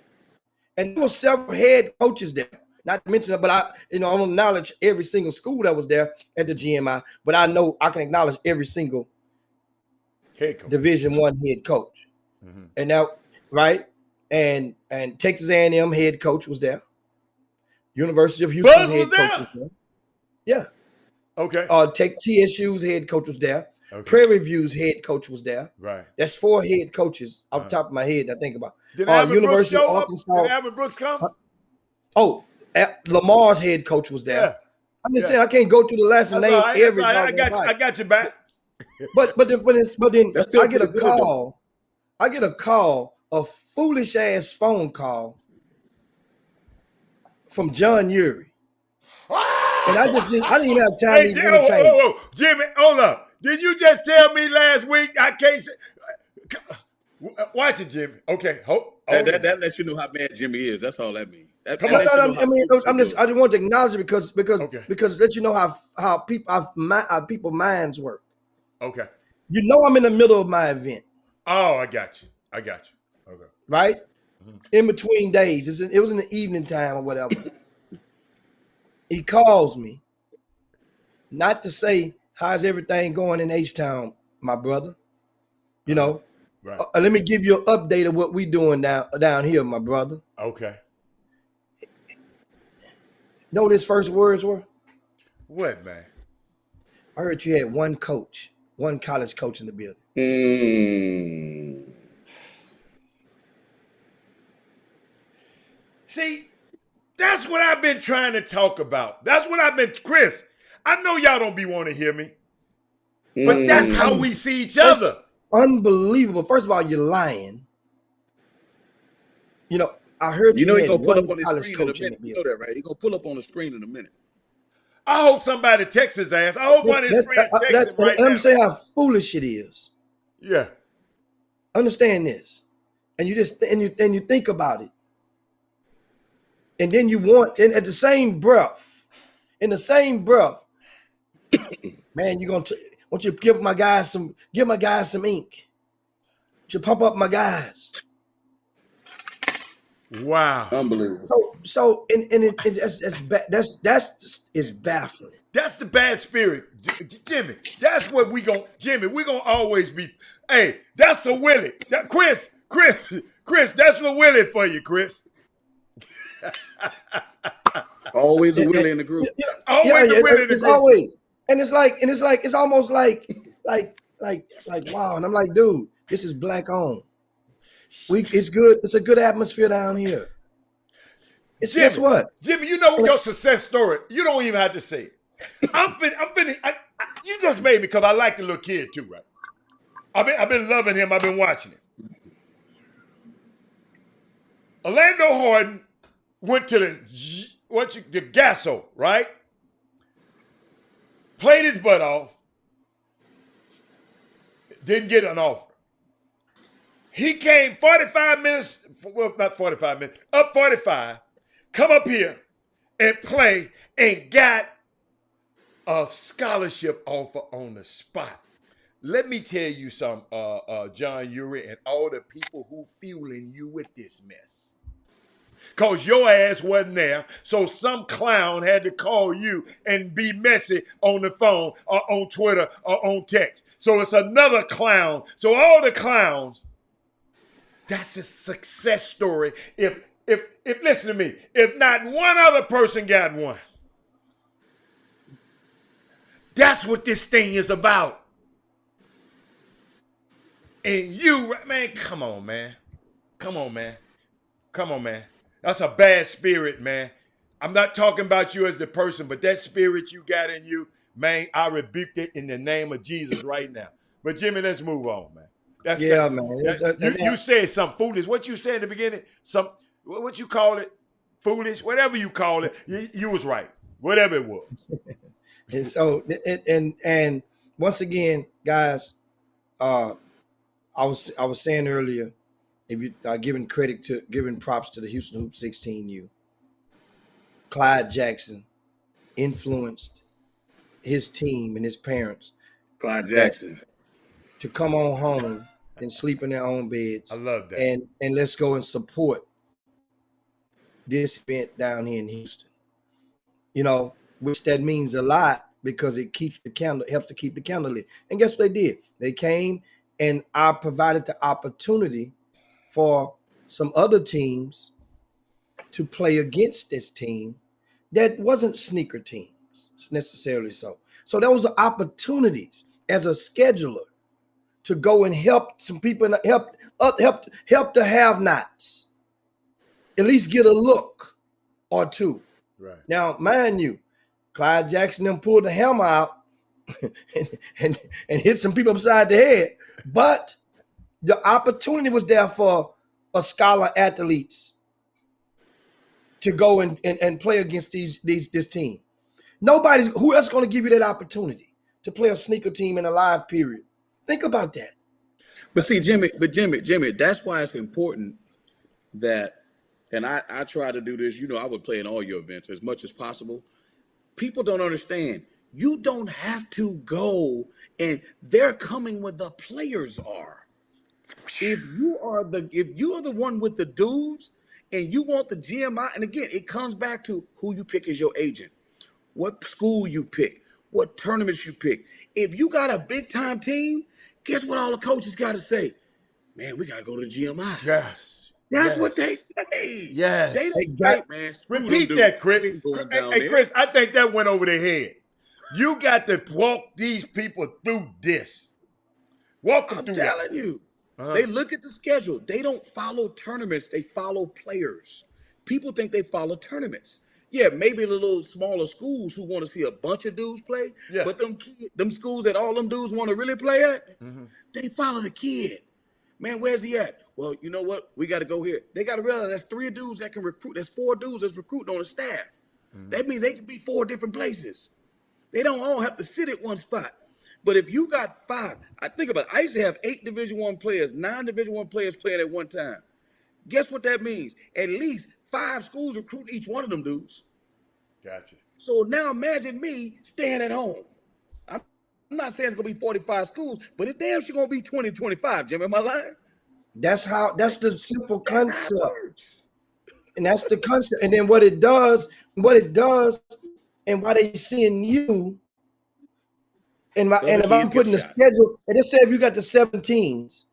And there were several head coaches there. Not to mention, but I don't acknowledge every single school that was there at the GMI, but I know I can acknowledge every single head coach. Division I head coach. And now, right? And Texas A&M head coach was there. University of Houston Buzz head was there? coach was there. Yeah. Okay. TSU's head coach was there. Okay. Prairie View's head coach was there. Right. That's 4 head coaches off the top of my head I think about. Did Albert Brooks University show of up? Arkansas. Did Albert Brooks come? Oh, Lamar's head coach was there. Yeah. I'm just saying I can't go through the list and That's name all right. every. That's all right. doggone I got you back. But then That's still I get a pretty good, though. call. I get a call, a foolish ass phone call from John Urie. And I didn't even have time to even entertain. Whoa. Jimmy, hold up. Did you just tell me last week I can't say? Watch it, Jimmy. Okay, That lets you know how bad Jimmy is. That's all that means. I just want to acknowledge it because Okay. let you know how people minds work. Okay. You know I'm in the middle of my event, Oh, I got you. Okay. right? In between days. It was in the evening time or whatever. He calls me, not to say how's everything going in H-Town, my brother. You know, Right. let me give you an update of what we doing down here, my brother. Okay. Know what his first words were? What, man? I heard you had one college coach in the building. See, that's what I've been trying to talk about. That's what I've been, Chris. I know y'all don't be wanting to hear me, but that's how we see each other. Unbelievable. First of all, you're lying. You know, I heard You know he's had gonna pull one up on his college screen in a coach in the minute. You building. know that, right? He's gonna pull up on the screen in a minute. I hope somebody texts his ass. I hope one of his friends texts him right Let now. me say how foolish it is. Yeah. Understand this, and you think about it, and then you want, and at the same breath, man, you're gonna want you to give my guys some ink. You pump up my guys. Wow. Unbelievable. So that's baffling. That's the bad spirit, Jimmy. That's what we gonna always be. Hey, that's a Willie. Chris, that's a Willie for you, Chris. Always a Willie in the group. Always a Willie in the It's group. always, and it's almost like wow. And I'm like, dude, this is black owned. It's good. It's a good atmosphere down here. Jimmy, Guess what? Jimmy, you know your success story. You don't even have to say it. You just made me because I like the little kid too, right? I've been loving him. I've been watching him. Orlando Harden went to the Gasso, right? Played his butt off. Didn't get an offer. He came 45 minutes, well, not 45 minutes, up 45, come up here and play and got a scholarship offer on the spot. Let me tell you something, John Urie and all the people who fueling you with this mess. Because your ass wasn't there, so some clown had to call you and be messy on the phone or on Twitter or on text. So it's another clown. So all the clowns, that's a success story. If listen to me, if not one other person got one, that's what this thing is about. And you, man, come on, man. That's a bad spirit, man. I'm not talking about you as the person, but that spirit you got in you, man, I rebuked it in the name of Jesus right now. But Jimmy, let's move on, man. Man. You said something foolish. What you said in the beginning? What you call it? Foolish? Whatever you call it, you was right. Whatever it was. And so, and once again, guys, I was saying earlier, if you are giving props to the Houston Hoop 16U, Clyde Jackson influenced his team and his parents. Clyde Jackson to come on home and sleep in their own beds. I love that. And let's go and support this event down here in Houston. You know, which that means a lot because it helps to keep the candle lit. And guess what they did? They came and I provided the opportunity for some other teams to play against this team that wasn't sneaker teams necessarily so. So there was opportunities as a scheduler to go and help some people, help the have-nots, at least get a look or two Right. Now, mind you, Clyde Jackson then pulled the hammer out and hit some people upside the head. But the opportunity was there for a scholar athletes to go and play against this team. Who else going to give you that opportunity to play a sneaker team in a live period? Think about that. But see, Jimmy, that's why it's important that, and I try to do this, I would play in all your events as much as possible. People don't understand. You don't have to go, and they're coming where the players are. If you are the one with the dues and you want the GMI, and again, it comes back to who you pick as your agent, what school you pick, what tournaments you pick. If you got a big time team, guess what all the coaches got to say? Man, we got to go to the GMI. Yes. That's what they say. Yes. They don't Exactly. say, man, screw them Repeat dudes. that, Chris. They ain't going down Hey, there. Chris, I think that went over their head. You got to walk these people through this. Walk them I'm through that. telling you. Uh-huh. They look at the schedule. They don't follow tournaments. They follow players. People think they follow tournaments. Yeah, maybe the little smaller schools who want to see a bunch of dudes play. Yeah. But them schools that all them dudes want to really play at, Mm-hmm. they follow the kid. Man, where's he at? Well, you know what? We got to go here. They got to realize that's 3 dudes that can recruit. There's 4 dudes that's recruiting on the staff. Mm-hmm. That means they can be 4 different places. They don't all have to sit at one spot. But if you got 5, I think about it. I used to have 8 Division I players, 9 Division I players playing at one time. Guess what that means? At least 5 schools recruiting each one of them dudes. Gotcha. So now imagine me staying at home. I'm not saying it's going to be 45 schools, but it damn sure going to be 20, 25. Jim, am I lying? That's the simple That's how it concept. works. And that's the concept. And then what it does, and why they seeing you, and Other if I'm kids putting the get shot. schedule, and just say if you got the 17s,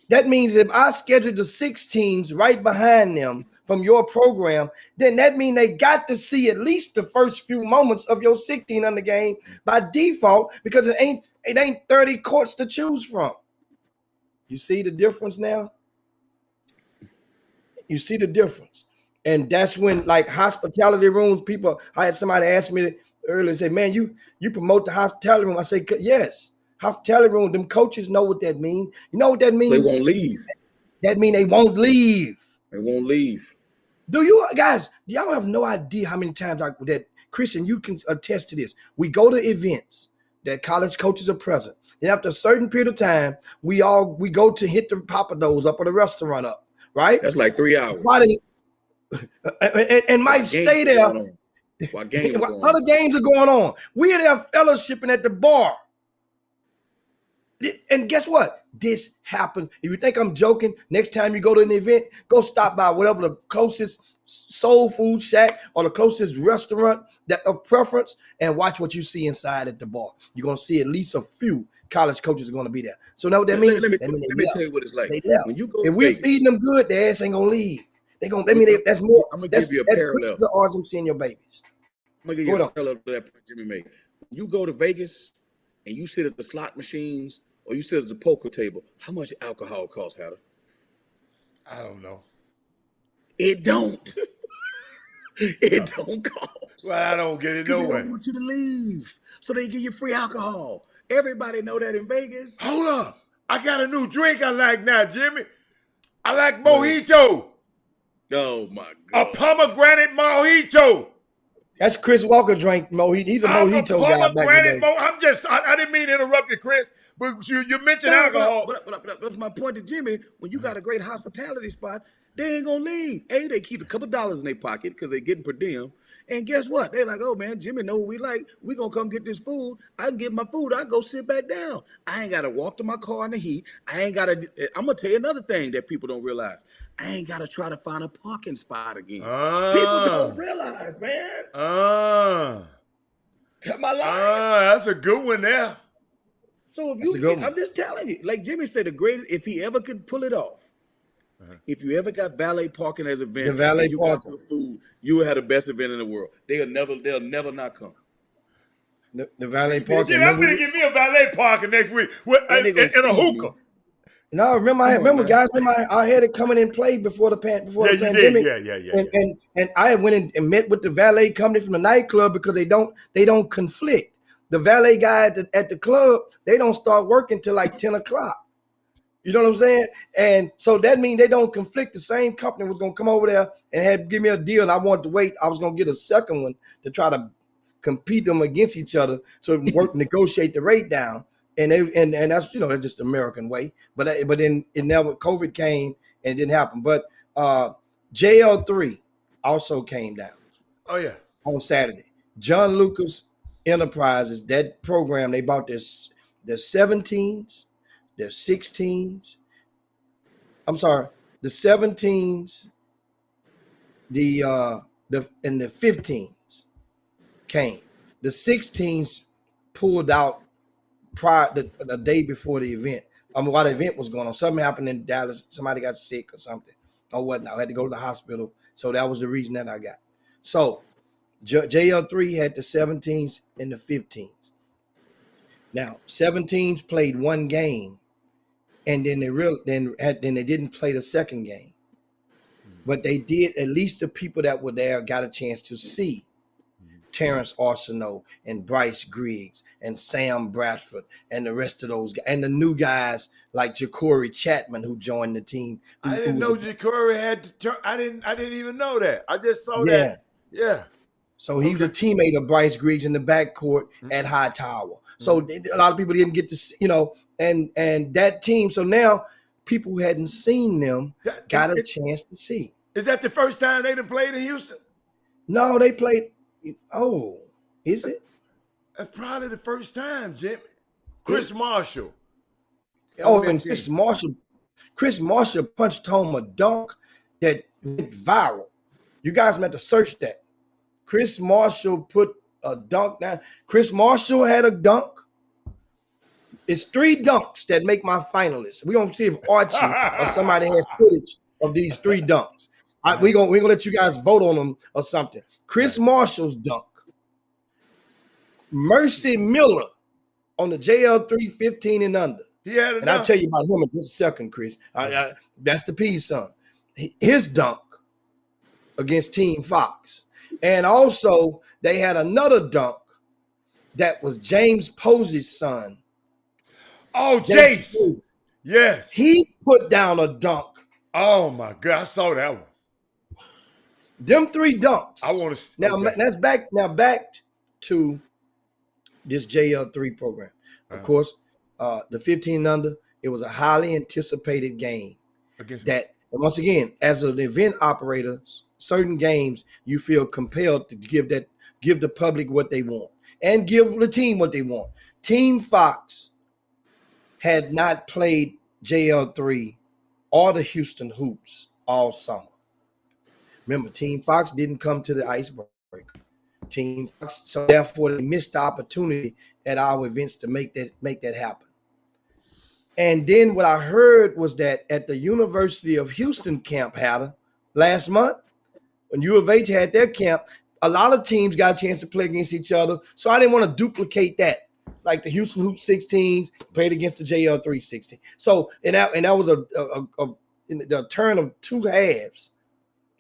that means if I schedule the 16s right behind them from your program, then that means they got to see at least the first few moments of your 16 on the game by default, because it ain't 30 courts to choose from. You see the difference now? You see the difference. And that's when, like, hospitality rooms, I had somebody ask me earlier, say, man, you promote the hospitality room. I say, yes, hospitality room, them coaches know what that means. You know what that means? They won't leave. That means they won't leave. They won't leave. Do you guys, y'all have no idea how many times that, Christian, you can attest to this. We go to events that college coaches are present. Then after a certain period of time, we go to hit the Papados up or the restaurant up, right? That's like 3 hours. And might stay there. While games are going on. Other games are going on. We are there fellowshipping at the bar. And guess what? This happens. If you think I'm joking, next time you go to an event, go stop by whatever the closest soul food shack or the closest restaurant of preference and watch what you see inside at the bar. You're going to see at least a few college coaches are going to be there. So know what that means? Let me tell you what it's like. They left. When you go If we're Vegas, feeding them good, their ass ain't going to leave. That's more. I'm gonna That's give you a parallel. the odds I'm seeing your babies. I'm gonna give you a parallel to that point Jimmy made. When you go to Vegas and you sit at the slot machines or you sit at the poker table, how much alcohol costs, Hatter? I don't know. It don't. It don't cost. Well, I don't get it 'Cause no they way. don't want you to leave, so they give you free alcohol. Everybody know that in Vegas. Hold up. I got a new drink I like now, Jimmy. I like mojito. Oh my A God. pomegranate mojito. That's Chris Walker drink mojito. He's a mojito guy back in the pomegranate day. I didn't mean to interrupt you, Chris, but you mentioned alcohol. But my point to Jimmy, when you got a great hospitality spot, they ain't gonna leave. They keep a couple dollars in their pocket because they getting per diem. And guess what? They're like, oh man, Jimmy know what we like. We gonna come get this food. I can get my food. I can go sit back down. I ain't gotta walk to my car in the heat. I'm gonna tell you another thing that people don't realize. I ain't gotta try to find a parking spot again. People don't realize, man. Am I lying? That's a good one there. So That's a good one. I'm just telling you, like Jimmy said, the greatest, if he ever could pull it off, if you ever got valet parking as an event, The valet and you got parking. good food, you will have the best event in the world. They'll never not come. The valet parking. Jimmy, I'm going to get me a valet parking next week And they gonna in a feed me. hookah. No, remember Come on, man. guys. Remember I had it coming in play before the Yeah, you pandemic. did. Yeah. And I went in and met with the valet company from the nightclub because they don't conflict. The valet guy at the club, they don't start working till like 10 o'clock. You know what I'm saying? And so that means they don't conflict. The same company was gonna come over there and had give me a deal, and I wanted to wait. I was gonna get a second one to try to compete them against each other, so negotiate the rate down. And that's that's just the American way. But then it never COVID came and it didn't happen. But JL3 also came down Oh yeah. on Saturday. John Lucas Enterprises, that program, they bought their 17s, their 16s. I'm sorry, the 17s, and the 15s came. The 16s pulled out prior the day before the event. While the event was going on, something happened in Dallas. Somebody got sick or something or whatnot. I had to go to the hospital, so that was the reason that I got. So JL3 had the 17s and the 15s. Now 17s played one game, and then they didn't play the second game, but they did. At least the people that were there got a chance to see Terrence Arsenault and Bryce Griggs and Sam Bradford and the rest of those guys, and the new guys like Ja'Cory Chapman who joined the team. I didn't know Ja'Cory had to turn. I didn't even know that. I just saw that. Yeah. So he was a teammate of Bryce Griggs in the backcourt at Hightower. So a lot of people didn't get to see, and that team. So now people who hadn't seen them got a chance to see. Is that the first time they done played in Houston? No, they played. Oh, is it? That's probably the first time, Jimmy. Chris Marshall. Oh, and Chris Marshall punched home a dunk that went viral. You guys meant to search that. Chris Marshall put a dunk down. Chris Marshall had a dunk. It's 3 dunks that make my finalists. We're gonna see if Archie or somebody has footage of these 3 dunks. We're gonna let you guys vote on them or something. Chris Marshall's dunk. Mercy Miller on the JL3 15 and under. He had and I'll tell you about him in just a second, Chris. That's the P's son. His dunk against Team Fox. And also, they had another dunk that was James Posey's son. Oh, Jace. Yes. He put down a dunk. Oh, my God. I saw that one. Them 3 dunks. I want to now. Okay. That's back to this JL3 program. Of course, the 15 and under. It was a highly anticipated game. And once again, as an event operator, certain games you feel compelled to give the public what they want and give the team what they want. Team Fox had not played JL3 or the Houston Hoops all summer. Remember, Team Fox didn't come to the icebreaker. Team Fox, so therefore they missed the opportunity at our events to make that happen. And then what I heard was that at the University of Houston camp last month, when U of H had their camp, a lot of teams got a chance to play against each other. So I didn't want to duplicate that. Like the Houston Hoops 16s played against the JL3 16. So and that was in the turn of 2 halves,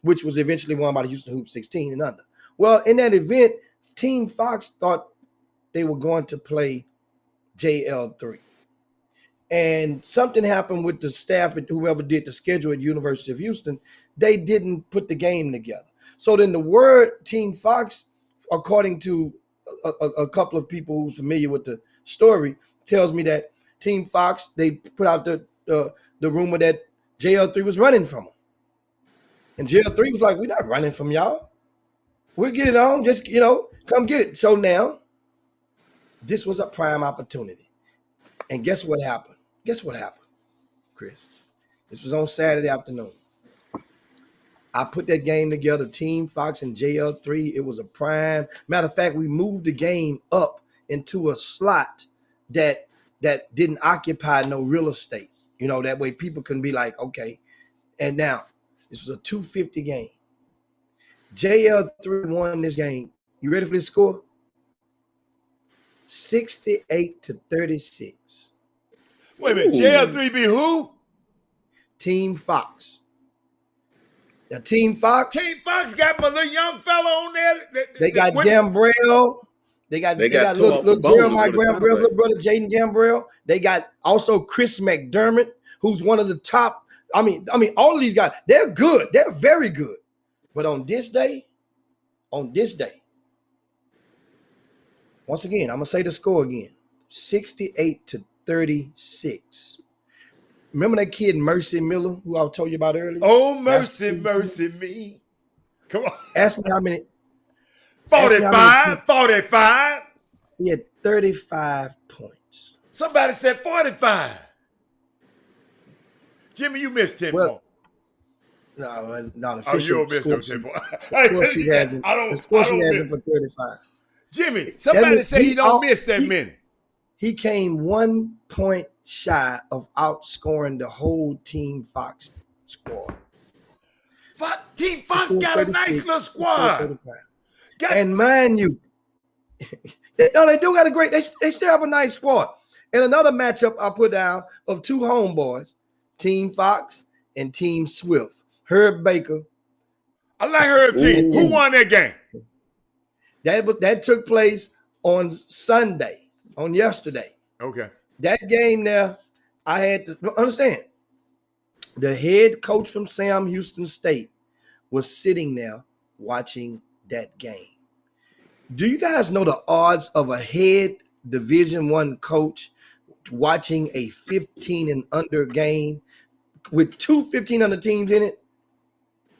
which was eventually won by the Houston Hoops 16 and under. Well, in that event, Team Fox thought they were going to play JL3. And something happened with the staff and whoever did the schedule at University of Houston. They didn't put the game together. So then the word Team Fox, according to a couple of people who's familiar with the story, tells me that Team Fox, they put out the rumor that JL3 was running from them. And JL3 was like, we're not running from y'all. We'll get it on. Just, come get it. So now, this was a prime opportunity. And guess what happened? Chris? This was on Saturday afternoon. I put that game together, Team Fox and JL3. It was a prime. Matter of fact, we moved the game up into a slot that didn't occupy no real estate. That way people can be like, okay. And now, this was a 250 game. JL3 won this game. You ready for this score? 68-36. Wait a minute. JL3 beat who? Team Fox. Now, Team Fox, Team Fox got my little young fella on there. they got Gambrell. They got tore off the little bone is Jeremiah what it sounds Gambrell's like. little brother, Jaden Gambrell. They got also Chris McDermott, who's one of the top. I mean, all of these guys, they're good. They're very good. But on this day, once again, I'm gonna say the score again: 68-36. Remember that kid Mercy Miller, who I told you about earlier? Oh, mercy me. Come on. Ask me how many. 45. He had 35 points. Somebody said 45. Jimmy, you missed 10 Well, points. No, not Oh, you official. don't miss no 10 points. Score sheet has him. I The don't score sheet has miss. him for 35. Jimmy, somebody means say he don't all- miss that he- many. He came 1 point shy of outscoring the whole Team Fox squad. Team He Fox scored got a 36, nice little he scored squad. 35. Got, And mind you, they do got a great. They still have a nice squad. And another matchup I put down of two homeboys, Team Fox and Team Swift. Herb Baker. I like Herb team. Who won that game? That took place on Sunday, on yesterday. Okay. That game there, I had to understand. The head coach from Sam Houston State was sitting there watching that game. Do you guys know the odds of a head Division I coach watching a 15 and under game with two 15 under teams in it?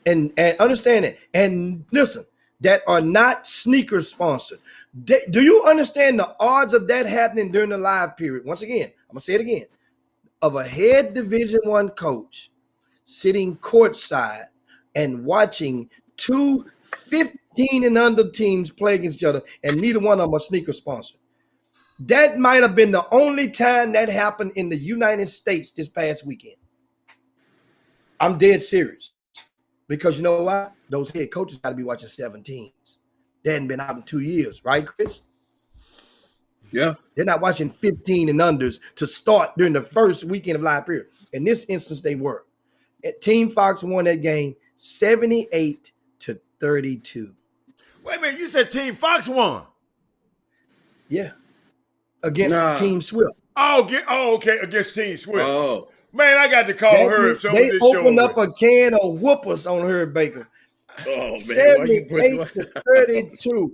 And understand it. And listen, that are not sneaker sponsored. Do you understand the odds of that happening during the live period? Once again, I'm gonna say it again. Of a head Division I coach sitting courtside and watching two 15 and under teams play against each other, and neither one of them are sneaker sponsored. That might have been the only time that happened in the United States this past weekend. I'm dead serious. Because you know why? Those head coaches got to be watching 7 teams. They hadn't been out in 2 years, right, Chris? Yeah. They're not watching 15 and unders to start during the first weekend of live period. In this instance, they were. Team Fox won that game 78-32. Wait a minute. You said Team Fox won. Yeah. Against Team Swift. Oh, okay. Against Team Swift. Oh. Man, I got to call Herb. So They this opened show up a can of whoopers on Herb Baker. Oh, man. 78-32.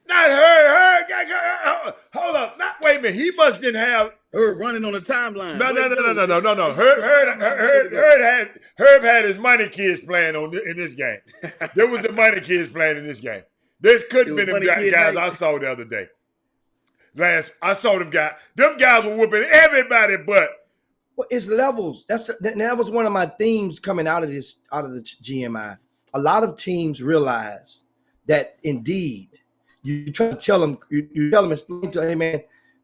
Not Herb. Hold up. Wait a minute. He must didn't have. Herb running on the timeline. No. Herb had his money kids playing in this game. There was the money kids playing in this game. This couldn't have been them guys I saw the other day. I saw them guys. Them guys were whooping everybody but. Well, it's levels. That was one of my themes coming out of the GMI. A lot of teams realize that indeed you try to tell them, you tell them, explain to them, hey man,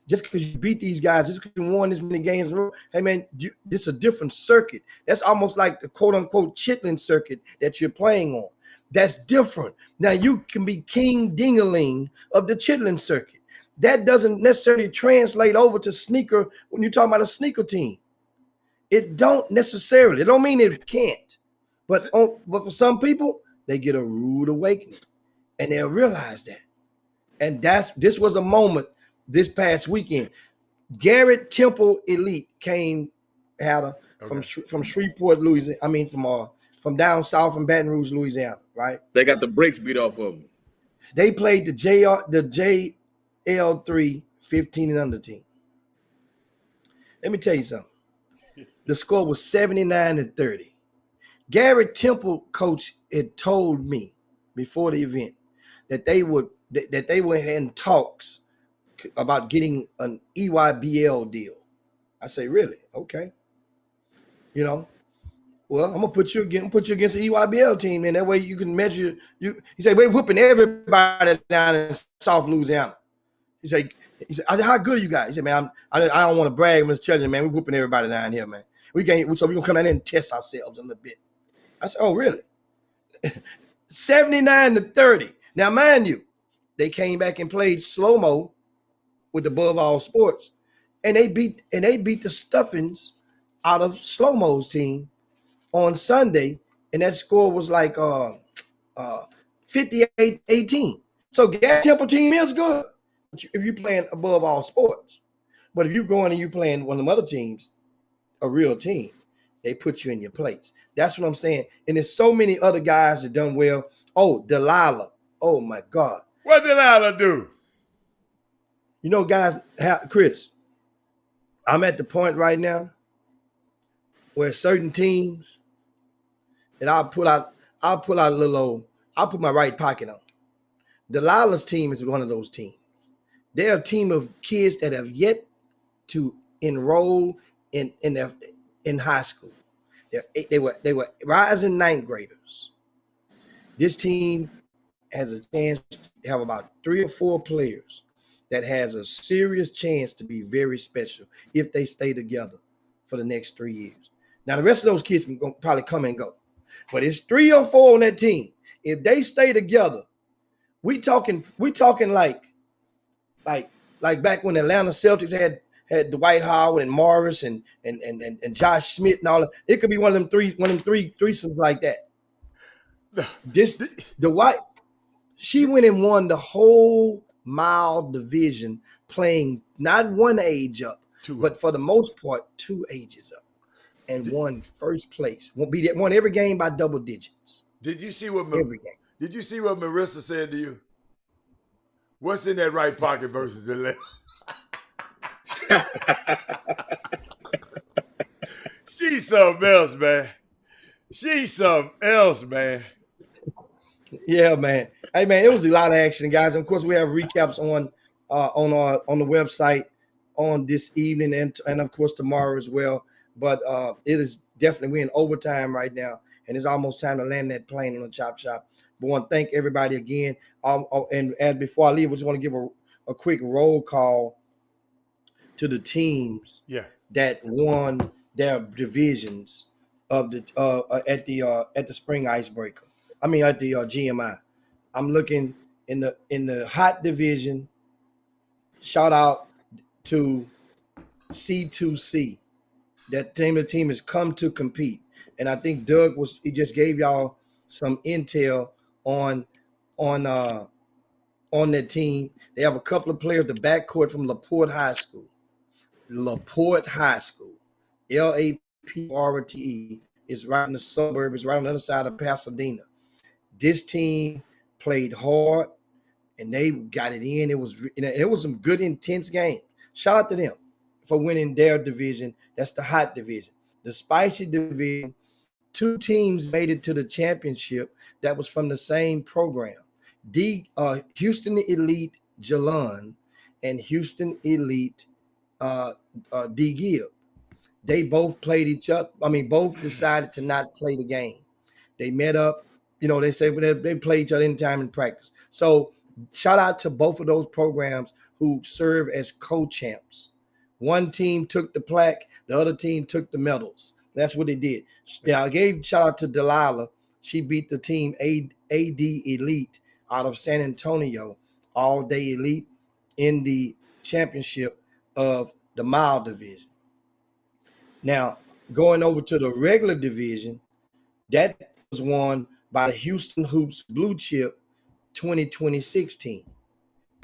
just because you beat these guys, just because you won this many games, hey man, this is a different circuit. That's almost like the quote unquote Chitlin circuit that you're playing on. That's different. Now you can be king ding-a-ling of the Chitlin circuit. That doesn't necessarily translate over to sneaker when you're talking about a sneaker team. It don't necessarily. It don't mean it can't. But for some people, they get a rude awakening, and they'll realize that. And this was a moment this past weekend. Garrett Temple Elite from Shreveport, Louisiana. I mean, from down south from Baton Rouge, Louisiana, right? They got the brakes beat off of them. They played the JL3 15 and under team. Let me tell you something. The score was 79-30. Garrett Temple coach had told me before the event that they were in talks about getting an EYBL deal. I say, really? Okay. You know, well, I'm gonna put you against the EYBL team, and that way you can measure you. He said, we're whooping everybody down in South Louisiana. He said, I said, how good are you guys? He said, man, I don't want to brag. I'm just telling you, man, we're whooping everybody down here, man. So we're gonna come down here and test ourselves a little bit. I said, oh, really? 79-30. Now, mind you, they came back and played slow-mo with Above All Sports, and they beat the stuffings out of Slow Mo's team on Sunday, and that score was like 58-18. So Gas Temple team is good if you're playing above all sports. But if you're going and you're playing one of the other teams, a real team, they put you in your place. That's what I'm saying. And there's so many other guys that done well. Oh, Delilah. Oh my God. What did Delilah do? You know, guys, Chris, I'm at the point right now where certain teams that I'll put out a little old, I'll put my right pocket on. Delilah's team is one of those teams. They're a team of kids that have yet to enroll in high school. They were rising ninth graders. This team has a chance to have about 3 or 4 players that has a serious chance to be very special if they stay together for the next 3 years. Now, the rest of those kids can probably come and go. But it's 3 or 4 on that team. If they stay together, we talking like back when the Atlanta Celtics had Dwight Howard and Morris and Josh Smith and all that. It could be one of them three threesomes like that. She went and won the whole mile division, playing not one age up, but for the most part 2 ages up, and won first place. Won every game by double digits. Did you see what every game? Did you see what Marissa said to you? What's in that right pocket versus the left? She's something else, man. She's something else, man. Yeah, man. Hey, man, it was a lot of action, guys. And of course, we have recaps on the website on this evening and of course tomorrow as well. But it is definitely, we're in overtime right now, and it's almost time to land that plane on the Chop Shop. But I want to thank everybody again. And before I leave, I just want to give a quick roll call to the teams that won their divisions of the at the Spring Icebreaker. I mean at the GMI. I'm looking in the hot division. Shout out to C2C. The team has come to compete, and I think Doug he just gave y'all some intel on that team. They have a couple of players, the backcourt from LaPorte High School. LaPorte High School, LAPORTE, is right in the suburb. It's right on the other side of Pasadena. This team played hard, and they got it in. It was some good, intense games. Shout out to them for winning their division. That's the hot division. The spicy division, 2 teams made it to the championship that was from the same program. Houston Elite Jalon and Houston Elite D. Gibb. They both played each other. I mean, both decided to not play the game. They met up. You know, they say they play each other anytime in practice. So shout out to both of those programs who serve as co-champs. One team took the plaque, the other team took the medals. That's what they did. Now, I gave shout out to Delilah. She beat the team AD Elite out of San Antonio, All Day Elite, in the championship of the mile division. Now, going over to the regular division, that was won by the Houston Hoops Blue Chip 2026 team.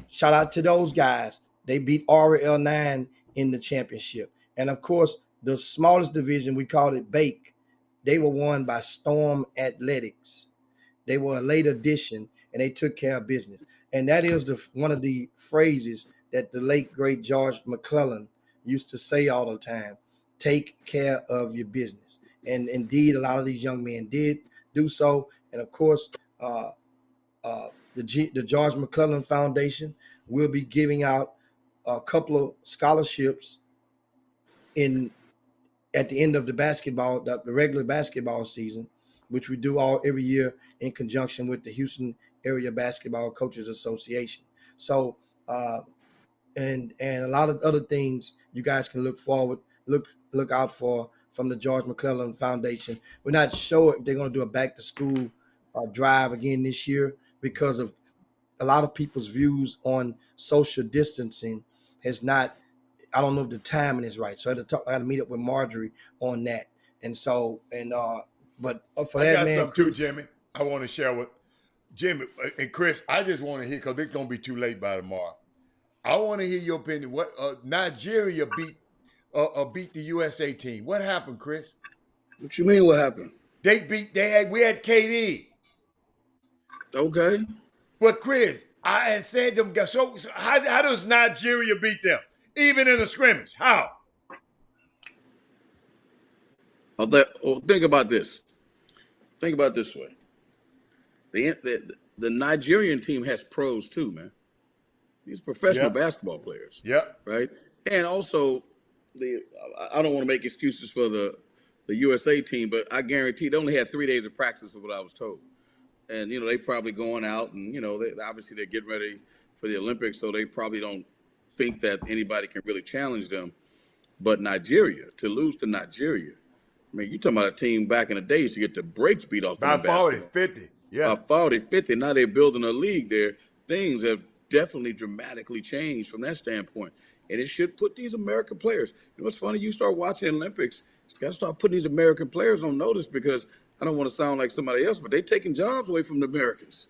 Shout out to those guys. They beat RL9 in the championship. And of course, the smallest division, we called it Bake. They were won by Storm Athletics. They were a late addition, and they took care of business. And that is one of the phrases that the late, great George McClellan used to say all the time: take care of your business. And indeed, a lot of these young men did do so. And of course, the George McClellan Foundation will be giving out a couple of scholarships at the end of the regular basketball season, which we do every year in conjunction with the Houston Area Basketball Coaches Association. So, and a lot of other things you guys can look out for from the George McClellan Foundation. We're not sure if they're going to do a back to school drive again this year because of a lot of people's views on social distancing has not I don't know if the timing is right. So I had to meet up with Marjorie on that. And so, but for I that, got man, something too, Chris, Jimmy. I want to share with Jimmy and Chris. I just want to hear, because it's gonna be too late by tomorrow. I want to hear your opinion. What Nigeria beat the USA team? What happened, Chris? What you mean? What happened? We had KD. Okay. But Chris, I had said them guys. So how does Nigeria beat them? Even in a scrimmage? How? Think about this. Think about it this way. The Nigerian team has pros too, man. These professional Yep. basketball players, Yep. right? And also, I don't want to make excuses for the USA team, but I guarantee they only had 3 days of practice, is what I was told. And they probably going out, and obviously they're getting ready for the Olympics, so they probably don't think that anybody can really challenge them. But Nigeria, to lose to Nigeria, I mean, you're talking about a team back in the days to get the brakes beat off them By in 40, basketball. 50. Yeah. 40, 50. Now they're building a league there. Things have definitely dramatically changed from that standpoint. And it should put these American players. You know what's funny? You start watching the Olympics, you got to start putting these American players on notice, because I don't want to sound like somebody else, but they're taking jobs away from the Americans.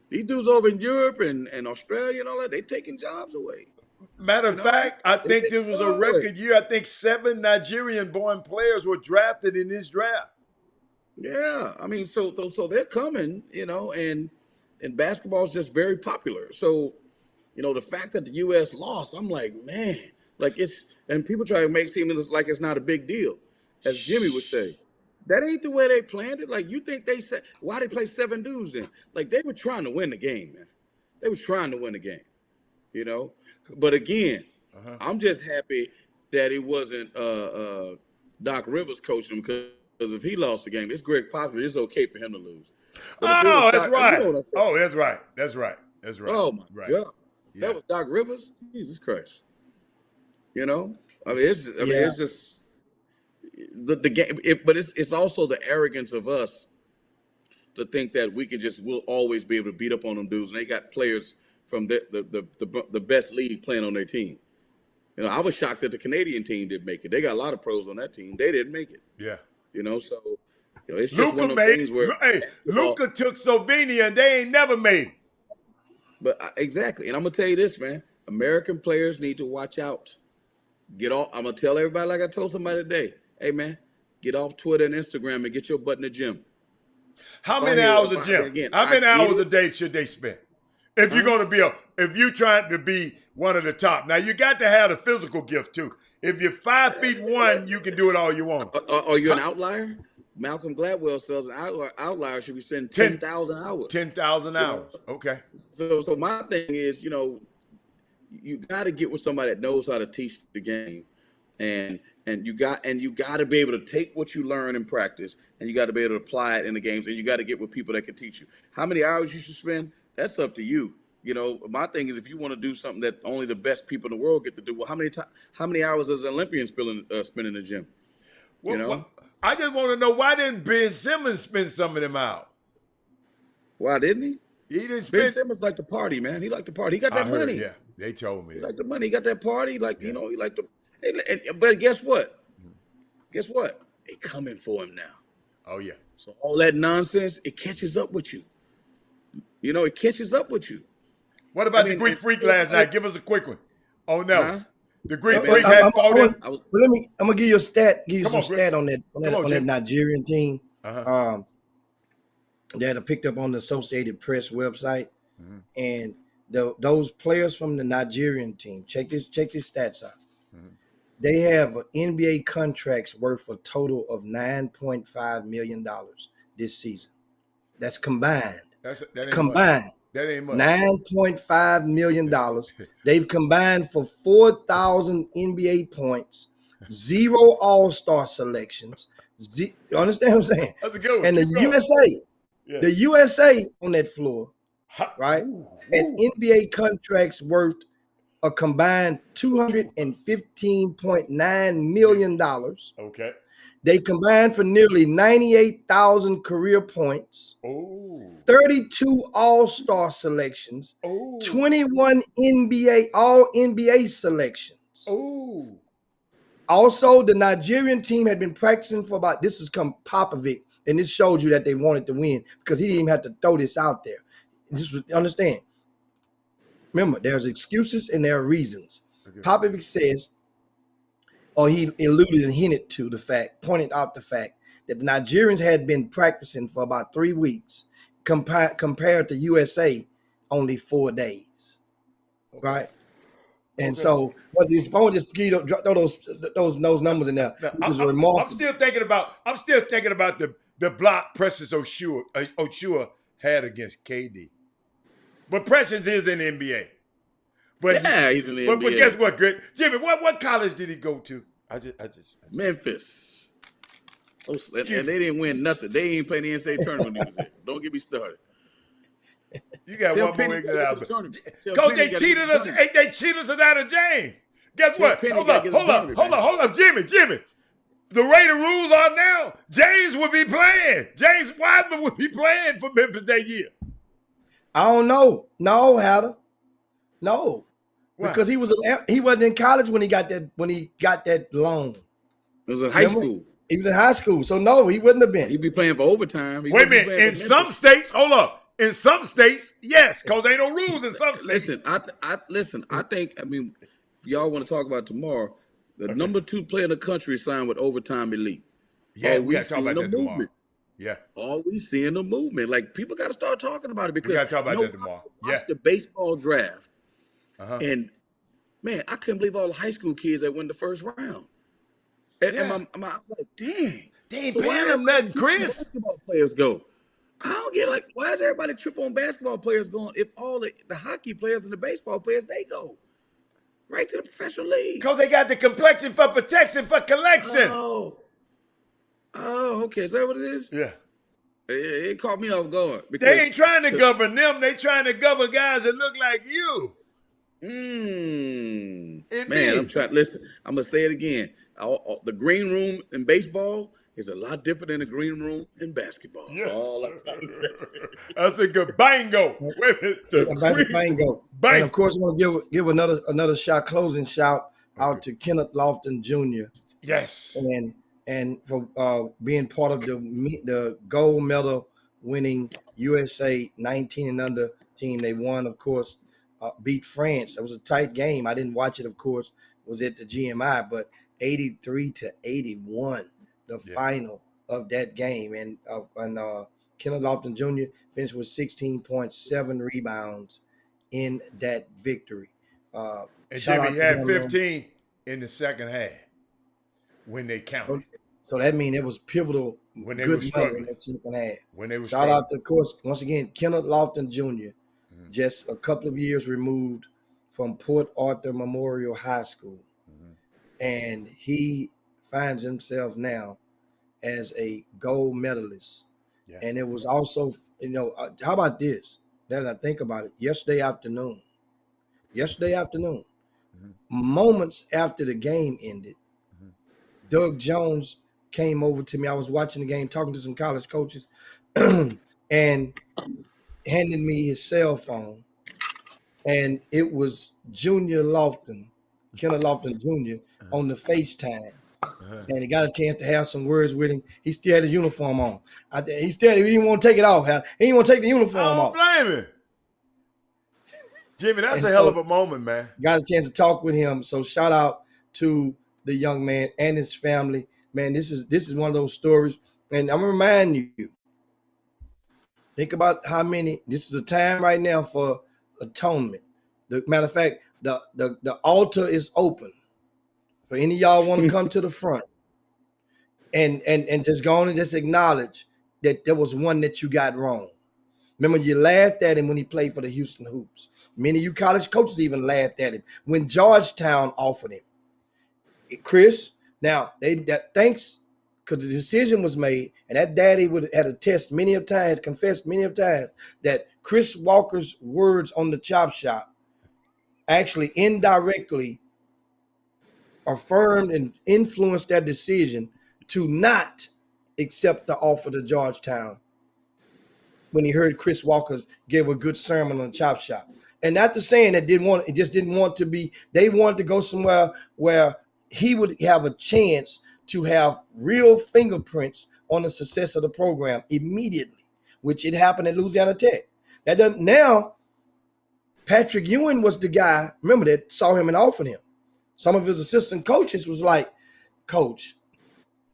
These dudes over in Europe and Australia and all that, they taking jobs away. Matter of fact, I think this was a record year. I think 7 Nigerian-born players were drafted in this draft. Yeah, I mean, so they're coming, and basketball is just very popular. So, the fact that the U.S. lost, I'm like, man, like and people try to make it seem like it's not a big deal, as Jimmy would say. That ain't the way they planned it. Like, you think they said, why they play 7 dudes then? Like, they were trying to win the game, man. They were trying to win the game, But again, I'm just happy that it wasn't Doc Rivers coaching them, because if he lost the game, it's Greg Popovich. It's okay for him to lose. But Oh, that's right. what I'm saying? Oh, that's right. That's right. That's right. Oh my Right. God, Yeah. that was Doc Rivers. Jesus Christ. I mean, it's just, Yeah. it's just the game. But it's also the arrogance of us to think that we'll always be able to beat up on them dudes, and they got players from the best league playing on their team. I was shocked that the Canadian team didn't make it. They got a lot of pros on that team. They didn't make it. Yeah. So it's just one Luka of those things where Luka took Slovenia and they ain't never made it. But exactly, and I'm gonna tell you this, man. American players need to watch out. Get off. I'm gonna tell everybody, like I told somebody today. Hey, man, get off Twitter and Instagram and get your butt in the gym. How many hours a gym? How many hours a day should they spend? If you're gonna if you're trying to be one of the top, now you got to have the physical gift too. If you're 5'1", you can do it all you want. Are you an outlier? Malcolm Gladwell says an outlier should be spending 10,000 hours. 10,000 hours. Okay. So my thing is, you got to get with somebody that knows how to teach the game, and you got to be able to take what you learn in practice, and you got to be able to apply it in the games, and you got to get with people that can teach you. How many hours you should spend? That's up to you. My thing is, if you want to do something that only the best people in the world get to do, well, how many hours does an Olympian spend in the gym? Well, I just want to know, why didn't Ben Simmons spend some of them out? Why didn't he? He didn't spend. Ben Simmons liked to party, man. He liked to party. He got that money. Yeah, they told me. He liked the money. He got that party. He liked to. But guess what? Guess what? They coming for him now. Oh yeah. So all that nonsense, it catches up with you. It catches up with you. What about the Greek Freak last night? Give us a quick one. Oh no. Huh? The Greek Freak had fought him. I'm gonna give you a stat. Give you Come some on, stat on that Nigerian team. Uh-huh. That I picked up on the Associated Press website, and those players from the Nigerian team. Check this stats out. They have NBA contracts worth a total of $9.5 million this season. That's combined. That ain't Combined. much. That ain't much. $9.5 million. They've combined for 4,000 NBA points, 0 All-Star selections. You understand what I'm saying? That's a good one. And the USA on that floor, right? And NBA contracts worth a combined $215.9 million. Okay. They combined for nearly 98,000 career points, 32 All-Star selections, 21 all NBA selections. Oh, Also, the Nigerian team had been practicing for about, this has come Popovic, and this showed you that they wanted to win because he didn't even have to throw this out there. Just understand. Remember, there's excuses and there are reasons. okay. Popovic says, or he alluded and hinted to the fact, pointed out the fact that the Nigerians had been practicing for about 3 weeks compared to USA only 4 days, right? And Okay. so, what the opponent just throw those numbers in there, Now, which was I'm remarkable. still thinking about the block Precious Ochua had against KD. But Precious is in the NBA. But Yeah, he's in the but NBA. guess what, Greg? Jimmy, what college did he go to? I just Memphis. Excuse And they didn't win nothing. They ain't playing the NCAA tournament when he was there. Don't get me started. you got Tell one Penny more he ignorant gotta out. get to the tournament. Tell Coach, Penny they he gotta get cheated to the us. tournament. They cheated us out of James. Guess Tell what? Penny Hold gotta up, get to the hold up, tournament, hold up, Jimmy. The way the rules are now, James would be playing. James Wiseman would be playing for Memphis that year. I don't know. No, Hatter. No. Why? Because he wasn't in college when he got that loan. It was in high Remember? school. He was in high school. So no, he wouldn't have been. He'd be playing for overtime. He Wait a wouldn't be minute. playing In for some Memphis. states, hold up. In some states, yes, because ain't no rules in some states. Listen. I think. I mean, if y'all want to talk about tomorrow, the number 2 player in the country signed with Overtime Elite. Yeah, All we got to talk seeing about the that tomorrow. movement. Yeah, All we seeing the movement. Like people got to start talking about it because we got to talk about you know, that tomorrow. I Yeah. watched the baseball draft, Uh-huh. and man, I couldn't believe all the high school kids that went the first round. And Yeah. I'm like, dang. They ain't So why paying them nothing, everybody Chris. basketball players go? I don't get like why is everybody trip on basketball players going if all the hockey players and the baseball players they go right to the professional league? Because they got the complexion for protection, for collection. Oh, okay. Is that what it is? Yeah. It caught me off guard because They ain't trying to govern them. They trying to govern guys that look like you. Man, Indeed. I'm trying. Listen, I'm gonna say it again. The green room in baseball is a lot different than the green room in basketball. Yes. That's all I'm trying to say. That's a good bango. Wait a minute. That's a bingo. Bang. And of course, I want to give another closing shout out to Kenneth Lofton Jr. Yes. and for being part of the gold medal winning USA 19 and under team. They won, of course, beat France. It was a tight game. I didn't watch it, of course. It was at the GMI, but 83-81, the final of that game. And Kenneth Lofton Jr. finished with 16.7 rebounds in that victory. And shout out Jimmy to had him, 15 in the second half when they counted. So that means it was pivotal. When they good were money struggling. in that second half. When they were Shout struggling. out to, of course, once again, Kenneth Lofton Jr., just a couple of years removed from Port Arthur Memorial High School. And he finds himself now as a gold medalist. Yeah. And it was also, how about this? Now that I think about it, yesterday afternoon, moments after the game ended, Doug Jones came over to me. I was watching the game, talking to some college coaches, and handed me his cell phone. And it was Junior Lofton, Kenneth Lofton Jr. on the FaceTime. And he got a chance to have some words with him. He still had his uniform on. He didn't want to take it off. He didn't want to take the uniform I off. don't blame him. Jimmy, that's And a hell so- of a moment, man. Got a chance to talk with him. So shout out to the young man and his family. Man, this is one of those stories. And I'm gonna remind you, think about how many. This is a time right now for atonement. The matter of fact, the altar is open for any of y'all want to come to the front and just go on and just acknowledge that there was one that you got wrong. Remember, you laughed at him when he played for the Houston Hoops. Many of you college coaches even laughed at him when Georgetown offered him. Chris, now thanks because the decision was made, and that daddy had attest many of times, confessed many of times that Chris Walker's words on the Chop Shop actually indirectly affirmed and influenced that decision to not accept the offer to Georgetown when he heard Chris Walker give a good sermon on Chop Shop. And not to saying that didn't want to be, they wanted to go somewhere where he would have a chance to have real fingerprints on the success of the program immediately, which it happened at Louisiana Tech. That doesn't now. Patrick Ewing was the guy, remember, that saw him and offered him. Some of his assistant coaches was like, Coach,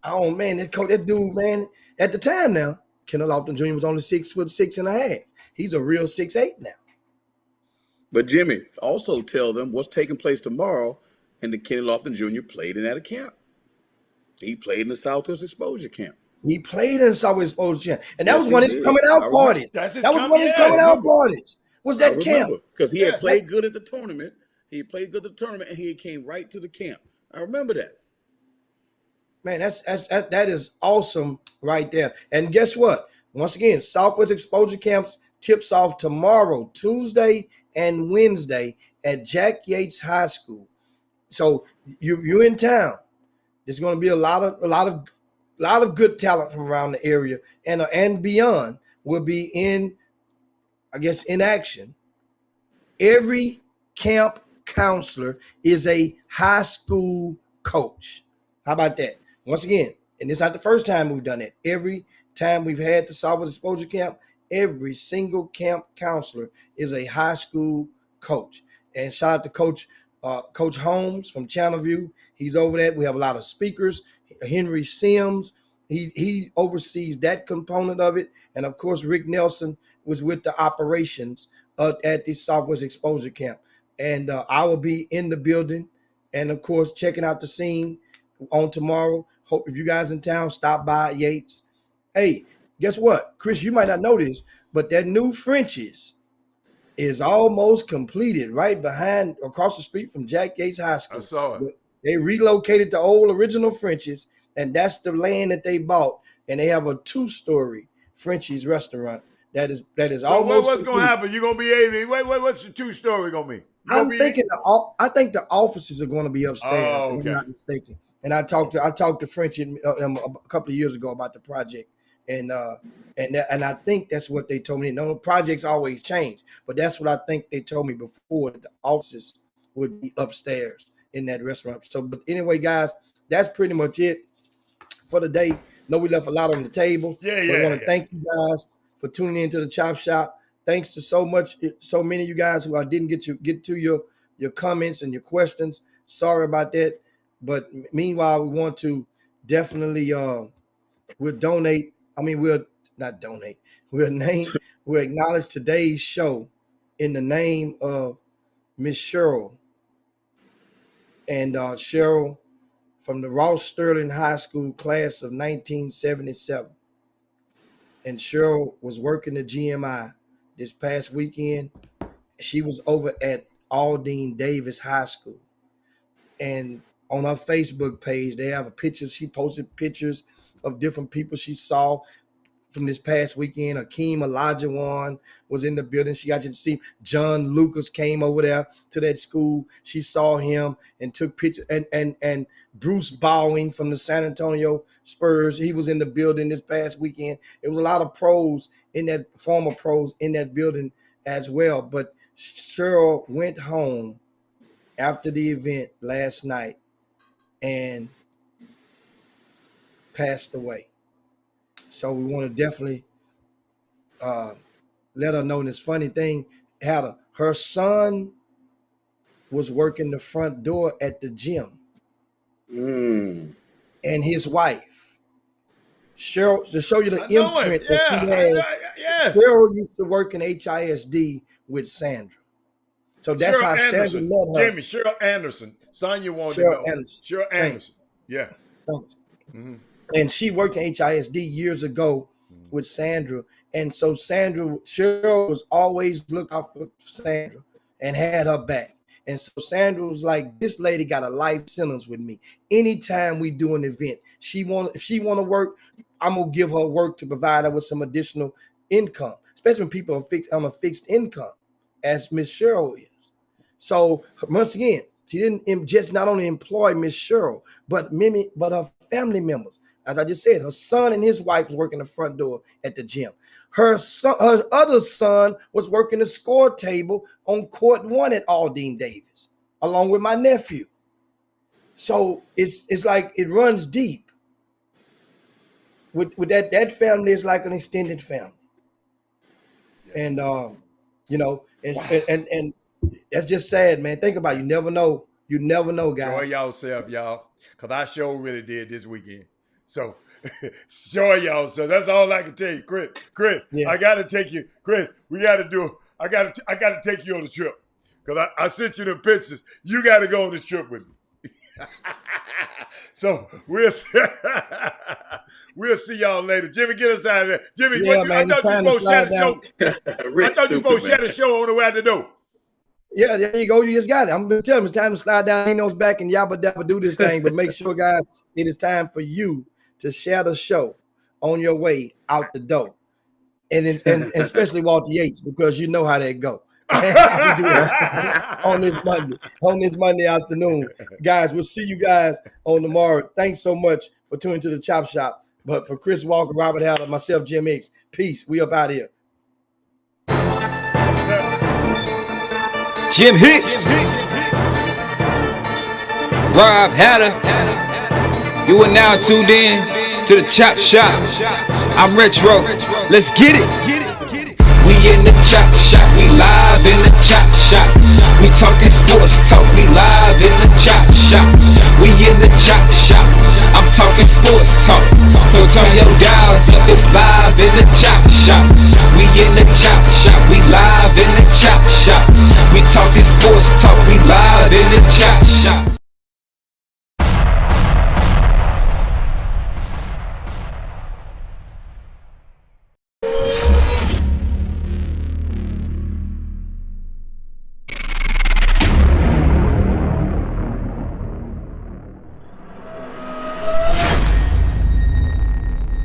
oh man, that dude, man, at the time now, Kenneth Lofton Jr. was only 6'6.5". He's a real 6'8" now. But Jimmy, also tell them what's taking place tomorrow, and the Kenny Lofton Jr. played in at a camp. He played in the Southwest Exposure Camp. He played in the Southwest Exposure Camp. And that Yes, was one of he his did. coming I out remember. parties. That's his That was com- one of his yeah, coming I out remember. parties. Was I that camp? remember because he had Yes. played good at the tournament. He played good at the tournament, and he came right to the camp. I remember that. Man, that is awesome right there. And guess what? Once again, Southwest Exposure Camps tips off tomorrow, Tuesday and Wednesday at Jack Yates High School. So you're in town. There's going to be a lot of good talent from around the area and beyond will be in action. Every camp counselor is a high school coach. How about that? Once again, and it's not the first time we've done it. Every time we've had the Southwest Exposure Camp, every single camp counselor is a high school coach. And shout out to Coach Holmes from Channel View. He's over that. We have a lot of speakers. Henry Sims, he oversees that component of it. And of course, Rick Nelson was with the operations at the Southwest Exposure Camp. And I will be in the building and of course checking out the scene on tomorrow. Hope if you guys in town, stop by Yates. Hey, guess what? Chris, you might not know this, but that new French's is almost completed right across the street from Jack Yates High School. I saw it. They relocated the old original French's, and that's the land that they bought. And they have a 2-story French's restaurant that is So almost what's going complete. to happen? You're going to be able what's the 2-story going to be? I think the offices are going to be upstairs. Oh, If okay. I'm not mistaken. And I talked to French a couple of years ago about the project, and I think that's what they told me. No, projects always change, but that's what I think they told me before, that the offices would be upstairs in that restaurant. So, but anyway, guys, that's pretty much it for the day. Know we left a lot on the table. Yeah, But I want yeah. to thank you guys for tuning into the Chop Shop. Thanks to so many of you guys who I didn't get to your comments and your questions. Sorry about that. But meanwhile, we want to definitely we'll donate. I mean, we'll not donate. We'll acknowledge today's show in the name of Miss Cheryl. And Cheryl from the Ross Sterling High School class of 1977. And Cheryl was working at GMI this past weekend. She was over at Aldine Davis High School. And on her Facebook page, they have a picture. She posted pictures of different people she saw from this past weekend. Akeem Olajuwon was in the building. She got to see John Lucas came over there to that school. She saw him and took pictures. And Bruce Bowling from the San Antonio Spurs, he was in the building this past weekend. It was a lot of former pros in that building as well. But Cheryl went home after the event last night and passed away. So we want to definitely let her know. And this funny thing, her son was working the front door at the gym, and his wife, Cheryl, to show you the imprint that she had. Yes. Cheryl used to work in HISD with Sandra. So that's Cheryl how Anderson. Sandra met her. Jimmy, Cheryl Anderson. Sonya wanted Cheryl to know. Anderson. Cheryl Anderson. Yeah. Thanks. Mhm. And she worked in HISD years ago with Sandra. And so Cheryl was always look out for Sandra and had her back. And so Sandra was like, this lady got a life sentence with me. Anytime we do an event, if she want to work, I'm going to give her work to provide her with some additional income, especially when people are on a fixed income, as Miss Cheryl is. So once again, she didn't just not only employ Miss Cheryl, but her family members. As I just said, her son and his wife was working the front door at the gym. her other son was working the score table on court 1 at Aldine Davis, along with my nephew. So it's like it runs deep. With that family is like an extended family. And you know, and that's just sad, man. Think about it. You never know. You never know, guys. Enjoy yourself, y'all. Because I sure really did this weekend. So enjoy yourself. That's all I can tell you. Chris, Yeah. I gotta take you. Chris, we gotta do I gotta take you on the trip. Because I sent you the pictures. You gotta go on this trip with me. So we'll see y'all later. Jimmy, get us out of there. Jimmy, Yeah, I man, it's thought you time to supposed to share slide the show. Rick I thought you supposed to share stupid, the show on the way out the door. Yeah, there you go. You just got it. I'm gonna tell him it's time to slide down Nino's back and yabba dabba do this thing. But make sure, guys, it is time for you to share the show on your way out the door, and especially Walter Yates, because you know how that go. We do it on this Monday afternoon, guys. We'll see you guys on tomorrow. Thanks so much for tuning to the Chop Shop. But for Chris Walker, Robert Haller, myself, Jim X, peace. We up out of here. Jim Hicks, Rob Hatter, you are now tuned in to the Chop Shop. I'm Retro, let's get it. We in the Chop Shop, we live in the Chop Shop. We talking sports talk, we live in the Chop Shop. We in the Chop Shop, I'm talking sports talk. So turn your dials up, it's live in the Chop Shop. We in the Chop Shop, we live in the Chop Shop. We talking sports talk, we live in the Chop Shop.